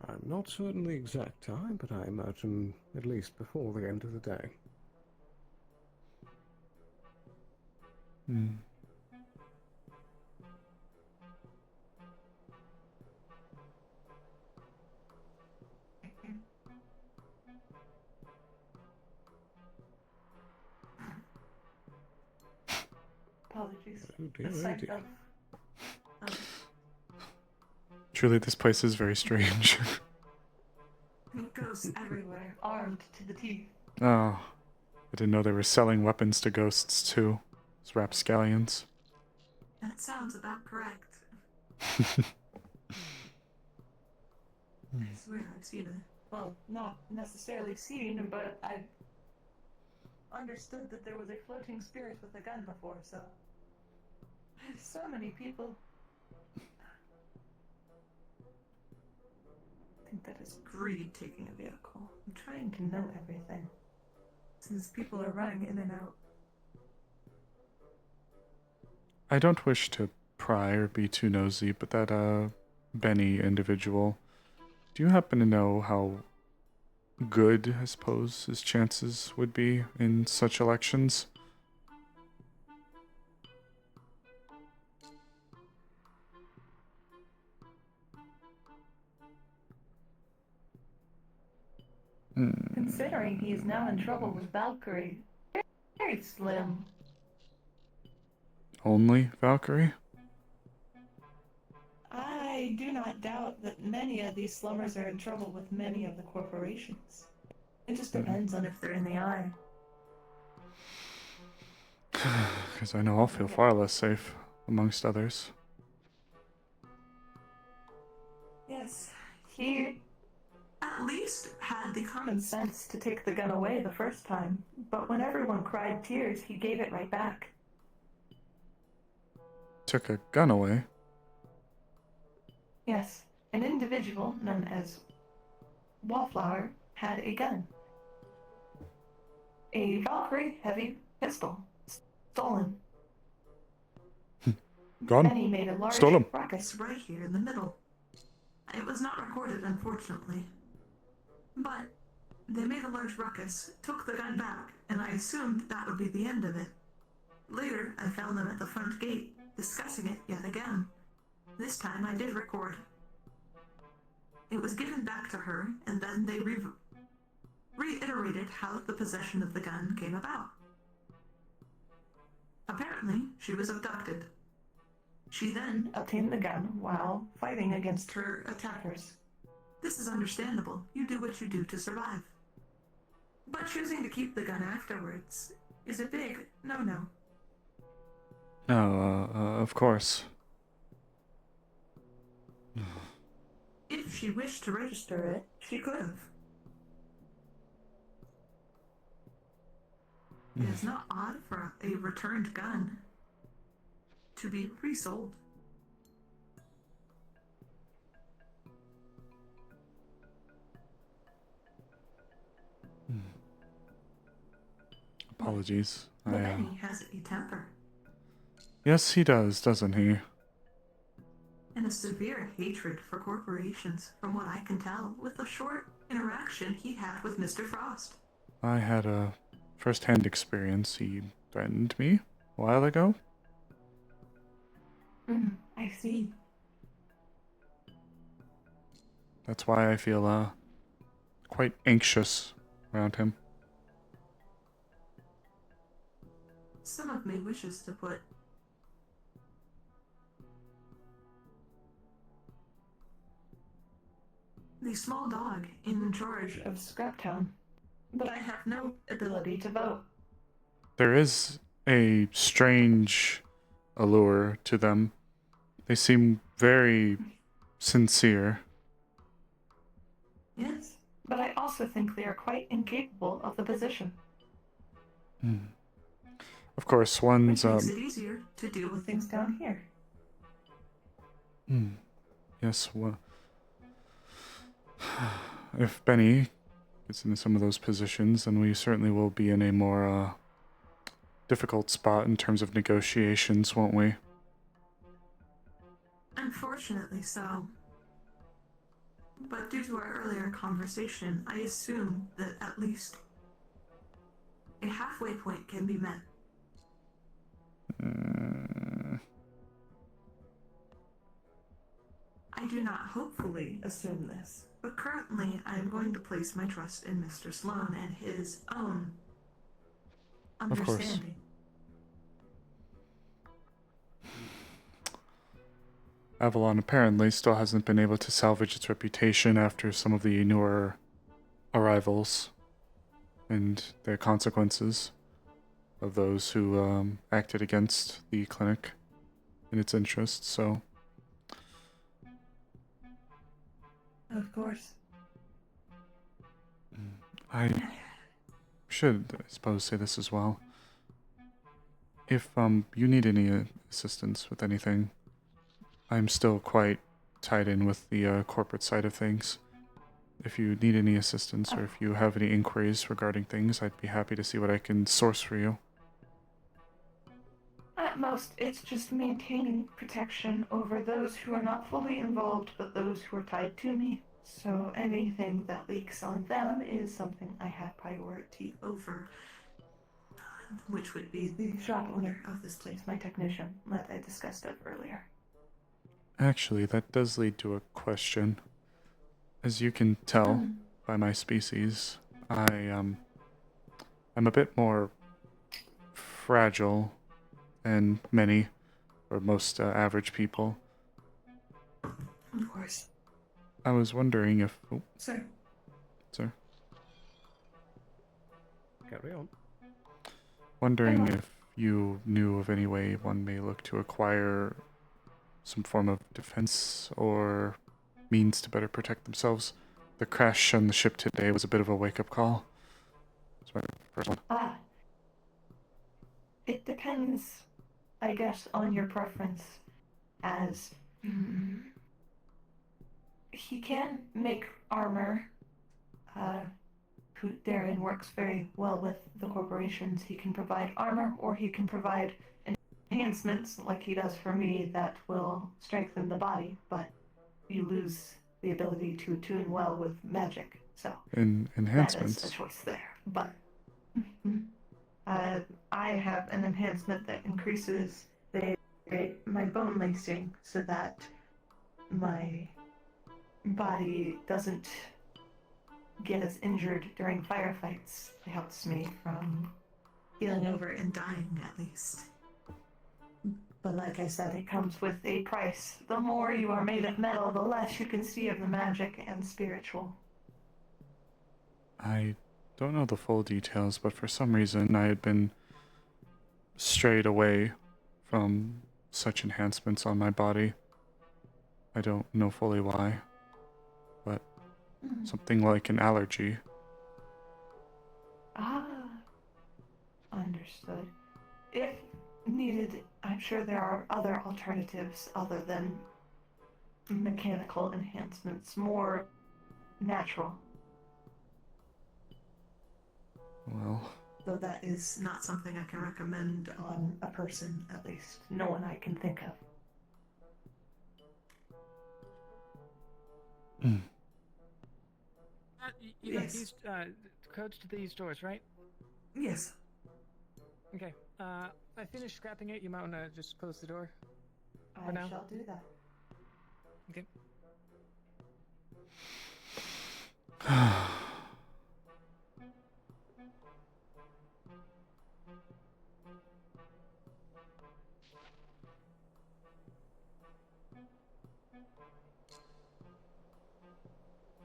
I'm not certain the exact time, but I imagine at least before the end of the day. apologies. Oh dear, The oh sight dear. of Truly, this place is very strange. ghosts everywhere, armed to the teeth. Oh, I didn't know they were selling weapons to ghosts too. Those rapscallions. That sounds about correct. I swear I've seen it. Well, not necessarily seen, but I've understood that there was a floating spirit with a gun before, so... So many people... I think that is greed taking a vehicle. I'm trying to know everything. Since people are running in and out. I don't wish to pry or be too nosy, but that, Benny individual, do you happen to know how good, I suppose, his chances would be in such elections? Considering he is now in trouble with Valkyrie, very slim. Only Valkyrie? I do not doubt that many of these slummers are in trouble with many of the corporations. It just depends on if they're in the eye. Because I know I'll feel far less safe, amongst others. Yes, he at least had the common sense to take the gun away the first time, but when everyone cried tears, he gave it right back. Took a gun away? Yes, an individual known as Wallflower had a gun. A Valkyrie heavy pistol. Stolen. Gone. Then he made a large Stole him. ruckus right here in the middle. It was not recorded, unfortunately. But they made a large ruckus, took the gun back, and I assumed that would be the end of it. Later, I found them at the front gate, discussing it yet again. This time I did record. It was given back to her, and then they reiterated how the possession of the gun came about. Apparently, she was abducted. She then obtained the gun while fighting against her attackers. This is understandable. You do what you do to survive. But choosing to keep the gun afterwards is a big no-no. Of course. If she wished to register it, she could have. It is not odd for a returned gun to be resold. Apologies. But then he has a temper. Yes, he does, doesn't he? And a severe hatred for corporations, from what I can tell, with the short interaction he had with Mr. Frost. I had a first-hand experience. He threatened me a while ago. I see. That's why I feel quite anxious around him. Some of me wishes to put the small dog in charge of Scraptown, but I have no ability to vote. There is a strange allure to them. They seem very sincere. Yes, but I also think they are quite incapable of the position. Of course, one's Which makes it easier to deal with things down here. Yes, well, if Benny gets into some of those positions, then we certainly will be in a more difficult spot in terms of negotiations, won't we? Unfortunately so. But due to our earlier conversation, I assume that at least a halfway point can be met. I do not hopefully assume this, but currently I am going to place my trust in Mr. Sloan and his own understanding. Avalon apparently still hasn't been able to salvage its reputation after some of the newer arrivals and the consequences of those who acted against the clinic in its interests, so... Of course. I should, I suppose, say this as well. If you need any assistance with anything, I'm still quite tied in with the corporate side of things. If you need any assistance or if you have any inquiries regarding things, I'd be happy to see what I can source for you. At most, it's just maintaining protection over those who are not fully involved, but those who are tied to me. So anything that leaks on them is something I have priority over, which would be the shop owner of this place, my technician, that I discussed of earlier. Actually, that does lead to a question. As you can tell by my species, I'm a bit more fragile than many, or most average people. Of course. I was wondering if... Oh, Sir. Sir? Carry on. Wondering if you knew of any way one may look to acquire some form of defense or means to better protect themselves. The crash on the ship today was a bit of a wake-up call. That's my first one. It depends, I guess, on your preference as he can make armor. Darren works very well with the corporations. He can provide armor, or he can provide enhancements like he does for me that will strengthen the body, but you lose the ability to attune well with magic. So that is a choice there. But I have an enhancement that increases my bone lacing so that my body doesn't get as injured during firefights. It helps me from healing over and dying, at least. But like I said, it comes with a price. The more you are made of metal, the less you can see of the magic and spiritual. I don't know the full details, but for some reason I had been strayed away from such enhancements on my body. I don't know fully why, but something like an allergy. Ah, understood. If needed, I'm sure there are other alternatives other than mechanical enhancements, more natural. Well, Though that is not something I can recommend on a person, at least. No one I can think of. You got these codes to these doors, right? Yes. Okay. I finished scrapping it. You might want to just close the door. I shall do that. Okay.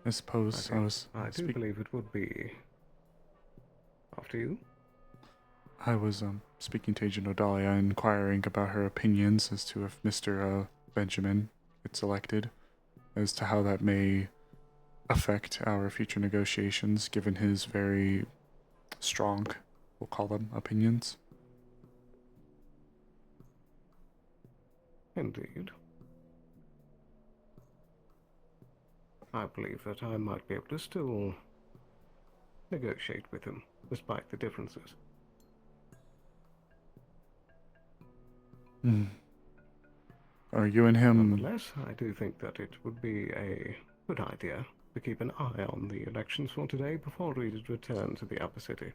I suppose I do believe it would be after you. I was speaking to Agent Odalia, inquiring about her opinions as to if Mr. Benjamin gets elected, as to how that may affect our future negotiations, given his very strong, we'll call them, opinions. Indeed. I believe that I might be able to still negotiate with him, despite the differences. Are you and him... Nonetheless, I do think that it would be a good idea to keep an eye on the elections for today before we return to the upper city.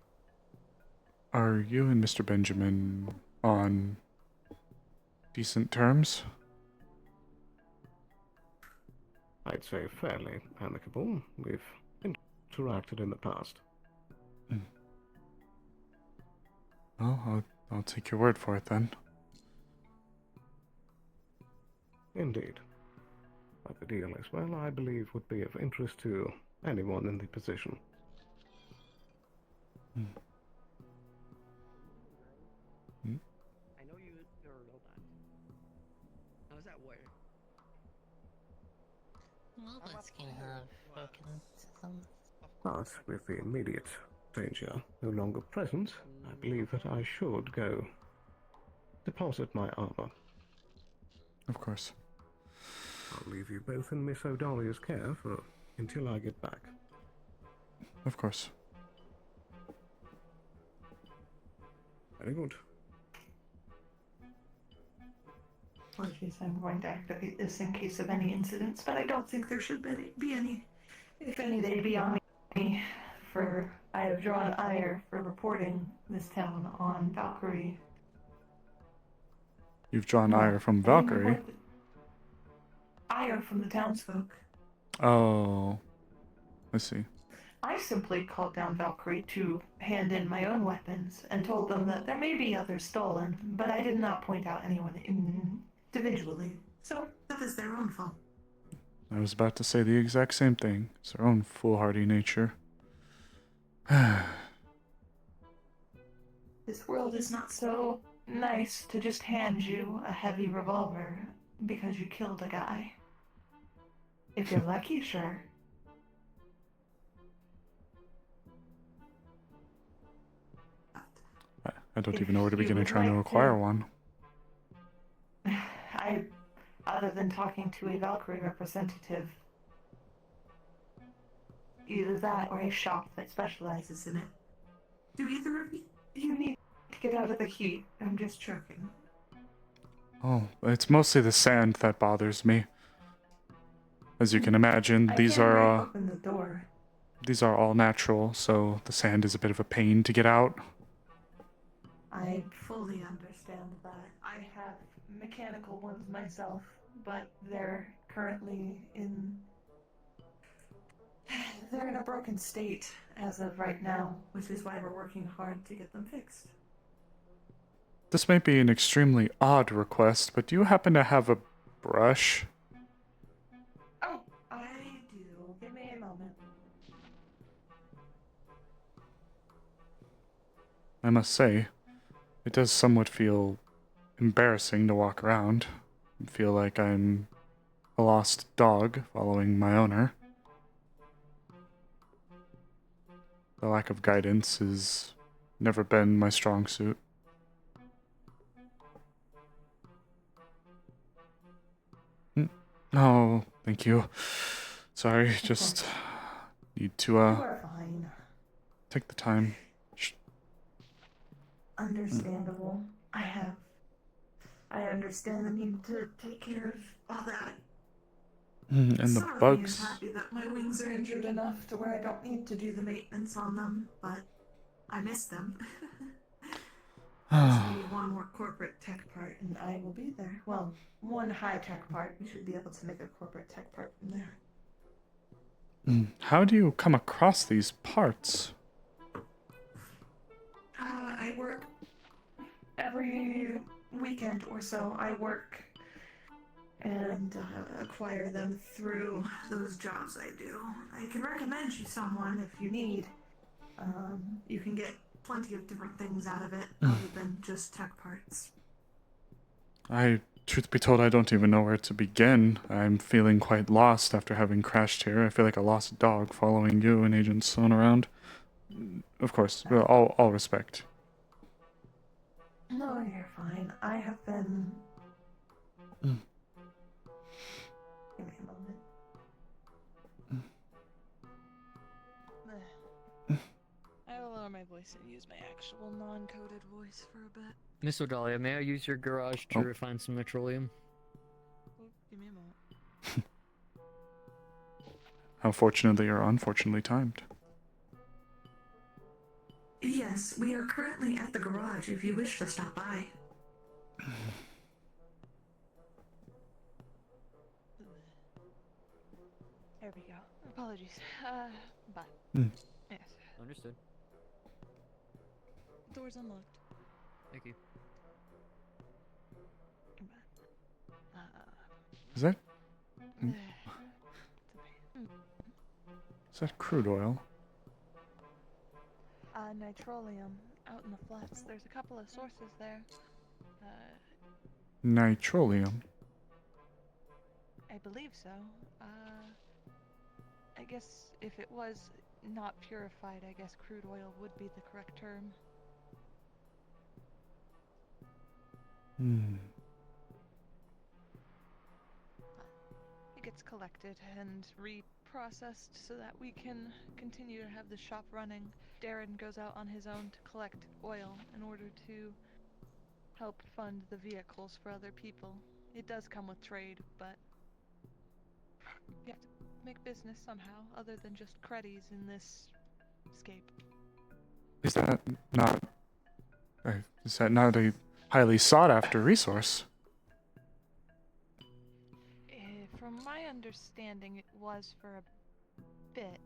Are you and Mr. Benjamin on decent terms? I'd say fairly amicable. We've interacted in the past. Well, I'll take your word for it then. Indeed. But the deal as well, I believe, would be of interest to anyone in the position. I know you're a robot. How's that work? Robots can have broken systems. But with the immediate danger no longer present, I believe that I should go deposit my armor. Of course. I'll leave you both in Miss O'Dalia's care until I get back. Of course. Very good. Apologies, I'm going to activate this in case of any incidents, but I don't think there should be any. If any, they'd be on me. I have drawn ire for reporting this town on Valkyrie. You've drawn ire from Valkyrie? Ire from the townsfolk. Oh, I see. I simply called down Valkyrie to hand in my own weapons and told them that there may be others stolen, but I did not point out anyone individually. So that is their own fault. I was about to say the exact same thing. It's their own foolhardy nature. This world is not so nice to just hand you a heavy revolver because you killed a guy. If you're lucky, sure. I don't even know where to begin trying to acquire one. Other than talking to a Valkyrie representative, either that or a shop that specializes in it. Do either of you need to get out of the heat? I'm just joking. Oh, it's mostly the sand that bothers me. As you can imagine, I these can break are open the door. these are all natural, so the sand is a bit of a pain to get out. I fully understand that. I have mechanical ones myself, but they're currently in... They're in a broken state as of right now, which is why we're working hard to get them fixed. This may be an extremely odd request, but do you happen to have a brush? Oh, I do. Give me a moment. I must say, it does somewhat feel embarrassing to walk around. I feel like I'm a lost dog following my owner. The lack of guidance has never been my strong suit. Oh, thank you. Sorry, just need to, You are fine. take the time. Understandable. I understand the need to take care of all that. And the Some of me is bugs. happy that my wings are injured enough to where I don't need to do the maintenance on them, but I miss them. I just need one more corporate tech part and I will be there. Well, one high tech part. We should be able to make a corporate tech part from there. How do you come across these parts? I work every weekend or so. I work and acquire them through those jobs I do. I can recommend you someone if you need. You can get plenty of different things out of it other than just tech parts. Truth be told, I don't even know where to begin. I'm feeling quite lost after having crashed here. I feel like a lost dog following you and Agent Sloan around. Of course, all respect. No, you're fine. I have been... Give me a moment. I will lower my voice and use my actual non-coded voice for a bit. Miss Odalia, may I use your garage to refine some petroleum? Oh, give me a moment. How fortunately or unfortunately timed. Yes, we are currently at the garage if you wish to stop by. There we go. Apologies. But yes. Understood. Door's unlocked. Thank you. Is that... Is that crude oil? Nitrolium out in the flats. There's a couple of sources there. Nitrolium? I believe so. I guess if it was not purified, I guess crude oil would be the correct term. It gets collected and reprocessed so that we can continue to have the shop running. Darren goes out on his own to collect oil in order to help fund the vehicles for other people. It does come with trade, but you have to make business somehow, other than just creddies in this scape. Is that not a highly sought after resource? From my understanding, it was for a bit,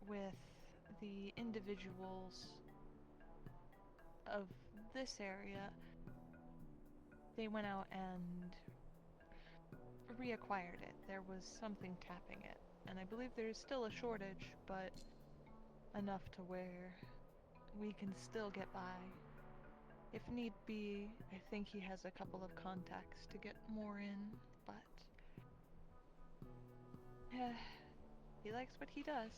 with the individuals of this area. They went out and reacquired it. There was something tapping it, and I believe there's still a shortage, but enough to where we can still get by. If need be, I think he has a couple of contacts to get more in, but he likes what he does.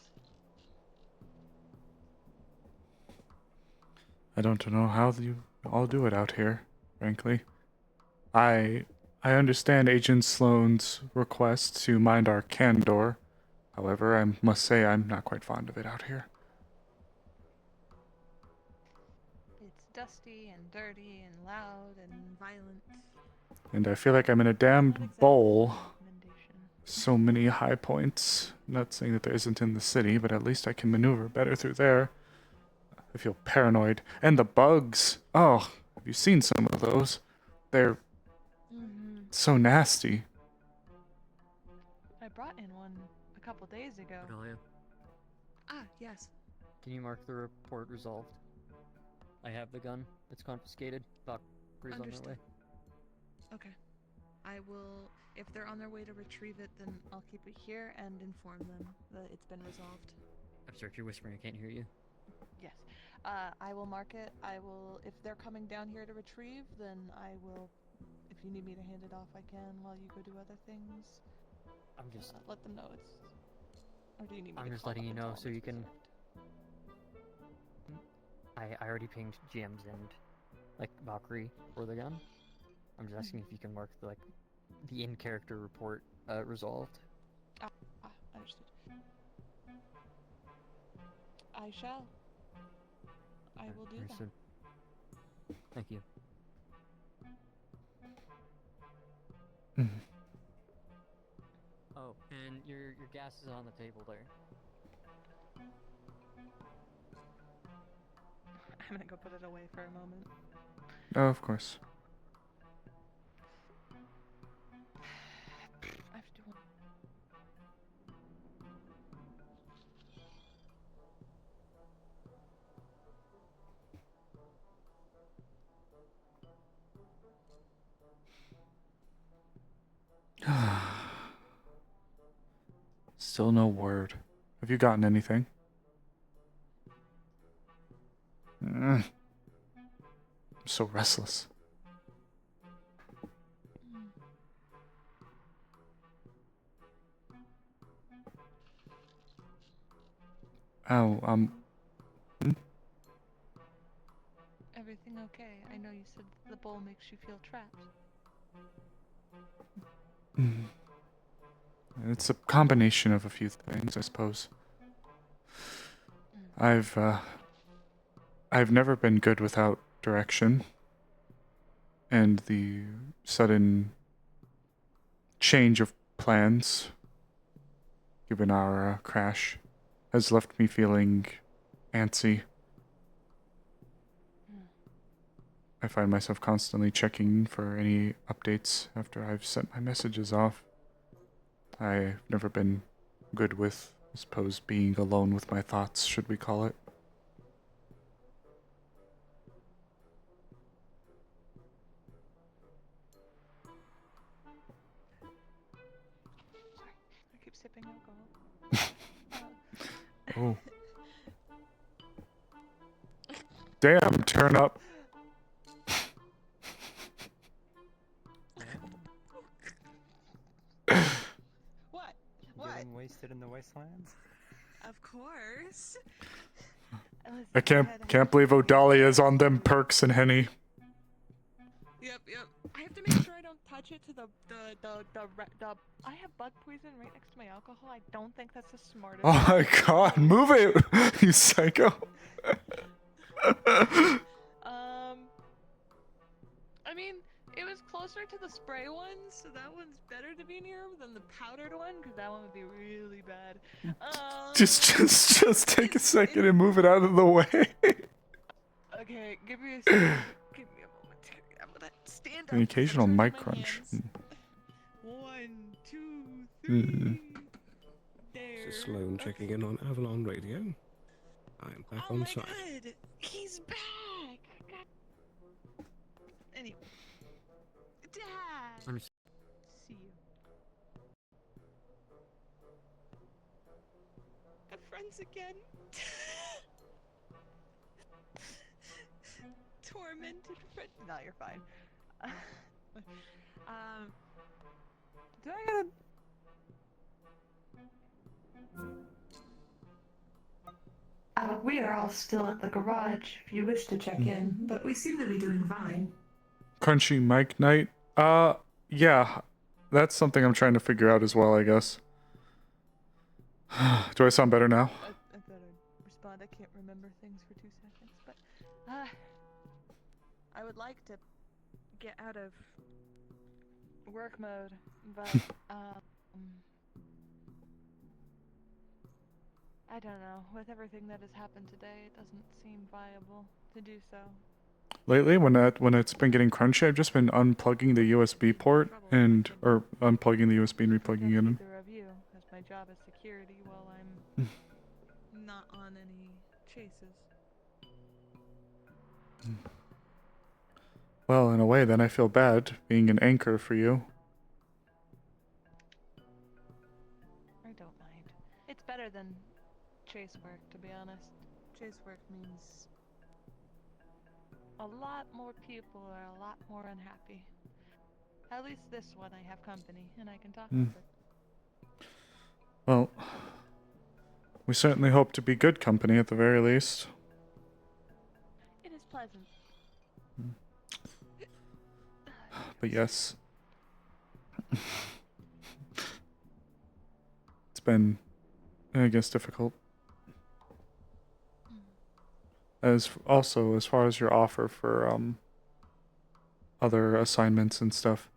I don't know how you all do it out here, frankly. I understand Agent Sloan's request to mind our candor. However, I must say I'm not quite fond of it out here. It's dusty and dirty and loud and violent. And I feel like I'm in a damned bowl. So many high points. Not saying that there isn't in the city, but at least I can maneuver better through there. I feel paranoid. And the bugs. Oh, have you seen some of those? They're so nasty. I brought in one a couple days ago. Adelia, Ah, yes. can you mark the report resolved? I have the gun. It's confiscated. Valkyrie's on their Understood. way. Okay. I will, if they're on their way to retrieve it, then I'll keep it here and inform them that it's been resolved. I'm sorry if you're whispering. I can't hear you. Yes. I will mark it. I will, if they're coming down here to retrieve, then I will, if you need me to hand it off, I can while you go do other things. I'm just... let them know it's... Or do you need me I'm to just call letting up you and know tell so them you it's can... reserved? I already pinged GMs and, like, Valkyrie for the gun. I'm just asking if you can mark, the in-character report, resolved. Understood. I shall. I will do that. Understood. Thank you. Oh, and your gas is on the table there. I'm gonna go put it away for a moment. Oh, of course. I have to do one. Still no word. Have you gotten anything? I'm so restless. Oh, Everything okay? I know you said the bowl makes you feel trapped. It's a combination of a few things, I suppose. I've never been good without direction. And the sudden change of plans, given our crash, has left me feeling antsy. I find myself constantly checking for any updates after I've sent my messages off. I've never been good with, I suppose, being alone with my thoughts, should we call it. I keep sipping alcohol. Oh. Damn, turn up. What? Get him wasted in the wastelands? Of course. I can't believe Odalia's on them perks and Henny. Yep. I have to make sure I don't touch it to the I have bug poison right next to my alcohol. I don't think that's the smartest. Oh my god, move it, you psycho. I mean, it was closer to the spray one, so that one's better to be near than the powdered one, because that one would be really bad. Just take a second and move it out of the way. Okay, give me a second. Give me a moment. I'm gonna stand up. An occasional turn mic my crunch. hands. 1, 2, 3. This is Sloan checking in on Avalon Radio. I am back on site. Good. He's back. God. Anyway. Dad. See you. Have friends again. Tormented friend. No, you're fine. Do I gotta? We are all still at the garage if you wish to check in, but we seem to be doing fine. Crunchy mic night? Yeah. That's something I'm trying to figure out as well, I guess. Do I sound better now? I thought I'd respond. I can't remember things for 2 seconds, but I would like to get out of work mode, but I don't know. With everything that has happened today, it doesn't seem viable to do so. Lately, when it's been getting crunchy, I've just been unplugging the USB port or unplugging the USB and replugging it in. Neither of you, as my job is security while I'm not on any chases. Well, in a way, then I feel bad being an anchor for you. I don't mind. It's better than chase work, to be honest. Chase work means a lot more people are a lot more unhappy. At least this one I have company, and I can talk with it. Well, we certainly hope to be good company at the very least. It is pleasant. But yes. It's been, I guess, difficult. As far as your offer for other assignments and stuff,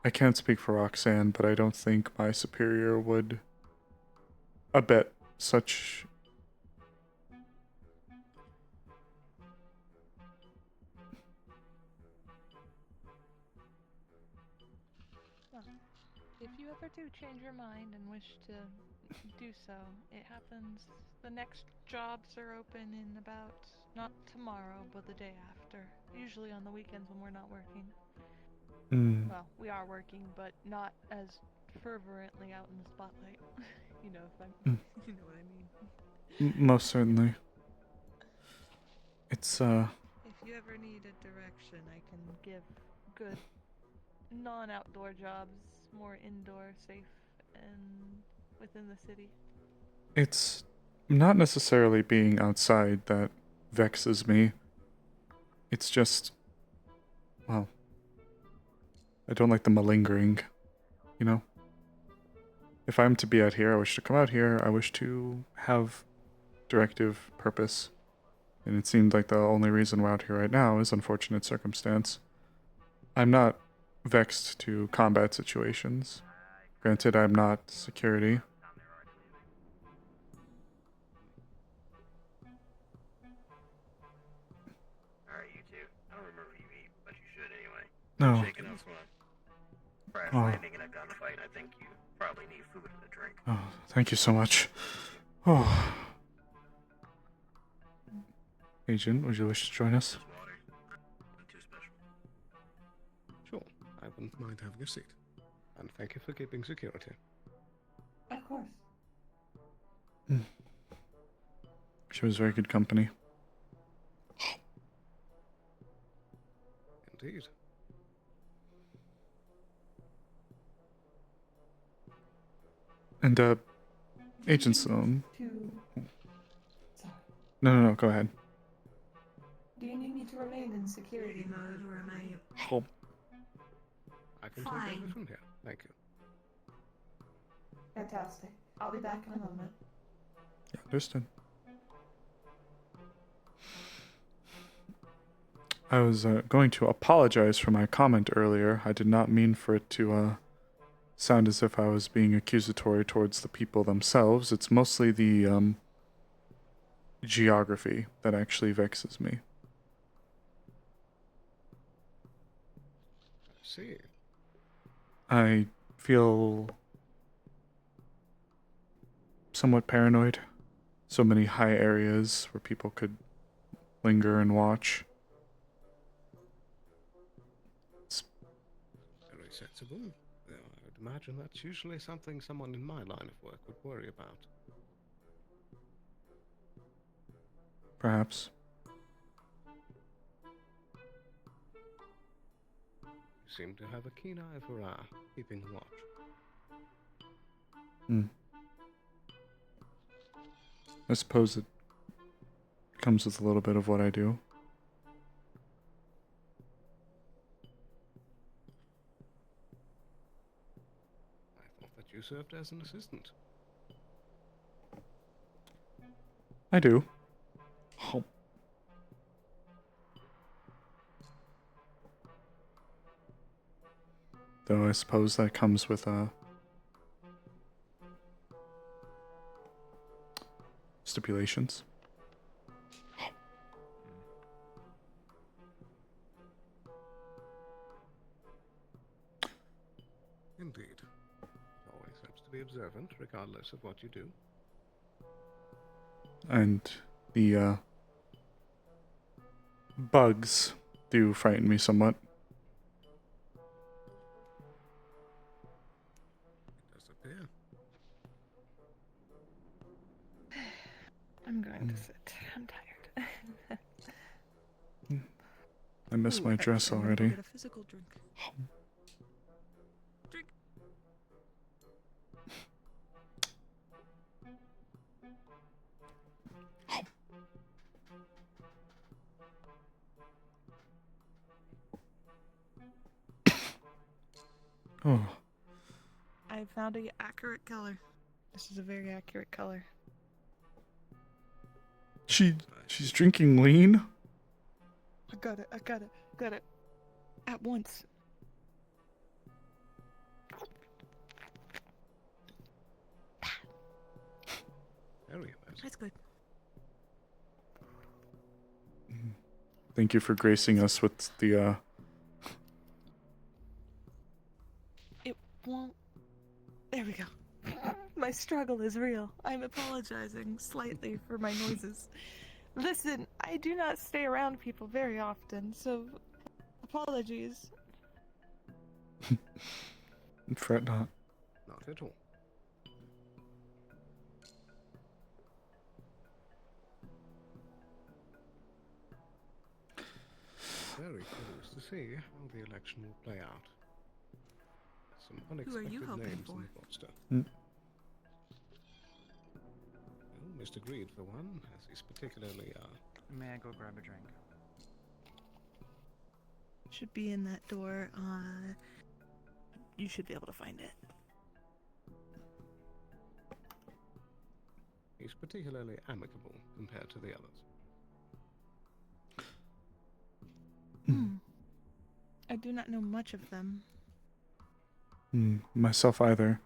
I can't speak for Roxanne, but I don't think my superior would abet such. Well, if you ever do change your mind and wish to do so, it happens. The next jobs are open in about, not tomorrow, but the day after. Usually on the weekends when we're not working. Well, we are working, but not as fervently out in the spotlight. You know, you know what I mean. Most certainly. It's If you ever need a direction, I can give good non-outdoor jobs, more indoor, safe, and within the city. It's not necessarily being outside that vexes me. It's just, well, I don't like the malingering, you know? If I'm to be out here, I wish to come out here, I wish to have directive purpose. And it seemed like the only reason we're out here right now is unfortunate circumstance. I'm not vexed to combat situations. Granted, I'm not security. Alright, you two. I don't remember if you eat, but you should anyway. No. Shaking up from a crash landing in a gunfight. I think you probably need food and a drink. Oh, thank you so much. Oh. Agent, would you wish to join us? Sure, I wouldn't mind having a seat. And thank you for keeping security. Of course. She was very good company. Indeed. And, Agent Sloan. No, go ahead. Do you need me to remain in security mode, or am I... Oh. I can take over from here. Thank you. Fantastic. I'll be back in a moment. Yeah, understood. I was going to apologize for my comment earlier. I did not mean for it to sound as if I was being accusatory towards the people themselves. It's mostly the geography that actually vexes me. I see. I feel somewhat paranoid. So many high areas where people could linger and watch. Very sensible. I would imagine that's usually something someone in my line of work would worry about. Perhaps. You seem to have a keen eye for keeping watch. I suppose it comes with a little bit of what I do. I thought that you served as an assistant. I do. Though I suppose that comes with stipulations. Indeed. Always helps to be observant, regardless of what you do. And the bugs do frighten me somewhat. It does appear. I'm going to sit. I'm tired. I miss my dress already. Get a physical drink. Drink. Oh. I found a accurate color. This is a very accurate color. She's drinking lean? I got it. At once. Very nice. That's good. Thank you for gracing us with the It won't. There we go. My struggle is real. I'm apologizing slightly for my noises. Listen, I do not stay around people very often, so apologies. fret not. Not at all. Very curious to see how the election will play out. Some unexpected you hoping names for? in the roster. Mm. Well, Mr. Greed, for one, as he's particularly, May I go grab a drink? Should be in that door. You should be able to find it. he's particularly amicable compared to the others. I do not know much of them. Myself either.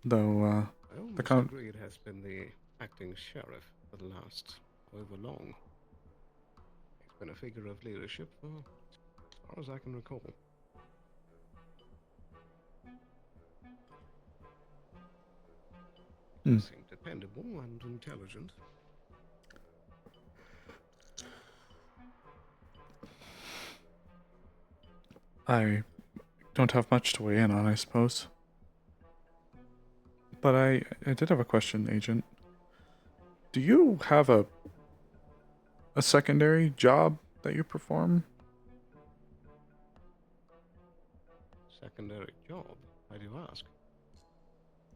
Though, Well, the Mr. Greed has been the acting sheriff for the last however long. He's been a figure of leadership for as far as I can recall. He seemed dependable and intelligent. I don't have much to weigh in on, I suppose. But I did have a question, Agent. Do you have a secondary job that you perform? Secondary job? Why do you ask?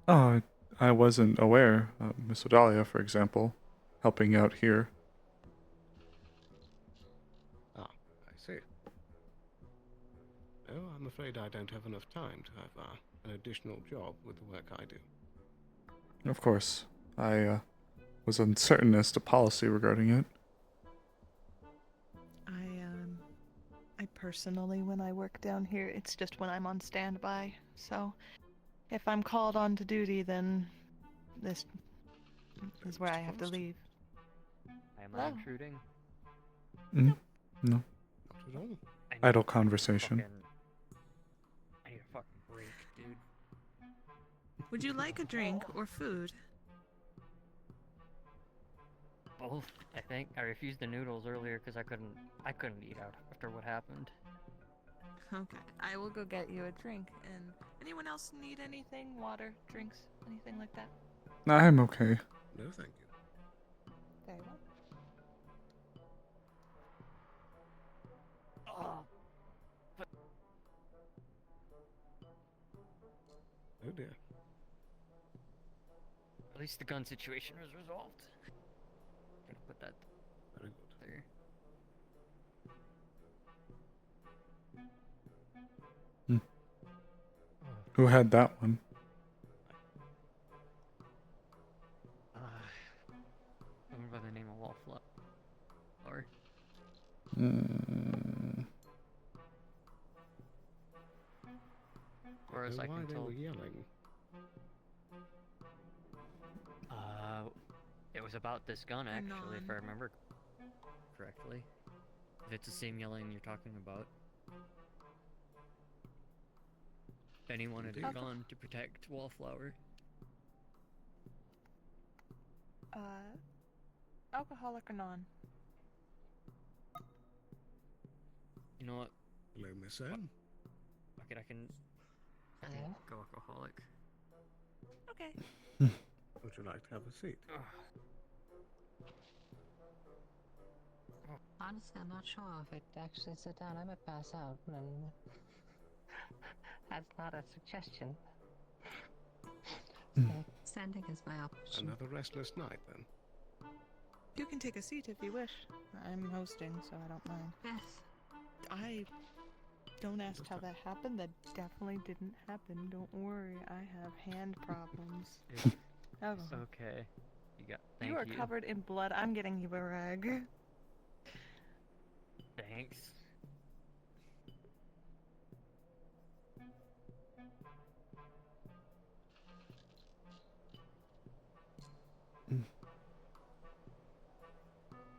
Oh, I wasn't aware. Miss Odalia, for example, helping out here. Ah, I see. No, I'm afraid I don't have enough time to have an additional job with the work I do. Of course. I was uncertain as to policy regarding it. I personally, when I work down here, it's just when I'm on standby. So, if I'm called on to duty, then this is where I have to leave. Am I intruding? No. Not at all. Idle conversation. I need a fucking break, dude. Would you like a drink or food? Both, I think. I refused the noodles earlier because I couldn't eat out after what happened. Okay, I will go get you a drink. And anyone else need anything? Water, drinks, anything like that? I'm okay. No, thank you. Very well. Oh, but Oh dear. at least the gun situation was resolved. I'm gonna put that Very good. there. Who had that one? Or as I why can they tell. were yelling. It was about this gun, actually, if I Anon. remember correctly. If it's the same yelling you're talking about. Benny wanted a gun to protect Wallflower. Alcoholic or non? You know what? Hello, Miss Anne. Fuck it, I can go alcoholic. Okay. Would you like to have a seat? Honestly, I'm not sure if it actually sit down. I might pass out, and that's not a suggestion. So standing is my option. Another restless night, then. You can take a seat if you wish. I'm hosting, so I don't mind. Yes. Don't ask how that happened. That definitely didn't happen. Don't worry. I have hand problems. It's okay. Thank you are covered in blood. I'm getting you a rag. Thanks.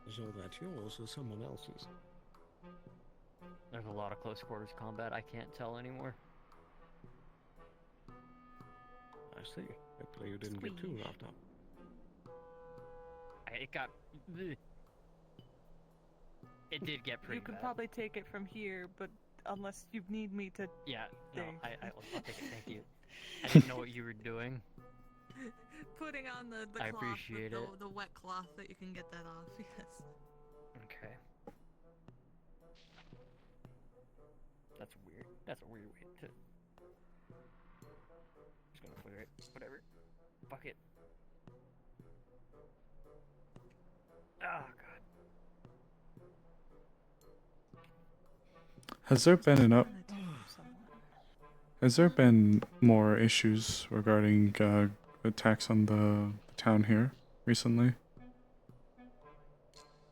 Is all that yours or someone else's? There's a lot of close quarters combat. I can't tell anymore. I see. Hopefully you didn't get too wrapped up. It got... It did get pretty You could bad. probably take it from here, but unless you need me to... Yeah, no, Thanks. I'll take it, thank you. I didn't know what you were doing. Putting on the I cloth, appreciate it. the wet cloth that you can get that off, yes. Okay. That's weird. That's a weird way to... Just gonna put it... Whatever. Fuck it. Oh, God. Has there been more issues regarding attacks on the town here recently?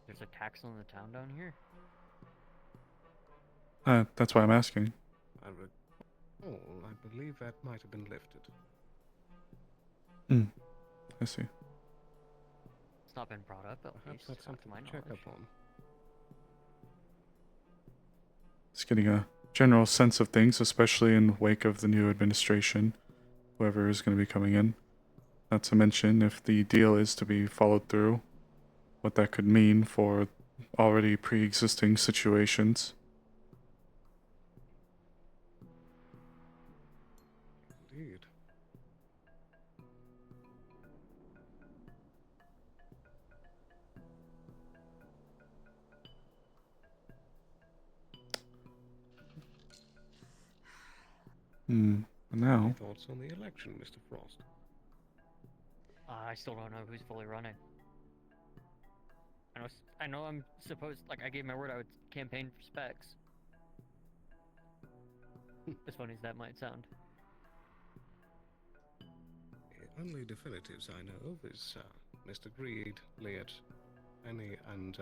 There's attacks on the town down here? That's why I'm asking. I believe that might have been lifted. I see. It's not been brought up, at Perhaps least, that's not to something my to check knowledge. up on. Just getting a general sense of things, especially in wake of the new administration, whoever is going to be coming in. Not to mention, if the deal is to be followed through, what that could mean for already pre-existing situations. Indeed. Now. Any thoughts on the election, Mr. Frost? I still don't know who's fully running. I know I'm supposed... Like, I gave my word I would campaign for Specs. As funny as that might sound. The only definitives I know of is Mr. Greed, Leot, Penny, and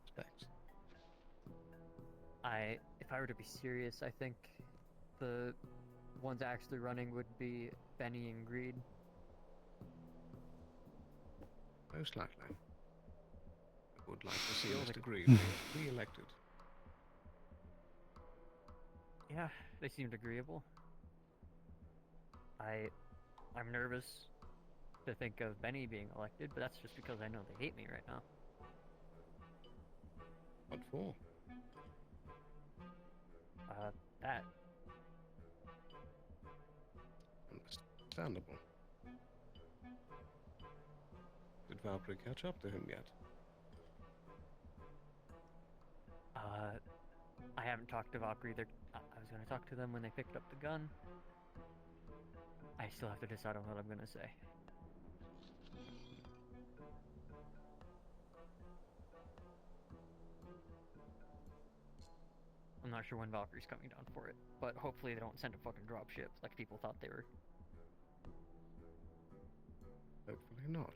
Specs. If I were to be serious, I think the ones actually running would be Benny and Greed. Most likely. I would like to see Feel Mr. the- Greed re-elected. Yeah, they seemed agreeable. I'm nervous to think of Benny being elected, but that's just because I know they hate me right now. What for? That. Understandable. Did Valkyrie catch up to him yet? I haven't talked to Valkyrie. I was gonna talk to them when they picked up the gun. I still have to decide on what I'm gonna say. I'm not sure when Valkyrie's coming down for it, but hopefully they don't send a fucking dropship like people thought they were. Hopefully not.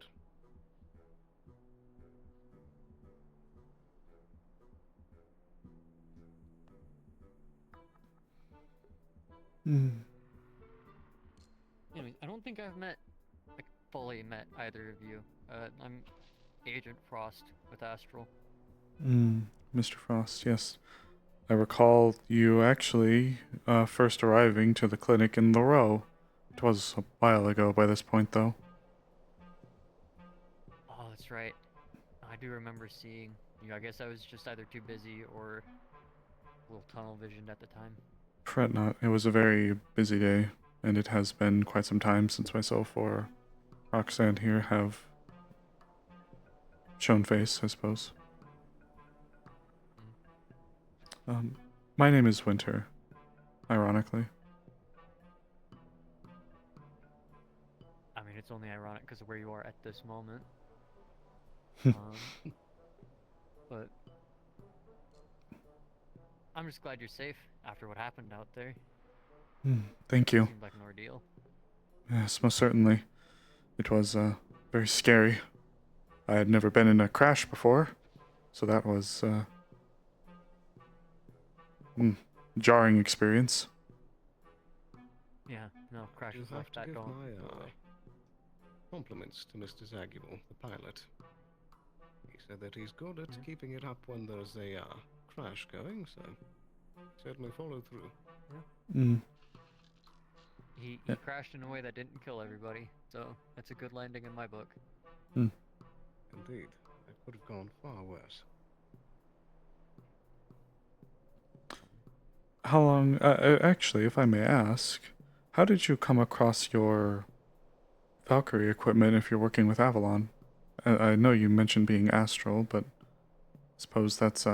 Anyways, I don't think I've fully met either of you. I'm Agent Frost with Astral. Mr. Frost, yes. I recall you actually first arriving to the clinic in the row. It was a while ago by this point, though. Oh, that's right. I do remember seeing you. I guess I was just either too busy or a little tunnel visioned at the time. Fret not. It was a very busy day, and it has been quite some time since myself or Roxanne here have shown face, I suppose. My name is Winter, ironically. I mean, it's only ironic because of where you are at this moment. But I'm just glad you're safe after what happened out there. Thank you. It seemed like an ordeal. Yes, most certainly. It was very scary. I had never been in a crash before, so that was jarring experience. Yeah, no, crashes left that going. My compliments to Mr. Zagul, the pilot. He said that he's good at keeping it up when there's a crash going, so certainly follow through. He crashed in a way that didn't kill everybody, so that's a good landing in my book. Indeed, it could have gone far worse. How long, actually, if I may ask, how did you come across your Valkyrie equipment if you're working with Avalon? I know you mentioned being astral, but I suppose that's,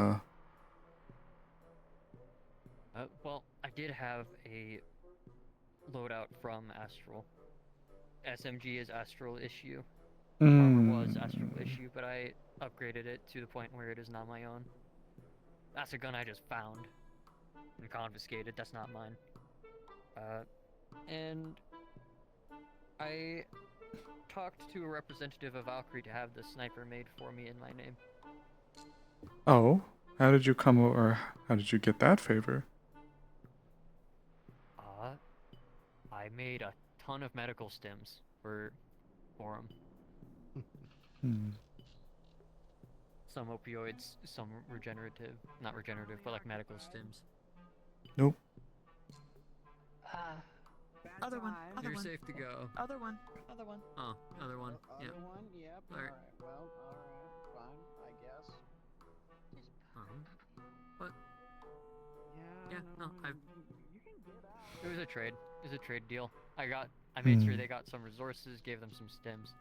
Well, I did have a loadout from Astral. SMG is Astral issue. Armor was Astral issue, but I upgraded it to the point where it is now my own. That's a gun I just found and confiscated. That's not mine. And I talked to a representative of Valkyrie to have the sniper made for me in my name. Oh, how did you how did you get that favor? I made a ton of medical stims for him. Some opioids, some regenerative, not regenerative, but like medical stims. Nope. Other one. You're safe to go. Other one. Oh, other one. Yep. Other one? Yep. Alright. Well, alright. Fine, I guess. But Yeah, no, you can get out. it was a trade. It was a trade deal. I made sure they got some resources, gave them some stims,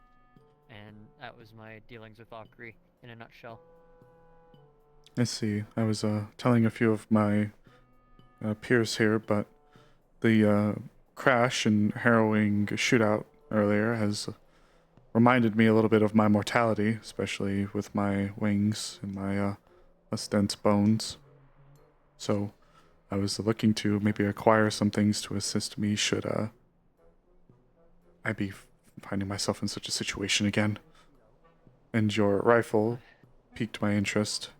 and that was my dealings with Valkyrie in a nutshell. I see. I was telling a few of my peers here, but the crash and harrowing shootout earlier has reminded me a little bit of my mortality, especially with my wings and my less dense bones. So I was looking to maybe acquire some things to assist me should I be finding myself in such a situation again. And your rifle piqued my interest.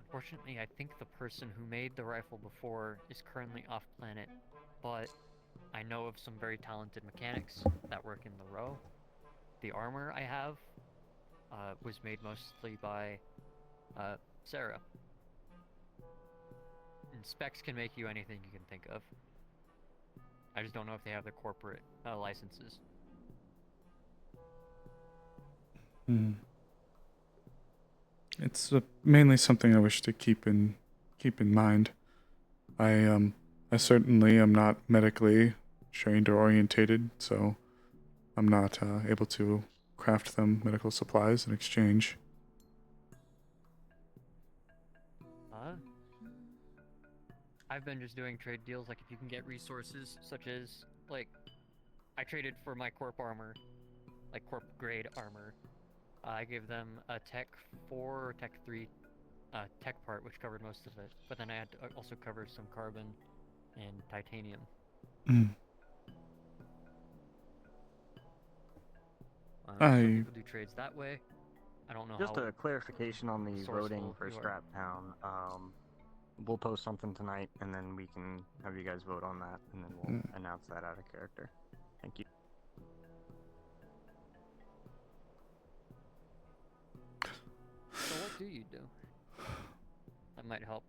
Unfortunately, I think the person who made the rifle before is currently off planet, but I know of some very talented mechanics that work in the row. The armor I have was made mostly by Sarah. And specs can make you anything you can think of. I just don't know if they have the corporate licenses. It's mainly something I wish to keep in mind. I certainly am not medically trained or orientated, so I'm not able to craft them medical supplies in exchange. I've been just doing trade deals, like if you can get resources, such as, like, I traded for my corp armor, like corp grade armor. I gave them a Tech 4 or Tech 3 tech part, which covered most of it, but then I had to also cover some carbon and titanium. Some people do trades that way. I don't know Just how a clarification on the resourceful voting for you are. Scrap Town. we'll post something tonight, and then we can have you guys vote on that, and then we'll announce that out of character. Thank you. So what do you do? That might help.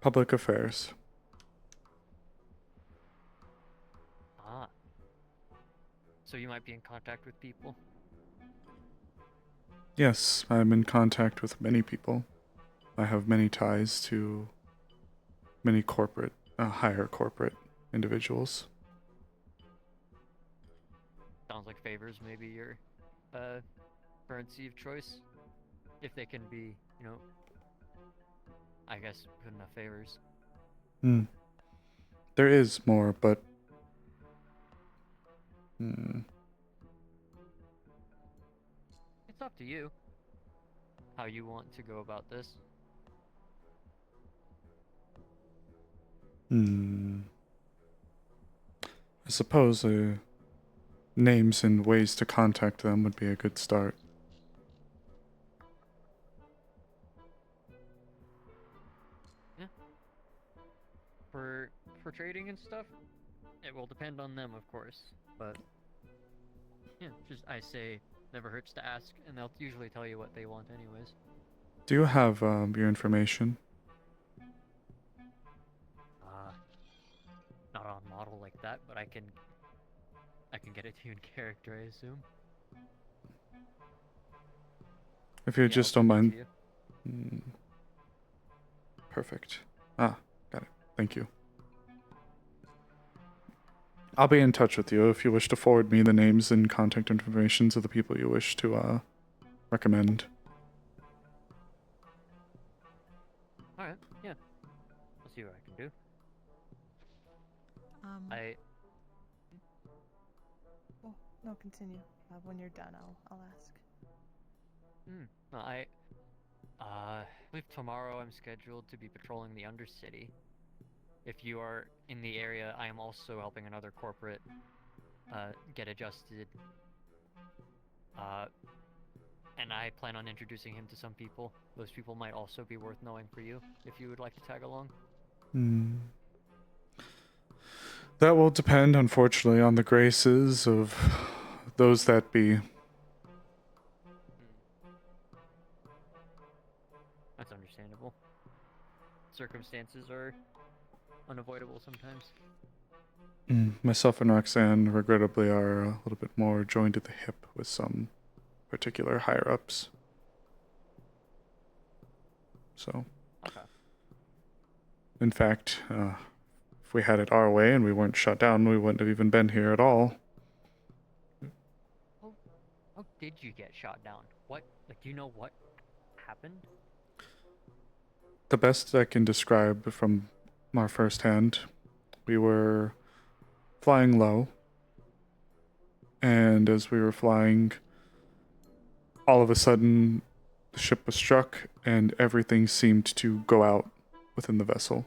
Public affairs. Ah. So you might be in contact with people? Yes, I'm in contact with many people. I have many ties to many corporate, higher corporate individuals. Sounds like favors maybe your currency of choice. If they can be, you know, I guess good enough favors. There is more, but It's up to you how you want to go about this. I suppose names and ways to contact them would be a good start. Yeah. For trading and stuff, it will depend on them, of course. But yeah, just I say never hurts to ask, and they'll usually tell you what they want, anyways. Do you have your information? Not on model like that, but I can get it to you in character, I assume. If you Yeah, just I'll don't send it mind. to you. Perfect. Got it. Thank you. I'll be in touch with you if you wish to forward me the names and contact information of the people you wish to recommend. Alright, yeah. I'll see what I can do. Oh, no, continue. When you're done, I'll ask. Well, I believe tomorrow I'm scheduled to be patrolling the Undercity. If you are in the area, I am also helping another corporate get adjusted. And I plan on introducing him to some people. Those people might also be worth knowing for you, if you would like to tag along. That will depend, unfortunately, on the graces of those that be. That's understandable. Circumstances are unavoidable sometimes. Myself and Roxanne, regrettably, are a little bit more joined at the hip with some particular higher-ups. So. Okay. In fact, if we had it our way and we weren't shut down, we wouldn't have even been here at all. How did you get shot down? What? Like, do you know what happened? The best I can describe from our first hand, we were flying low, and as we were flying, all of a sudden, the ship was struck, and everything seemed to go out within the vessel.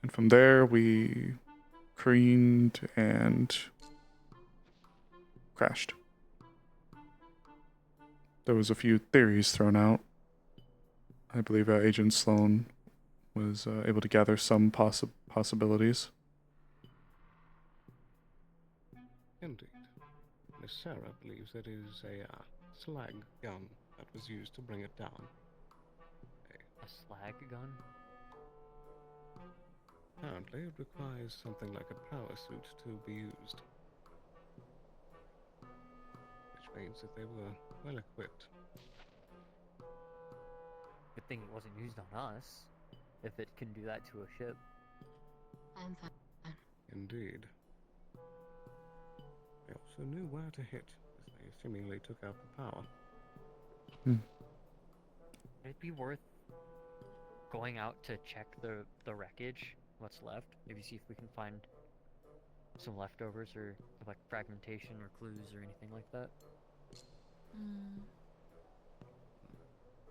And from there, we careened and crashed. There was a few theories thrown out. I believe Agent Sloan was able to gather some possibilities. Indeed. Miss Sarah believes it is a slag gun that was used to bring it down. A slag gun? Apparently, it requires something like a power suit to be used. Which means that they were well equipped. Good thing it wasn't used on us. If it can do that to a ship. I'm fine. Indeed. They also knew where to hit, as they seemingly took out the power. Would it be worth going out to check the wreckage, what's left? Maybe see if we can find some leftovers or like fragmentation or clues or anything like that.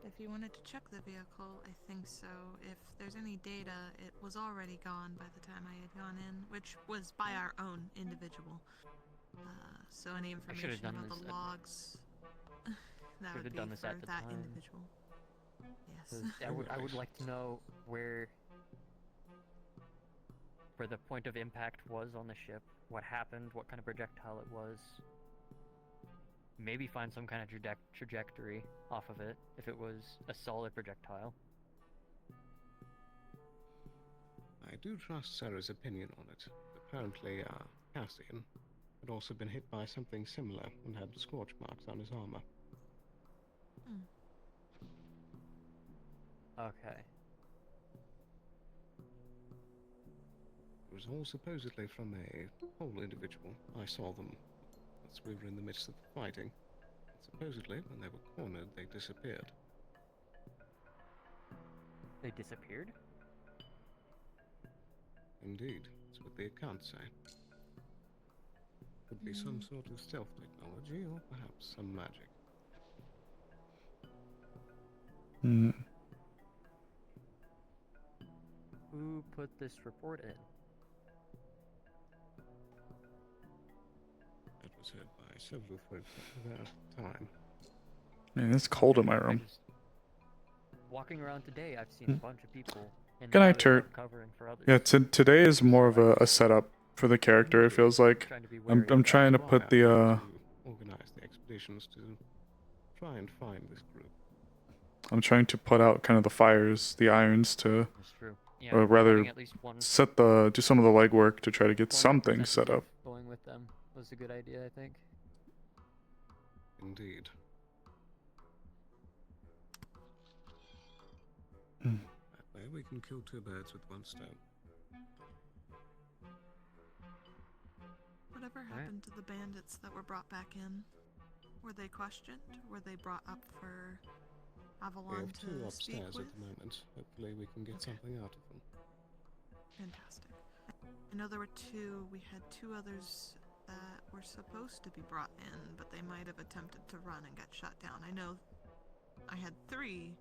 If you wanted to check the vehicle, I think so. If there's any data, it was already gone by the time I had gone in, which was by our own individual. So any information about the logs, that would be done this for at the that time. individual. Yes. 'Cause I would like to know where the point of impact was on the ship, what happened, what kind of projectile it was. Maybe find some kind of trajectory off of it, if it was a solid projectile. I do trust Sarah's opinion on it. Apparently, Cassian had also been hit by something similar and had scorch marks on his armor. Okay. It was all supposedly from a whole individual. I saw them as we were in the midst of the fighting. And supposedly, when they were cornered, they disappeared. They disappeared? Indeed, that's what the accounts say. Could be some sort of stealth technology, or perhaps some magic. Who put this report in? That was heard by several folks at that time. Man, it's cold in my room. Walking around today, I've seen a bunch of people. And Good now night, they Turt. have covering for others. Yeah, today is more of a setup for the character. It feels like I'm trying to put the organize the expeditions to try and find this group. I'm trying to put out kind of the fires, the irons to, That's true. Yeah, or rather, having at least one do some of the legwork to try to get something set up. Going with them was a good idea, I think. Indeed. That way we can kill two birds with one stone. Whatever happened to the bandits that were brought back in? Were they questioned? Were they brought up for We Avalon have two to speak upstairs with? at the moment. Hopefully we can get something out of them. Fantastic. I know there were two. We had two others that were supposed to be brought in, but they might have attempted to run and got shot down. I know I had three,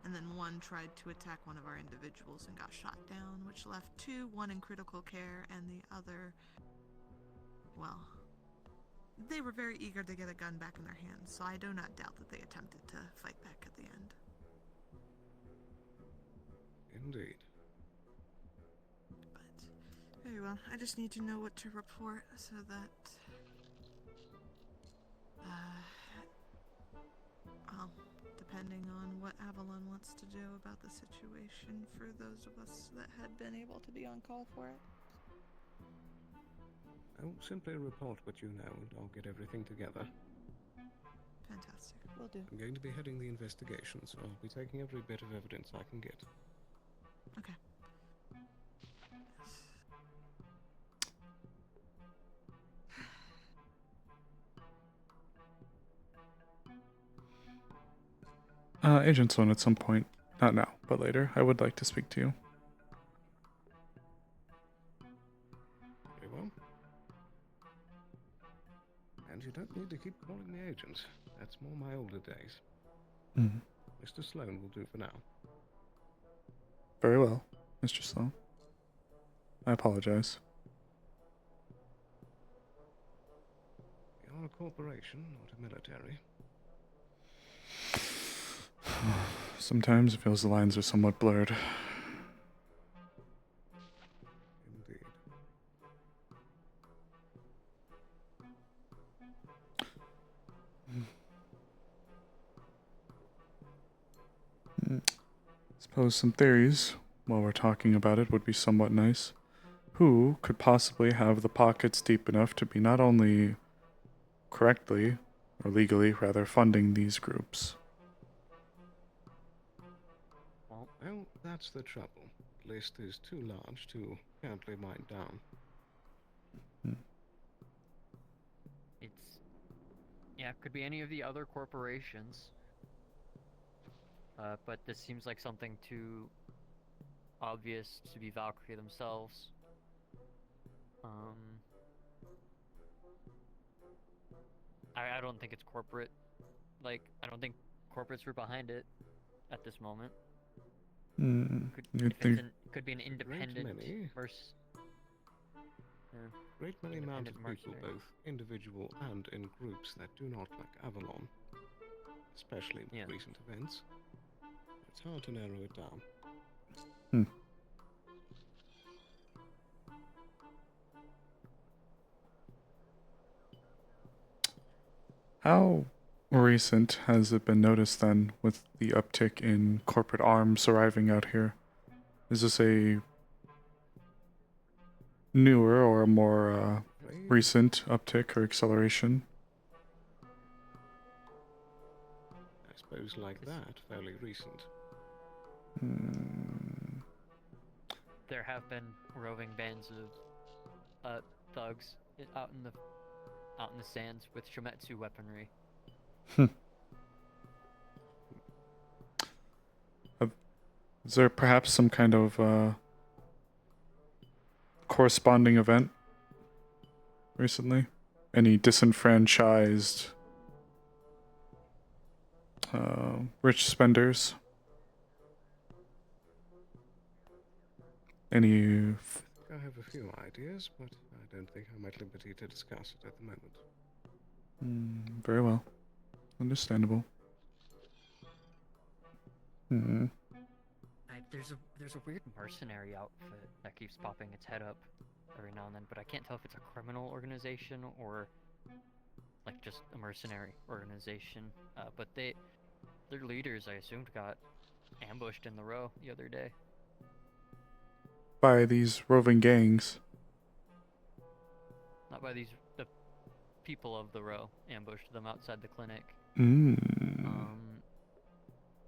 and then one tried to attack one of our individuals and got shot down, which left two, one in critical care, and the other, well, they were very eager to get a gun back in their hands, so I do not doubt that they attempted to fight back at the end. Indeed. Very well. I just need to know what to report so that, well, depending on what Avalon wants to do about the situation for those of us that had been able to be on call for it. I'll simply report what you know and I'll get everything together. Fantastic. Will do. I'm going to be heading the investigation, so I'll be taking every bit of evidence I can get. Okay. Agent Sloan, at some point, not now, but later, I would like to speak to you. Very well. And you don't need to keep calling me agent. That's more my older days. Mr. Sloan will do for now. Very well, Mr. Sloan. I apologize. You're a corporation, not a military. Sometimes it feels the lines are somewhat blurred. Indeed. Suppose some theories, while we're talking about it, would be somewhat nice. Who could possibly have the pockets deep enough to be not only correctly, or legally, rather, funding these groups? Well, that's the trouble. The list is too large to currently mine down. Yeah, it could be any of the other corporations. But this seems like something too obvious to be Valkyrie themselves. I don't think it's corporate. Like, I don't think corporates were behind it at this moment. You'd think. Could be an independent many. Great many mounted people, both individual and in groups, that do not like Avalon, especially with recent events. It's hard to narrow it down. How recent has it been noticed then with the uptick in corporate arms arriving out here? Is this a newer or a more recent uptick or acceleration? I suppose like that, fairly recent. There have been roving bands of thugs out in the sands with Shumetsu weaponry. Is there perhaps some kind of corresponding event recently? Any disenfranchised rich spenders? Any... I have a few ideas, but I don't think I'm at liberty to discuss it at the moment. Very well. Understandable. There's a weird mercenary outfit that keeps popping its head up every now and then, but I can't tell if it's a criminal organization or like just a mercenary organization. But their leaders, I assumed, got ambushed in the row the other day. By these roving gangs? Not by the people of the row ambushed them outside the clinic.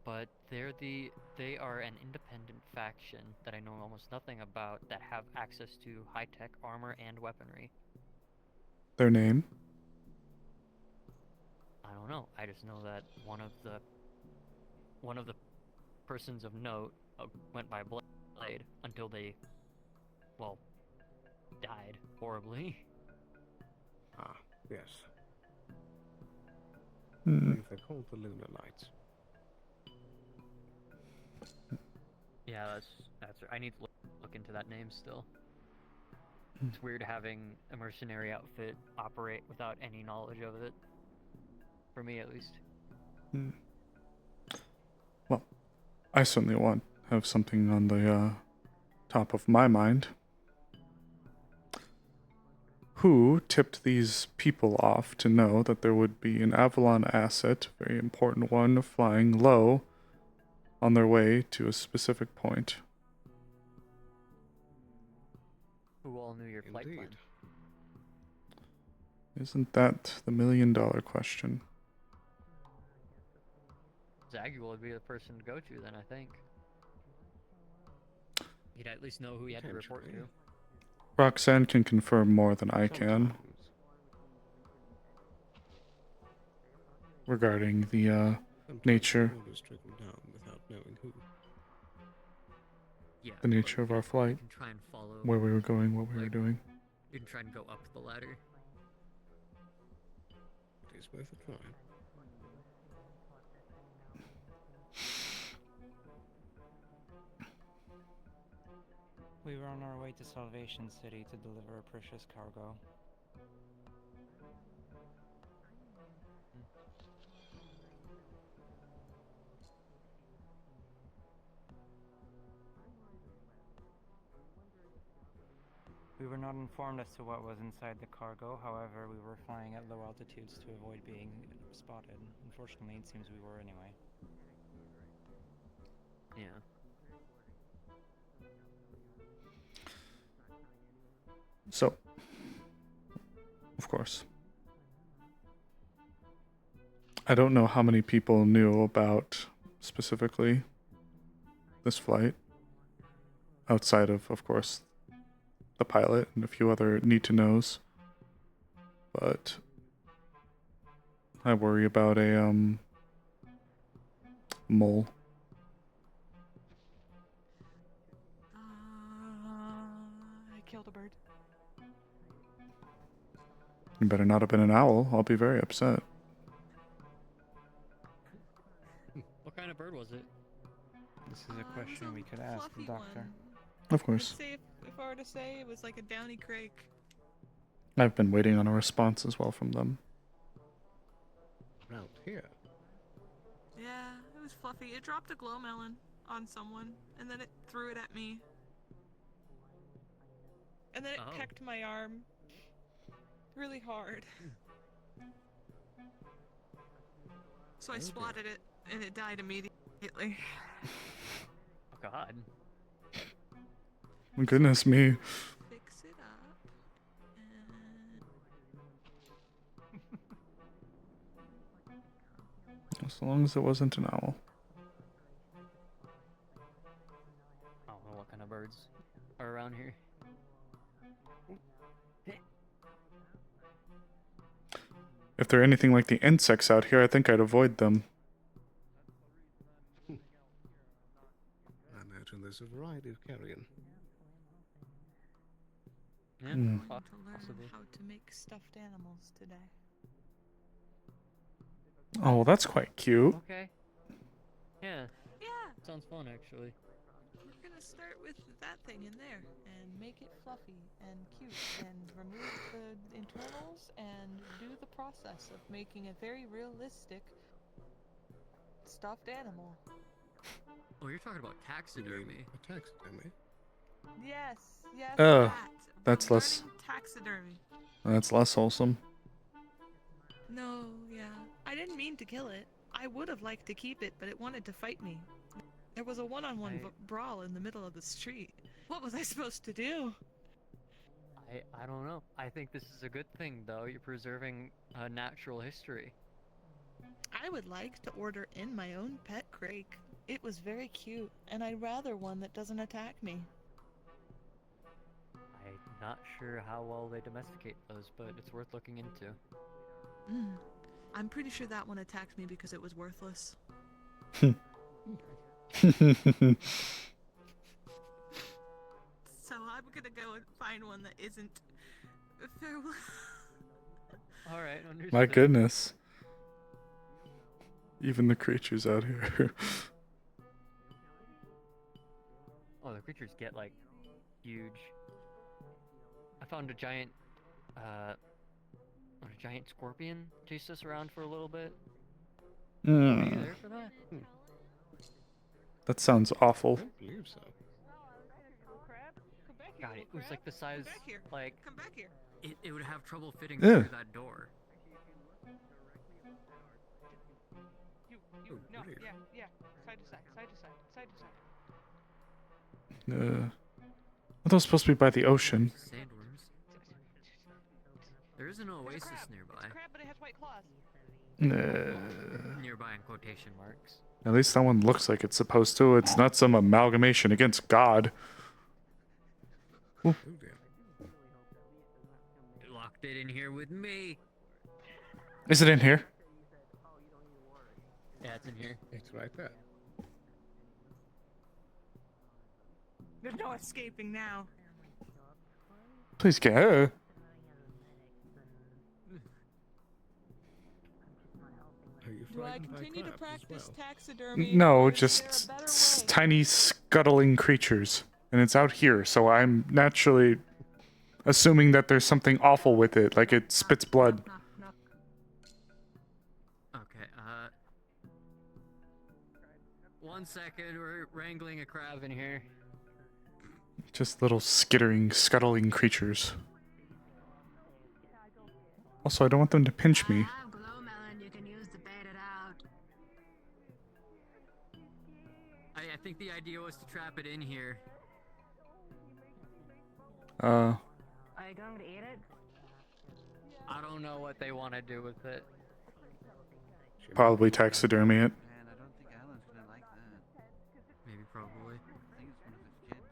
But they are an independent faction that I know almost nothing about that have access to high-tech armor and weaponry. Their name? I don't know. I just know that one of the persons of note went by Blade until they, well, died horribly. Ah, yes. I believe they're called the Lunar Knights. Yeah, that's. I need to look into that name still. It's weird having a mercenary outfit operate without any knowledge of it. For me, at least. Well, I certainly want to have something on the top of my mind. Who tipped these people off to know that there would be an Avalon asset, very important one, flying low on their way to a specific point? Who all knew your flight plan? Isn't that the million-dollar question? Zagul would be the person to go to then, I think. He'd at least know who he had to report to. Roxanne can confirm more than I can regarding the nature. Yeah, the nature of our flight, try and follow, where we were going, what we were doing. You can try and go up the ladder. It is worth a try. We were on our way to Salvation City to deliver a precious cargo. We were not informed as to what was inside the cargo, however, we were flying at low altitudes to avoid being spotted. Unfortunately, it seems we were anyway. Yeah. So, of course, I don't know how many people knew about specifically this flight outside of course, the pilot and a few other need-to-knows. But I worry about a mole. I killed a bird. You better not have been an owl. I'll be very upset. This is a question we could ask the doctor. Of course. I'd say if I were to say it was like a downy crake. I've been waiting on a response as well from them. Out here. Yeah, it was fluffy. It dropped a glow melon on someone, and then it threw it at me. And then it pecked my arm really hard. So I swatted it, and it died immediately. Oh God. Goodness me. Fix it up. As long as it wasn't an owl. I don't know what kind of birds are around here. If they're anything like the insects out here, I think I'd avoid them. I imagine there's a variety of carrion. Yeah, I'm going to learn possibly. how to make stuffed animals today. Oh, well, that's quite cute. Okay. Yeah. Yeah. Sounds fun, actually. We're gonna start with that thing in there and make it fluffy and cute and remove the internals and do the process of making a very realistic stuffed animal. Oh, you're talking about taxidermy. A taxidermy? Yes, yes. Oh, that. that's I'm less. learning taxidermy. That's less wholesome. No, yeah. I didn't mean to kill it. I would have liked to keep it, but it wanted to fight me. There was a one-on-one brawl in the middle of the street. What was I supposed to do? I don't know. I think this is a good thing, though. You're preserving natural history. I would like to order in my own pet crake. It was very cute, and I'd rather one that doesn't attack me. I'm not sure how well they domesticate those, but it's worth looking into. I'm pretty sure that one attacked me because it was worthless. So I'm gonna go and find one that isn't farewell. Alright, understood. My goodness. Even the creatures out here. Oh, the creatures get, like, huge. I found a giant scorpion chased us around for a little bit. Are you there for that? That sounds awful. I believe so. God, it was like the size, like... Come back here. It would have trouble fitting Yeah. through that door. No, yeah. Side to side, side to side, side to side. Are those supposed to be by the ocean? Sandworms. There is an oasis nearby. Crab, but it has white claws. Nearby in quotation marks. At least that one looks like it's supposed to. It's not some amalgamation against God. Ooh. You locked it in here with me. Is it in here? Yeah, it's in here. It's right there. There's no escaping now. Please go. Do I continue to practice taxidermy? No, or is just there a better way? tiny scuttling creatures. And it's out here, so I'm naturally assuming that there's something awful with it, like it spits blood. Okay, 1 second, we're wrangling a crab in here. Just little skittering, scuttling creatures. Also, I don't want them to pinch me. I think the idea was to trap it in here. Are you going to eat it? I don't know what they want to do with it. Probably taxidermy it. Man, I don't think Alan's gonna like that. Maybe, probably. I think it's one of his kids.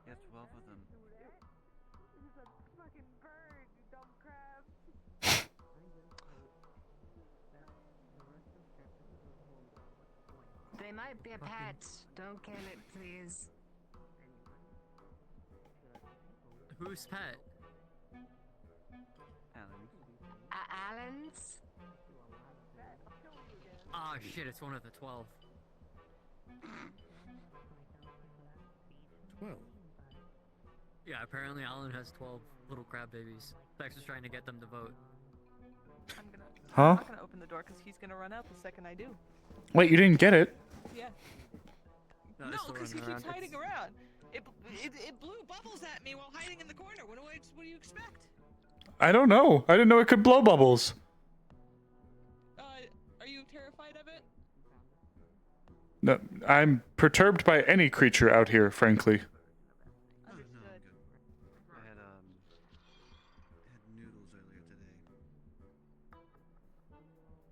He has 12 of them. They might be a pet. Don't kill it, please. Whose pet? Alan's. Alan's? Ah, shit, it's one of the 12. Well. Yeah, apparently Alan has 12 little crab babies. Bex is trying to get them to vote. Huh? I'm not gonna open the door because he's gonna run out the second I do. Wait, you didn't get it? Yeah. No, No, it's still because he running keeps around. hiding around. It blew bubbles at me while hiding in the corner. What do you expect? I don't know. I didn't know it could blow bubbles. Are you terrified of it? No, I'm perturbed by any creature out here, frankly. Understood. I had noodles earlier today.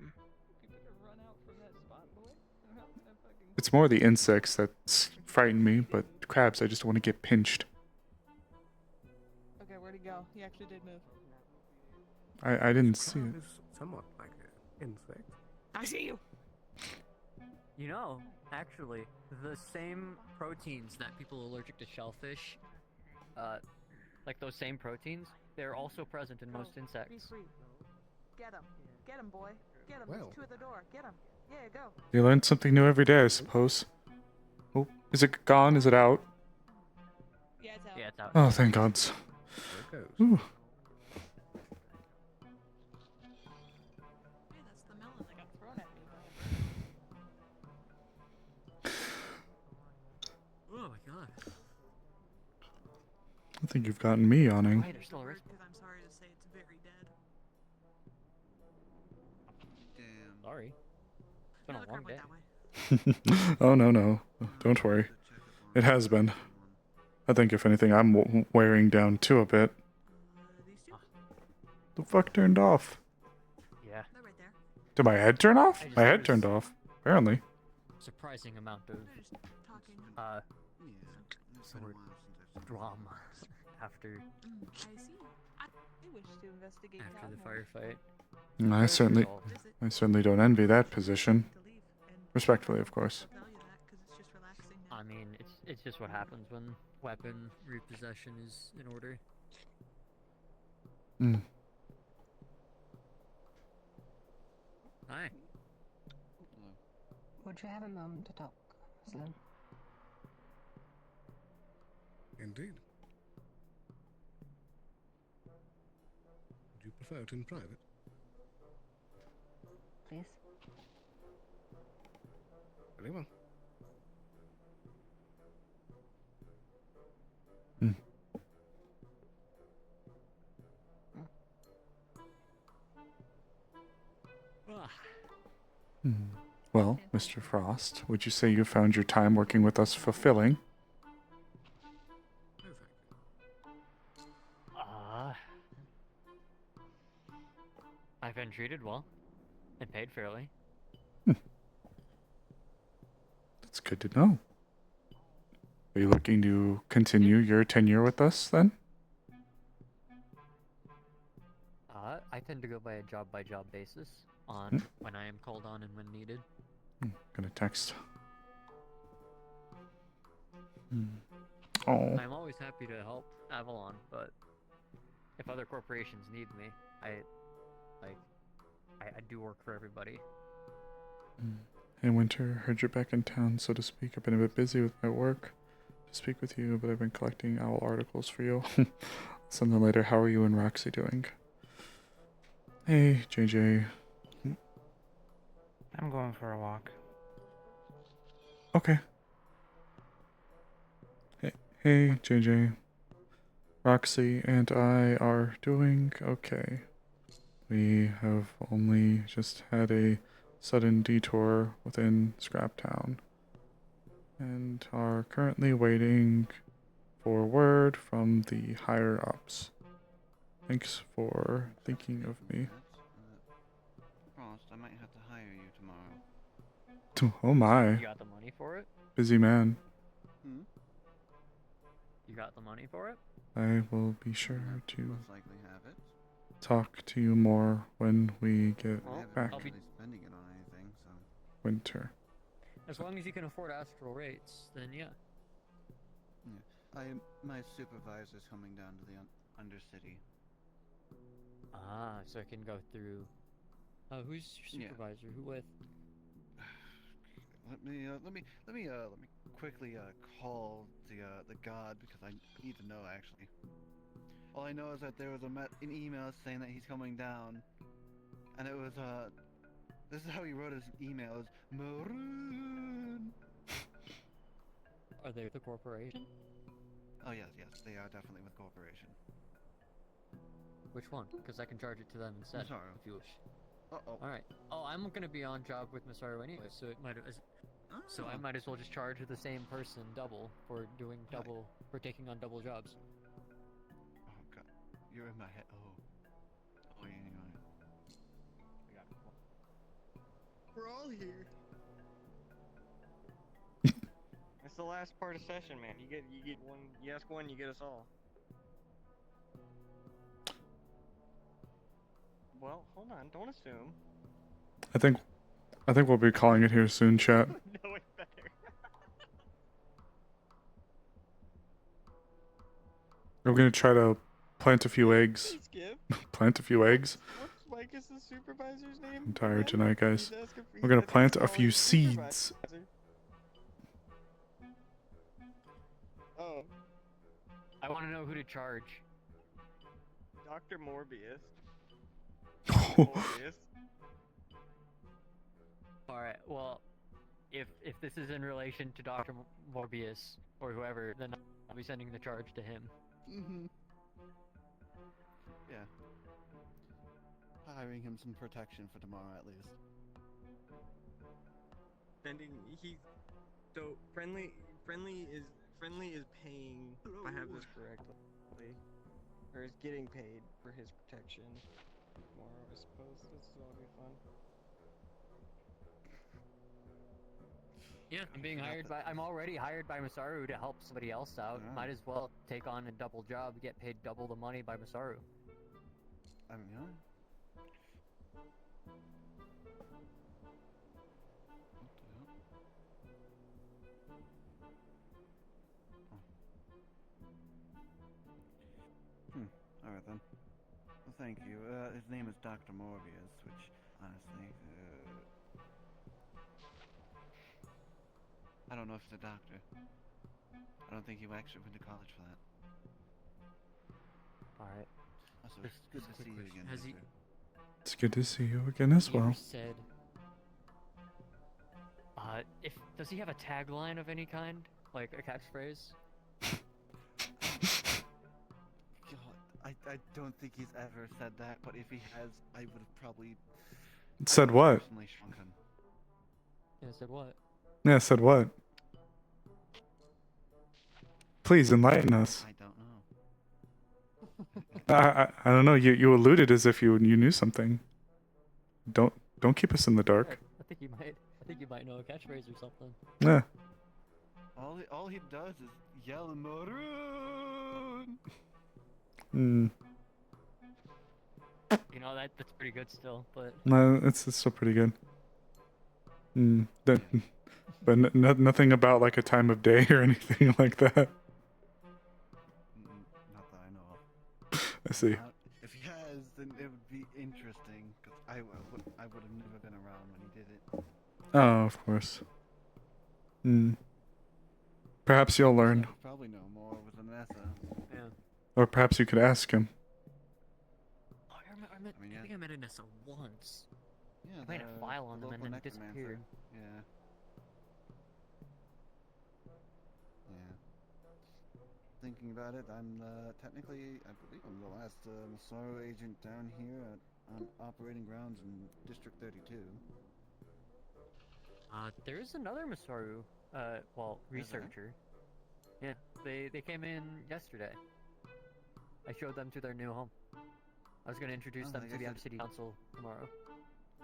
You better run out from that spot, boy. I'm not gonna fucking... It's more the insects that frighten me, but crabs, I just want to get pinched. Okay, where'd he go? He actually did move. I didn't see it. Is somewhat like an insect. I see you! You know, actually, the same proteins that people allergic to shellfish, like those same proteins, they're also present in most insects. Be free. Get him. Get him, boy. Get him. Well. There's two at the door. Get him. Yeah, go. You learn something new every day, I suppose. Oh, is it gone? Is it out? Yeah, it's out. Yeah, it's out. Oh, thank God. There it goes. Ooh. Hey, that's the melon that got thrown at me. Oh my God. I think you've gotten me yawning. Wait, there's still a risk. Because I'm sorry to say it's very dead. Damn. Sorry. It's been a long day. Oh, no. Don't worry. It has been. I think, if anything, I'm wearing down too a bit. The fuck turned off? Yeah. They're right there. Did my head turn off? I just My head noticed- turned off, apparently. Surprising amount of They're just talking. It's been a sword while since I've seen drama after I see. I wish to investigate after that the more. firefight. I certainly don't envy that position. Respectfully, of course. I'll tell you that because it's just relaxing now. I mean, it's just what happens when weapon repossession is in order. Mm. Hi. Would you have a moment to talk, Slim? Indeed. Would you prefer it in private? Please? Very well. Well, Mr. Frost, would you say you found your time working with us fulfilling? I've been treated well and paid fairly. That's good to know. Are you looking to continue your tenure with us, then? I tend to go by a job basis on when I am called on and when needed. Gonna text. Oh. I'm always happy to help Avalon, but if other corporations need me, I do work for everybody. Hey, Winter, heard you're back in town, so to speak. I've been a bit busy with my work to speak with you, but I've been collecting owl articles for you. Send them later. How are you and Roxy doing? Hey, JJ. I'm going for a walk. Okay. Hey, JJ. Roxy and I are doing okay. We have only just had a sudden detour within Scraptown and are currently waiting for word from the higher ups. Thanks for thinking of me. Frost, I might have to hire you tomorrow. Oh my. You got the money for it? Busy man. You got the money for it? I will be sure to Most likely have it. talk to you more when we get I haven't back. really spending it on anything, so. Winter. As long as you can afford astral rates, then yeah. My supervisor's coming down to the Undercity. So I can go through. Who's your supervisor? Who with? let me quickly call the god because I need to know actually. All I know is that there was an email saying that he's coming down, and it was this is how he wrote his email: is Maroon. Are they the corporation? Oh yes, they are definitely with corporation. Which one? Because I can charge it to them instead. Masaru. If you wish. Uh-oh. Alright. Oh, I'm gonna be on job with Masaru anyway, so it might so I might as well just charge the same person double for doing double for taking on double jobs. Oh god, you're in my head. Oh yeah, We're all here. It's the last part of session, man. You get one. You ask one, you get us all. Well, hold on. Don't assume. I think we'll be calling it here soon, chat. No, it better. I'm gonna try to plant a few eggs. Plant a few eggs. What's Micah's supervisor's name? I'm tired tonight, guys. He's asking We're gonna he's plant a calling few his supervisor. seeds. Oh, I want to know who to charge. Dr. Morbius. Morbius. Alright, well, if this is in relation to Dr. Morbius, or whoever, then I'll be sending the charge to him. Mm-hmm. Yeah. Hiring him some protection for tomorrow at least. Sending so friendly is paying, if I have this correctly, or is getting paid for his protection tomorrow. I suppose this will all be fun. Yeah, I'm already hired by Masaru to help somebody else out. Yeah. Might as well take on a double job, get paid double the money by Masaru. I mean, yeah. Alright then. Well, thank you. His name is Dr. Morbius, which, honestly, I don't know if he's a doctor. I don't think he actually went to college for that. Alright. Also, it's good to see you again, Has he... mister. It's good to see you again as well. Said... does he have a tagline of any kind? Like a catchphrase? I don't think he's ever said that, but if he has, I would have probably... Said what? Personally shrunk him. Yeah, said what? Yeah, said what? Please enlighten us. I don't know. I don't know. You alluded as if you knew something. Don't keep us in the dark. I think you might know a catchphrase or something. Yeah. All he does is yell maroon. You know that's pretty good still, but No, it's still pretty good. But nothing about like a time of day or anything like that. Not that I know of. I see. If he has, then it would be interesting, because I would have never been around when he did it. Oh, of course. Perhaps you'll learn. Probably know more with Vanessa. Yeah. Or perhaps you could ask him. Oh, I think I met Anessa once. Yeah, I made a file on them and then it disappeared. Yeah. Thinking about it, I'm technically, I believe I'm the last Masaru agent down here on operating grounds in District 32. There is another Masaru, researcher. Yeah, they came in yesterday. I showed them to their new home. I was going to introduce them to the City Council tomorrow.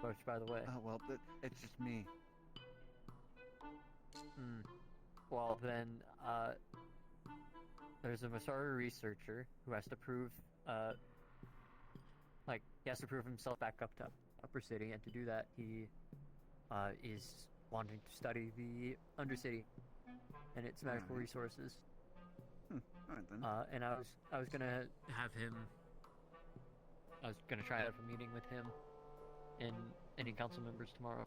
Which, by the way... Oh, well, it's just me. Well, then, there's a Masaru researcher who has to prove, he has to prove himself back up to Upper City, and to do that, he, is wanting to study the Undercity and its medical resources. Alright then. And I was gonna have him... I was gonna try out a meeting with him and any council members tomorrow.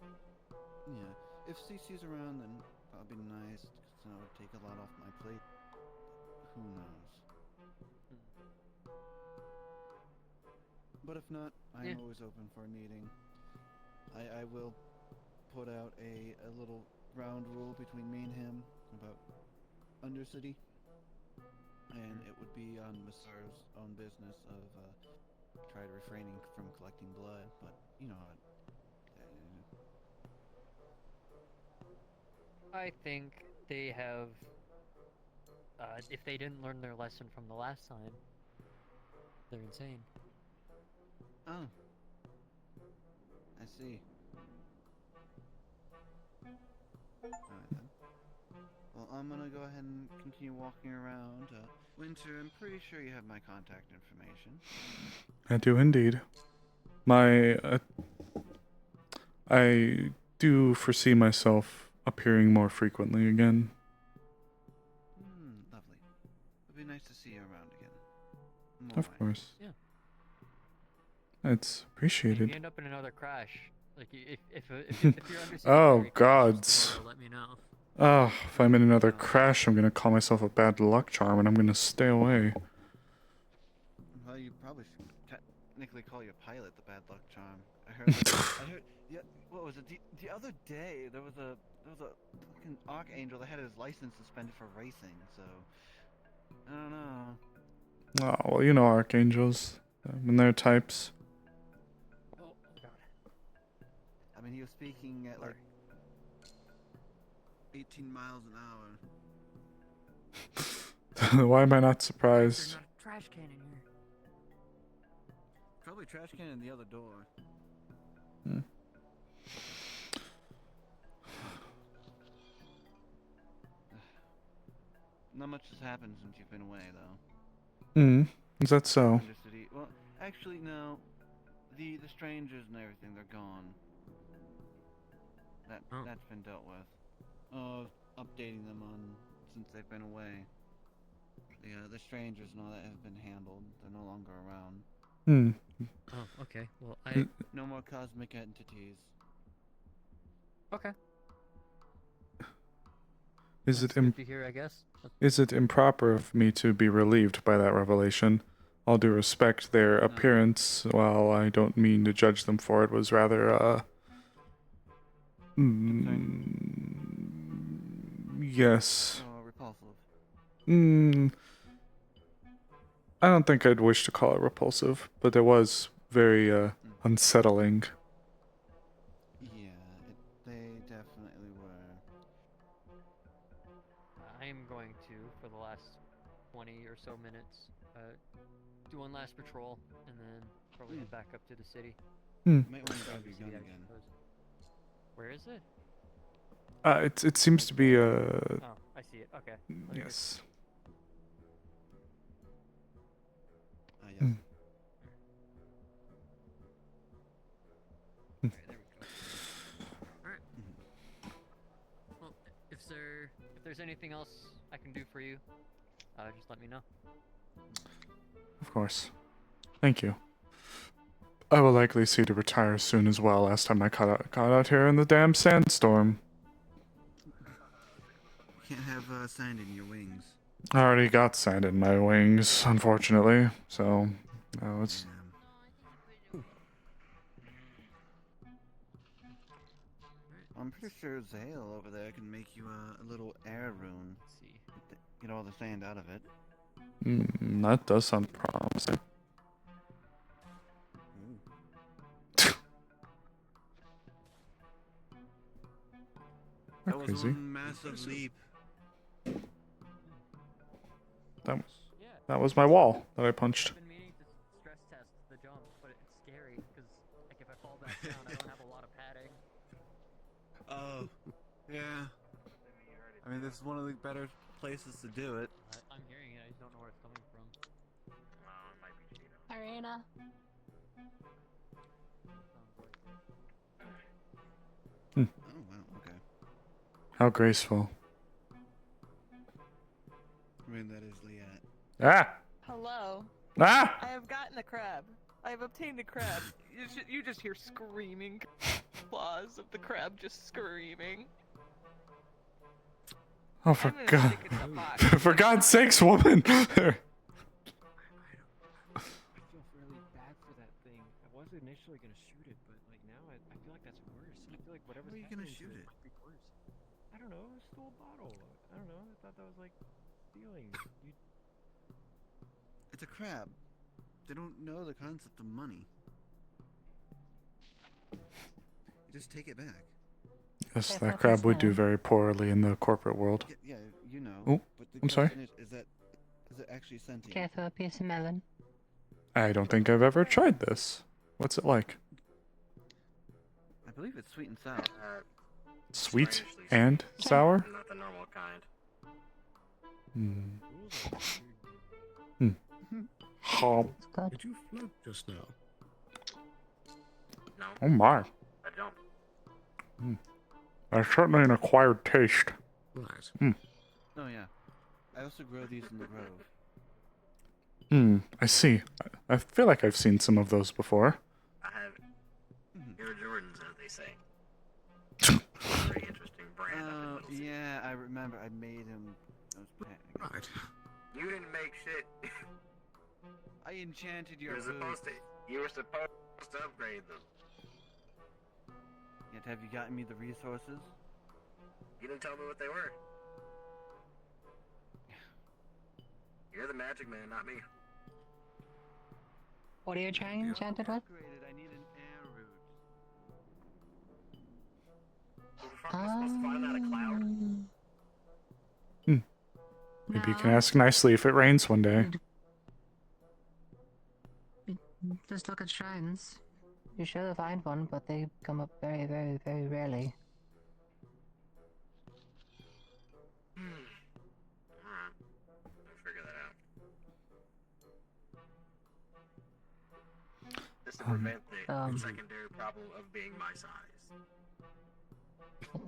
Yeah. if CC's around, then that'd be nice, because that would take a lot off my plate. Who knows? But if not, I'm always open for a meeting. I will put out a little ground rule between me and him about Undercity. And it would be on Masar's own business of try refraining from collecting blood, but you know I think they have. If they didn't learn their lesson from the last time, they're insane. Oh. I see. Alright then. Well, I'm gonna go ahead and continue walking around. Winter, I'm pretty sure you have my contact information. I do indeed. I do foresee myself appearing more frequently again. Lovely. It'd be nice to see you around again. Of course. Yeah. It's If appreciated. you end up in another crash, like if you're under Oh gods. tomorrow, let me know. Oh, if I'm in another crash, I'm gonna call myself a bad luck charm and I'm gonna stay away. Well, you probably should technically call your pilot the bad luck charm. I heard. Yeah. What was it? The other day there was a fucking archangel that had his license suspended for racing. So I don't know. Oh, well, you know archangels and their types. Oh god. I mean, he was speaking at like 18 miles an hour. Why am I not surprised? There's not a trash can in here. Probably trash can in the other door. Not much has happened since you've been away, though. Is that so? Undercity. Well, actually, no. The strangers and everything, they're gone. That's been dealt with. Updating them on since they've been away. The strangers and all that have been handled. They're no longer around. Oh, okay. Well, No more cosmic entities. Okay. Is it Good to hear, I guess. Is it improper of me to be relieved by that revelation? All due respect, their appearance, while I don't mean to judge them for it, was rather, yes. Repulsive. I don't think I'd wish to call it repulsive, but it was very, unsettling. Yeah, they definitely were. I'm going to, for the last 20 or so minutes, do one last patrol, and then probably head back up to the city. Might want to grab your gun again. Where is it? It seems to be, Oh, I see it. Okay. Yes. Yes. Alright, there we go. Alright. Well, if there's anything else I can do for you, just let me know. Of course. Thank you. I will likely see to retire soon as well. Last time I got out here in the damn sandstorm. You can't have sand in your wings. I already got sand in my wings, unfortunately, so now it's... I'm pretty sure Zale over there can make you a little air rune. Let's see. Get all the sand out of it. That does sound promising. That was Crazy. one massive leap. That was my wall that I punched. I've been meaning to stress test the jump, but it's scary because like if I fall back down, I don't have a lot of padding. Oh, yeah. I mean, this is one of the better places to do it. I'm hearing it. I just don't know where it's coming from. It might be Cheeto. Arena. Oh wow, okay. How graceful. I mean, that is Liat. Ah! Hello. Ah! I have gotten the crab. I have obtained the crab. You just hear screaming claws of the crab just screaming. Oh, for I'm gonna God. stick it to Fox. For God's sakes, woman! I feel really bad for that thing. I was initially gonna shoot it, but like now I feel like that's worse. I feel like whatever's How are you gonna happening to shoot it it? might be worse. I don't know. A stool bottle. I don't know. I thought that was like stealing. You It's a crab. They don't know the concept of money. You just take it back. Yes, Hey, that fuck crab this would do man. very poorly in the corporate world. Yeah, you know. Oh, but the I'm sorry. question is it actually sentient? Care for a piece of melon? I don't think I've ever tried this. What's it like? I believe it's sweet and sour. Sweet and sour? Not the normal kind. Oh. Did you float just now? No. Oh my. I don't. That's certainly an acquired taste. Right. Oh yeah. I also grow these in the grove. I see. I feel like I've seen some of those before. I have Air Jordans, as they say. Very interesting brand. Yeah, I remember. I made him. Right. You didn't make shit. I enchanted You your were supposed boots. to. You were supposed to upgrade them. Yet have you gotten me the resources? You didn't tell me what they were. You're the magic man, not me. What are you trying enchanted with? Upgraded. I need an air root. Who the fuck am I supposed to find out a cloud? Maybe you can ask nicely if it rains one day. Just look at shrines. You're sure to find one, but they come up very, very, very rarely. Alright. I'll figure that out. This to prevent the secondary problem of being my size.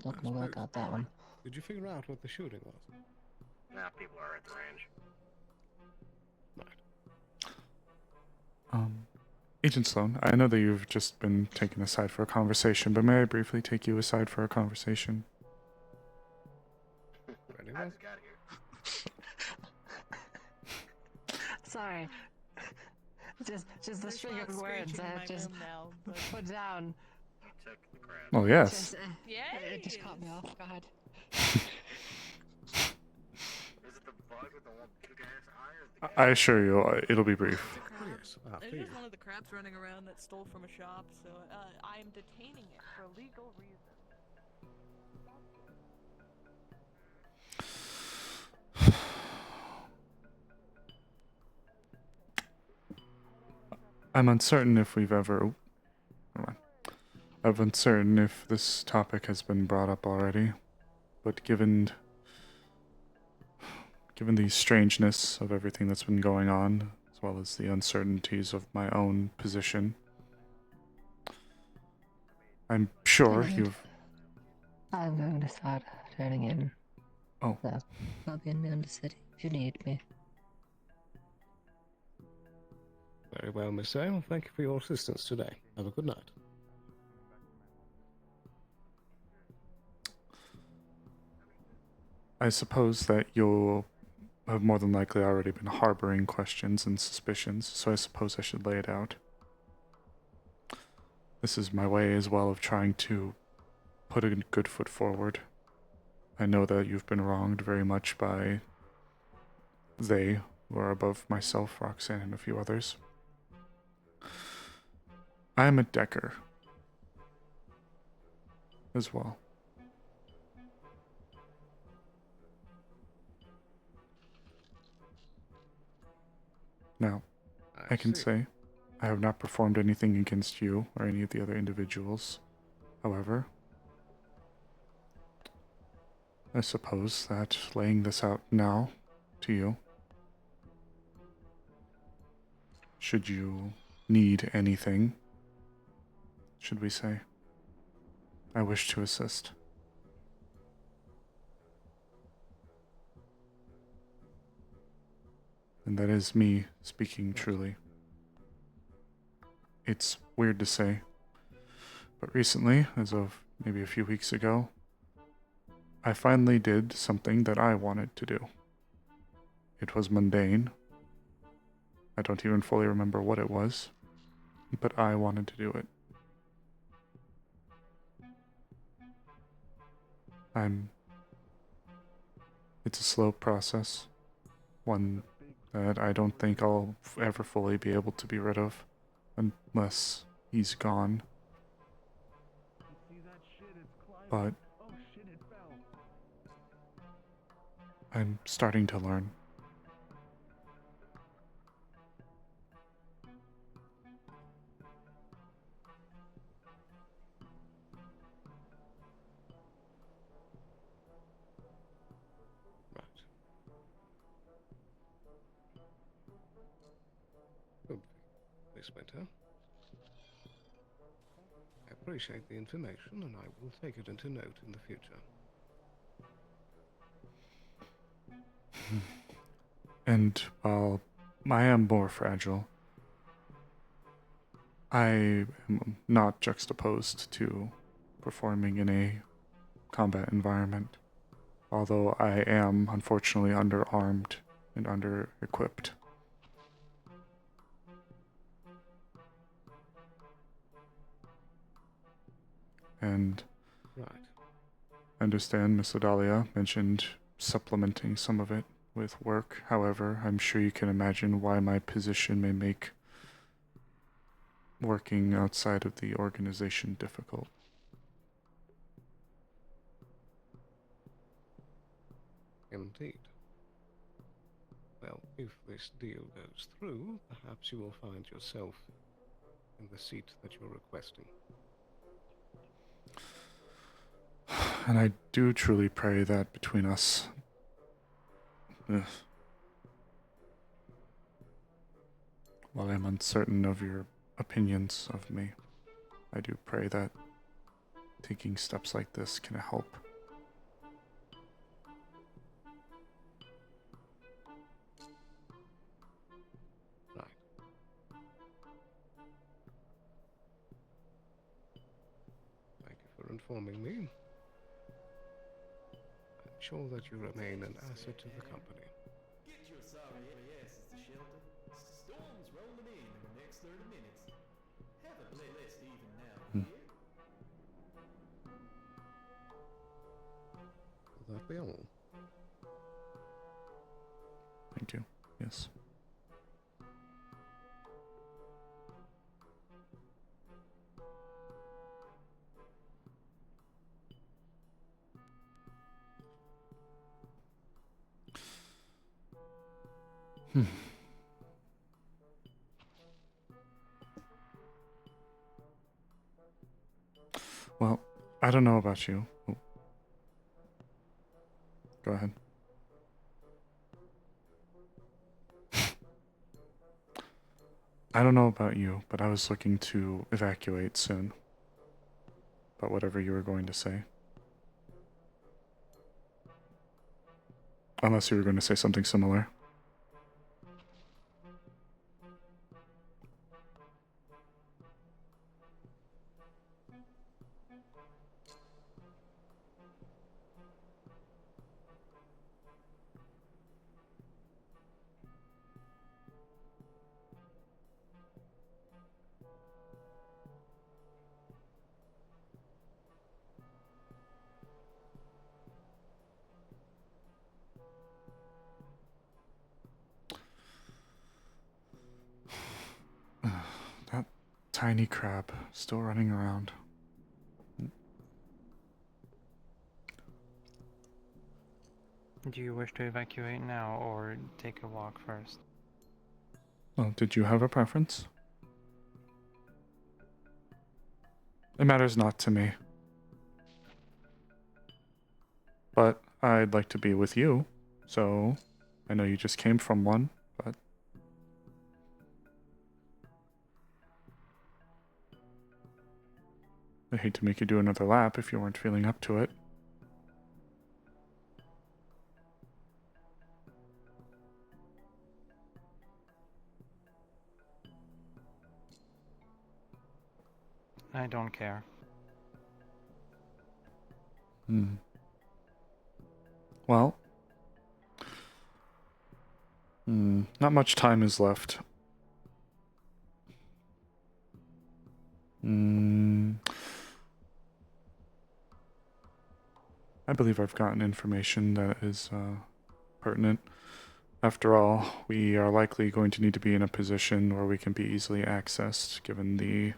Not gonna work out that one. Did you figure out what the shooting was? Now people are at the range. Agent Sloan, I know that you've just been taken aside for a conversation, but may I briefly take you aside for a conversation? Ready, I just got here. Sorry. Just the string of words I have just put down. You took the crap. Oh, yes. Just, it just caught me off guard. Is it the bug with the one big ass eye or the I assure you, it'll be brief. Yes. There's just one of the crabs running around that stole from a shop, so I am detaining it for legal reasons. I'm uncertain if we've ever... Oh, never mind. I'm uncertain if this topic has been brought up already, but given the strangeness of everything that's been going on, as well as the uncertainties of my own position, I'm sure you've... I'm going to start turning in. Oh. So, I'll be in the Undercity if you need me. Very well, Miss Sale. Thank you for your assistance today. Have a good night. I suppose that you'll have more than likely already been harboring questions and suspicions, so I suppose I should lay it out. This is my way as well of trying to put a good foot forward. I know that you've been wronged very much by they, who are above myself, Roxanne, and a few others. I am a Decker as well. Now, I can say I have not performed anything against you or any of the other individuals. However, I suppose that laying this out now to you, should you need anything, should we say, I wish to assist. And that is me speaking truly. It's weird to say, but recently, as of maybe a few weeks ago, I finally did something that I wanted to do. It was mundane. I don't even fully remember what it was, but I wanted to do it. It's a slow process, one that I don't think I'll ever fully be able to be rid of, unless he's gone. But I'm starting to learn. Good this winter. I appreciate the information, and I will take it into note in the future. And while I am more fragile, I am not juxtaposed to performing in a combat environment, although I am unfortunately underarmed and under-equipped. And I understand Miss Odalia mentioned supplementing some of it with work. However, I'm sure you can imagine why my position may make working outside of the organization difficult. Indeed. Well, if this deal goes through, perhaps you will find yourself in the seat that you're requesting. And I do truly pray that between us, while I'm uncertain of your opinions of me, I do pray that taking steps like this can help. Right. Thank you for informing me. I'm sure that you remain an asset to the company. Get your sorry asses to shelter. Storm's rolling in the next 30 minutes. Have a blessed evening now, here. Will that be all? Thank you. Yes. Well, I don't know about you. Oh. Go ahead. I don't know about you, but I was looking to evacuate soon. But whatever you were going to say. Unless you were going to say something similar. That tiny crab still running around. Do you wish to evacuate now or take a walk first? Well, did you have a preference? It matters not to me. But I'd like to be with you, so I know you just came from one, but I hate to make you do another lap if you weren't feeling up to it. I don't care. Hmm. Well. Not much time is left. I believe I've gotten information that is pertinent. After all, we are likely going to need to be in a position where we can be easily accessed, given the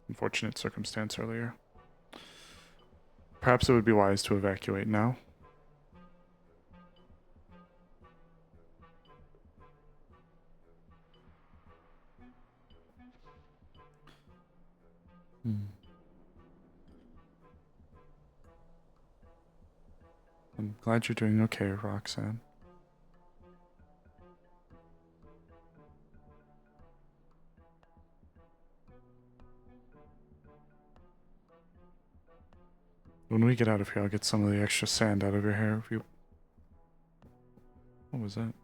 unfortunate circumstance earlier. Perhaps it would be wise to evacuate now. I'm glad you're doing okay, Roxanne. When we get out of here, I'll get some of the extra sand out of your hair if you... What was that?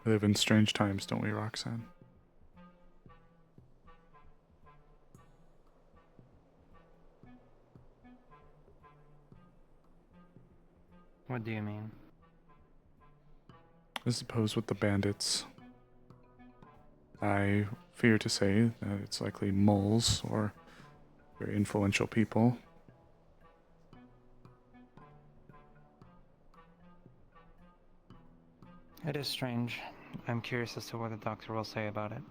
We live in strange times, don't we, Roxanne? What do you mean? I suppose with the bandits, I fear to say that it's likely moles or very influential people. It is strange. I'm curious as to what the doctor will say about it.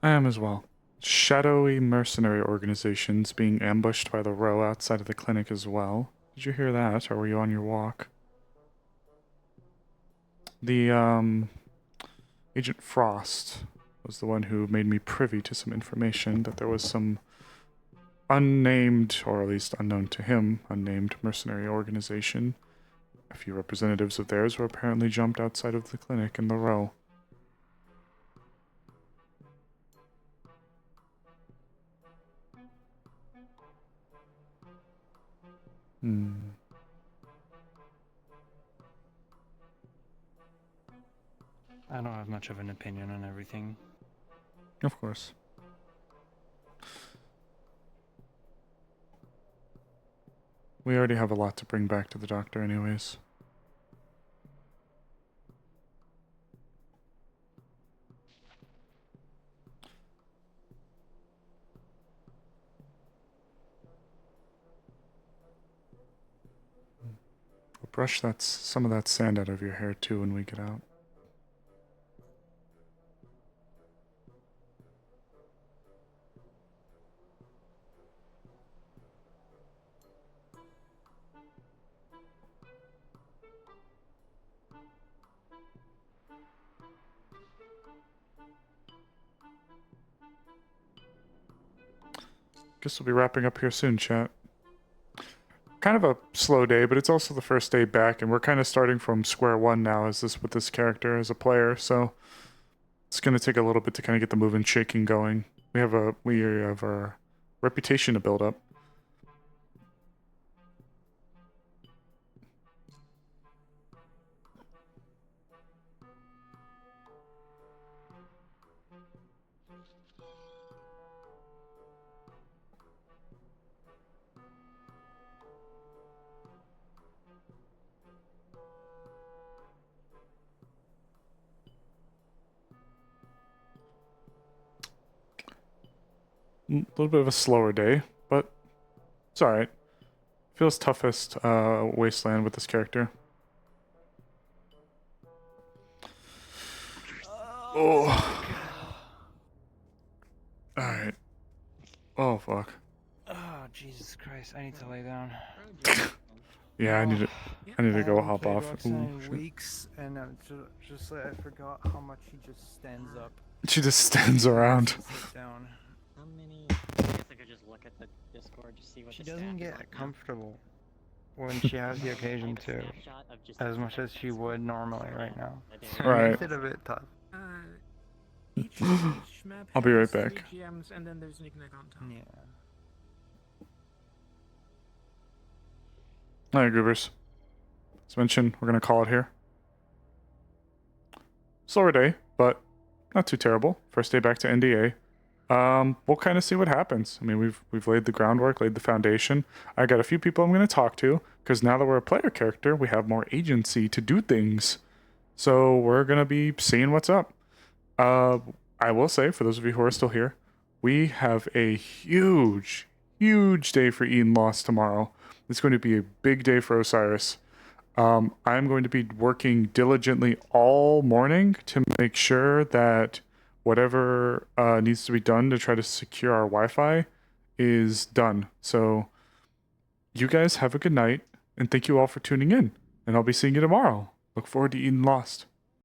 I am as well. Shadowy mercenary organizations being ambushed by the row outside of the clinic as well. Did you hear that, or were you on your walk? The, Agent Frost was the one who made me privy to some information that there was some unnamed, or at least unknown to him, unnamed mercenary organization. A few representatives of theirs were apparently jumped outside of the clinic in the row. I don't have much of an opinion on everything. Of course. We already have a lot to bring back to the doctor anyways. We'll brush some of that sand out of your hair too when we get out. Guess we'll be wrapping up here soon, chat. Kind of a slow day, but it's also the first day back, and we're kind of starting from square one now with this character as a player, so it's going to take a little bit to kind of get the moving shaking going. We have our reputation to build up. A little bit of a slower day, but it's alright. Feels toughest wasteland with this character. Oh. Alright. Oh, fuck. Oh, Jesus Christ. I need to lay down. Yeah, I need to go hop off. Roxanne Ooh, weeks, and just like I forgot how much he just stands up. she just stands around. Sit down. How many? I guess I could just look at the Discord to see what She the doesn't stat is get right now. comfortable when she has the I occasion have a to, snapshot of just as the much as she would normally right now. So it Right. makes it a bit tough. Each map I'll be right has back. 3 GMs, and then there's Knick-Knack on top. Yeah. Alright, Goobers. As mentioned, we're gonna call it here. Slower day, but not too terrible. First day back to NDA. We'll kind of see what happens. I mean, we've laid the groundwork, laid the foundation. I got a few people I'm going to talk to because now that we're a player character, we have more agency to do things. So we're going to be seeing what's up. I will say, for those of you who are still here, we have a huge day for Eden Lost tomorrow. It's going to be a big day for Osiris. I'm going to be working diligently all morning to make sure that whatever needs to be done to try to secure our Wi-Fi is done. So you guys have a good night, and thank you all for tuning in. And I'll be seeing you tomorrow. Look forward to Eden Lost.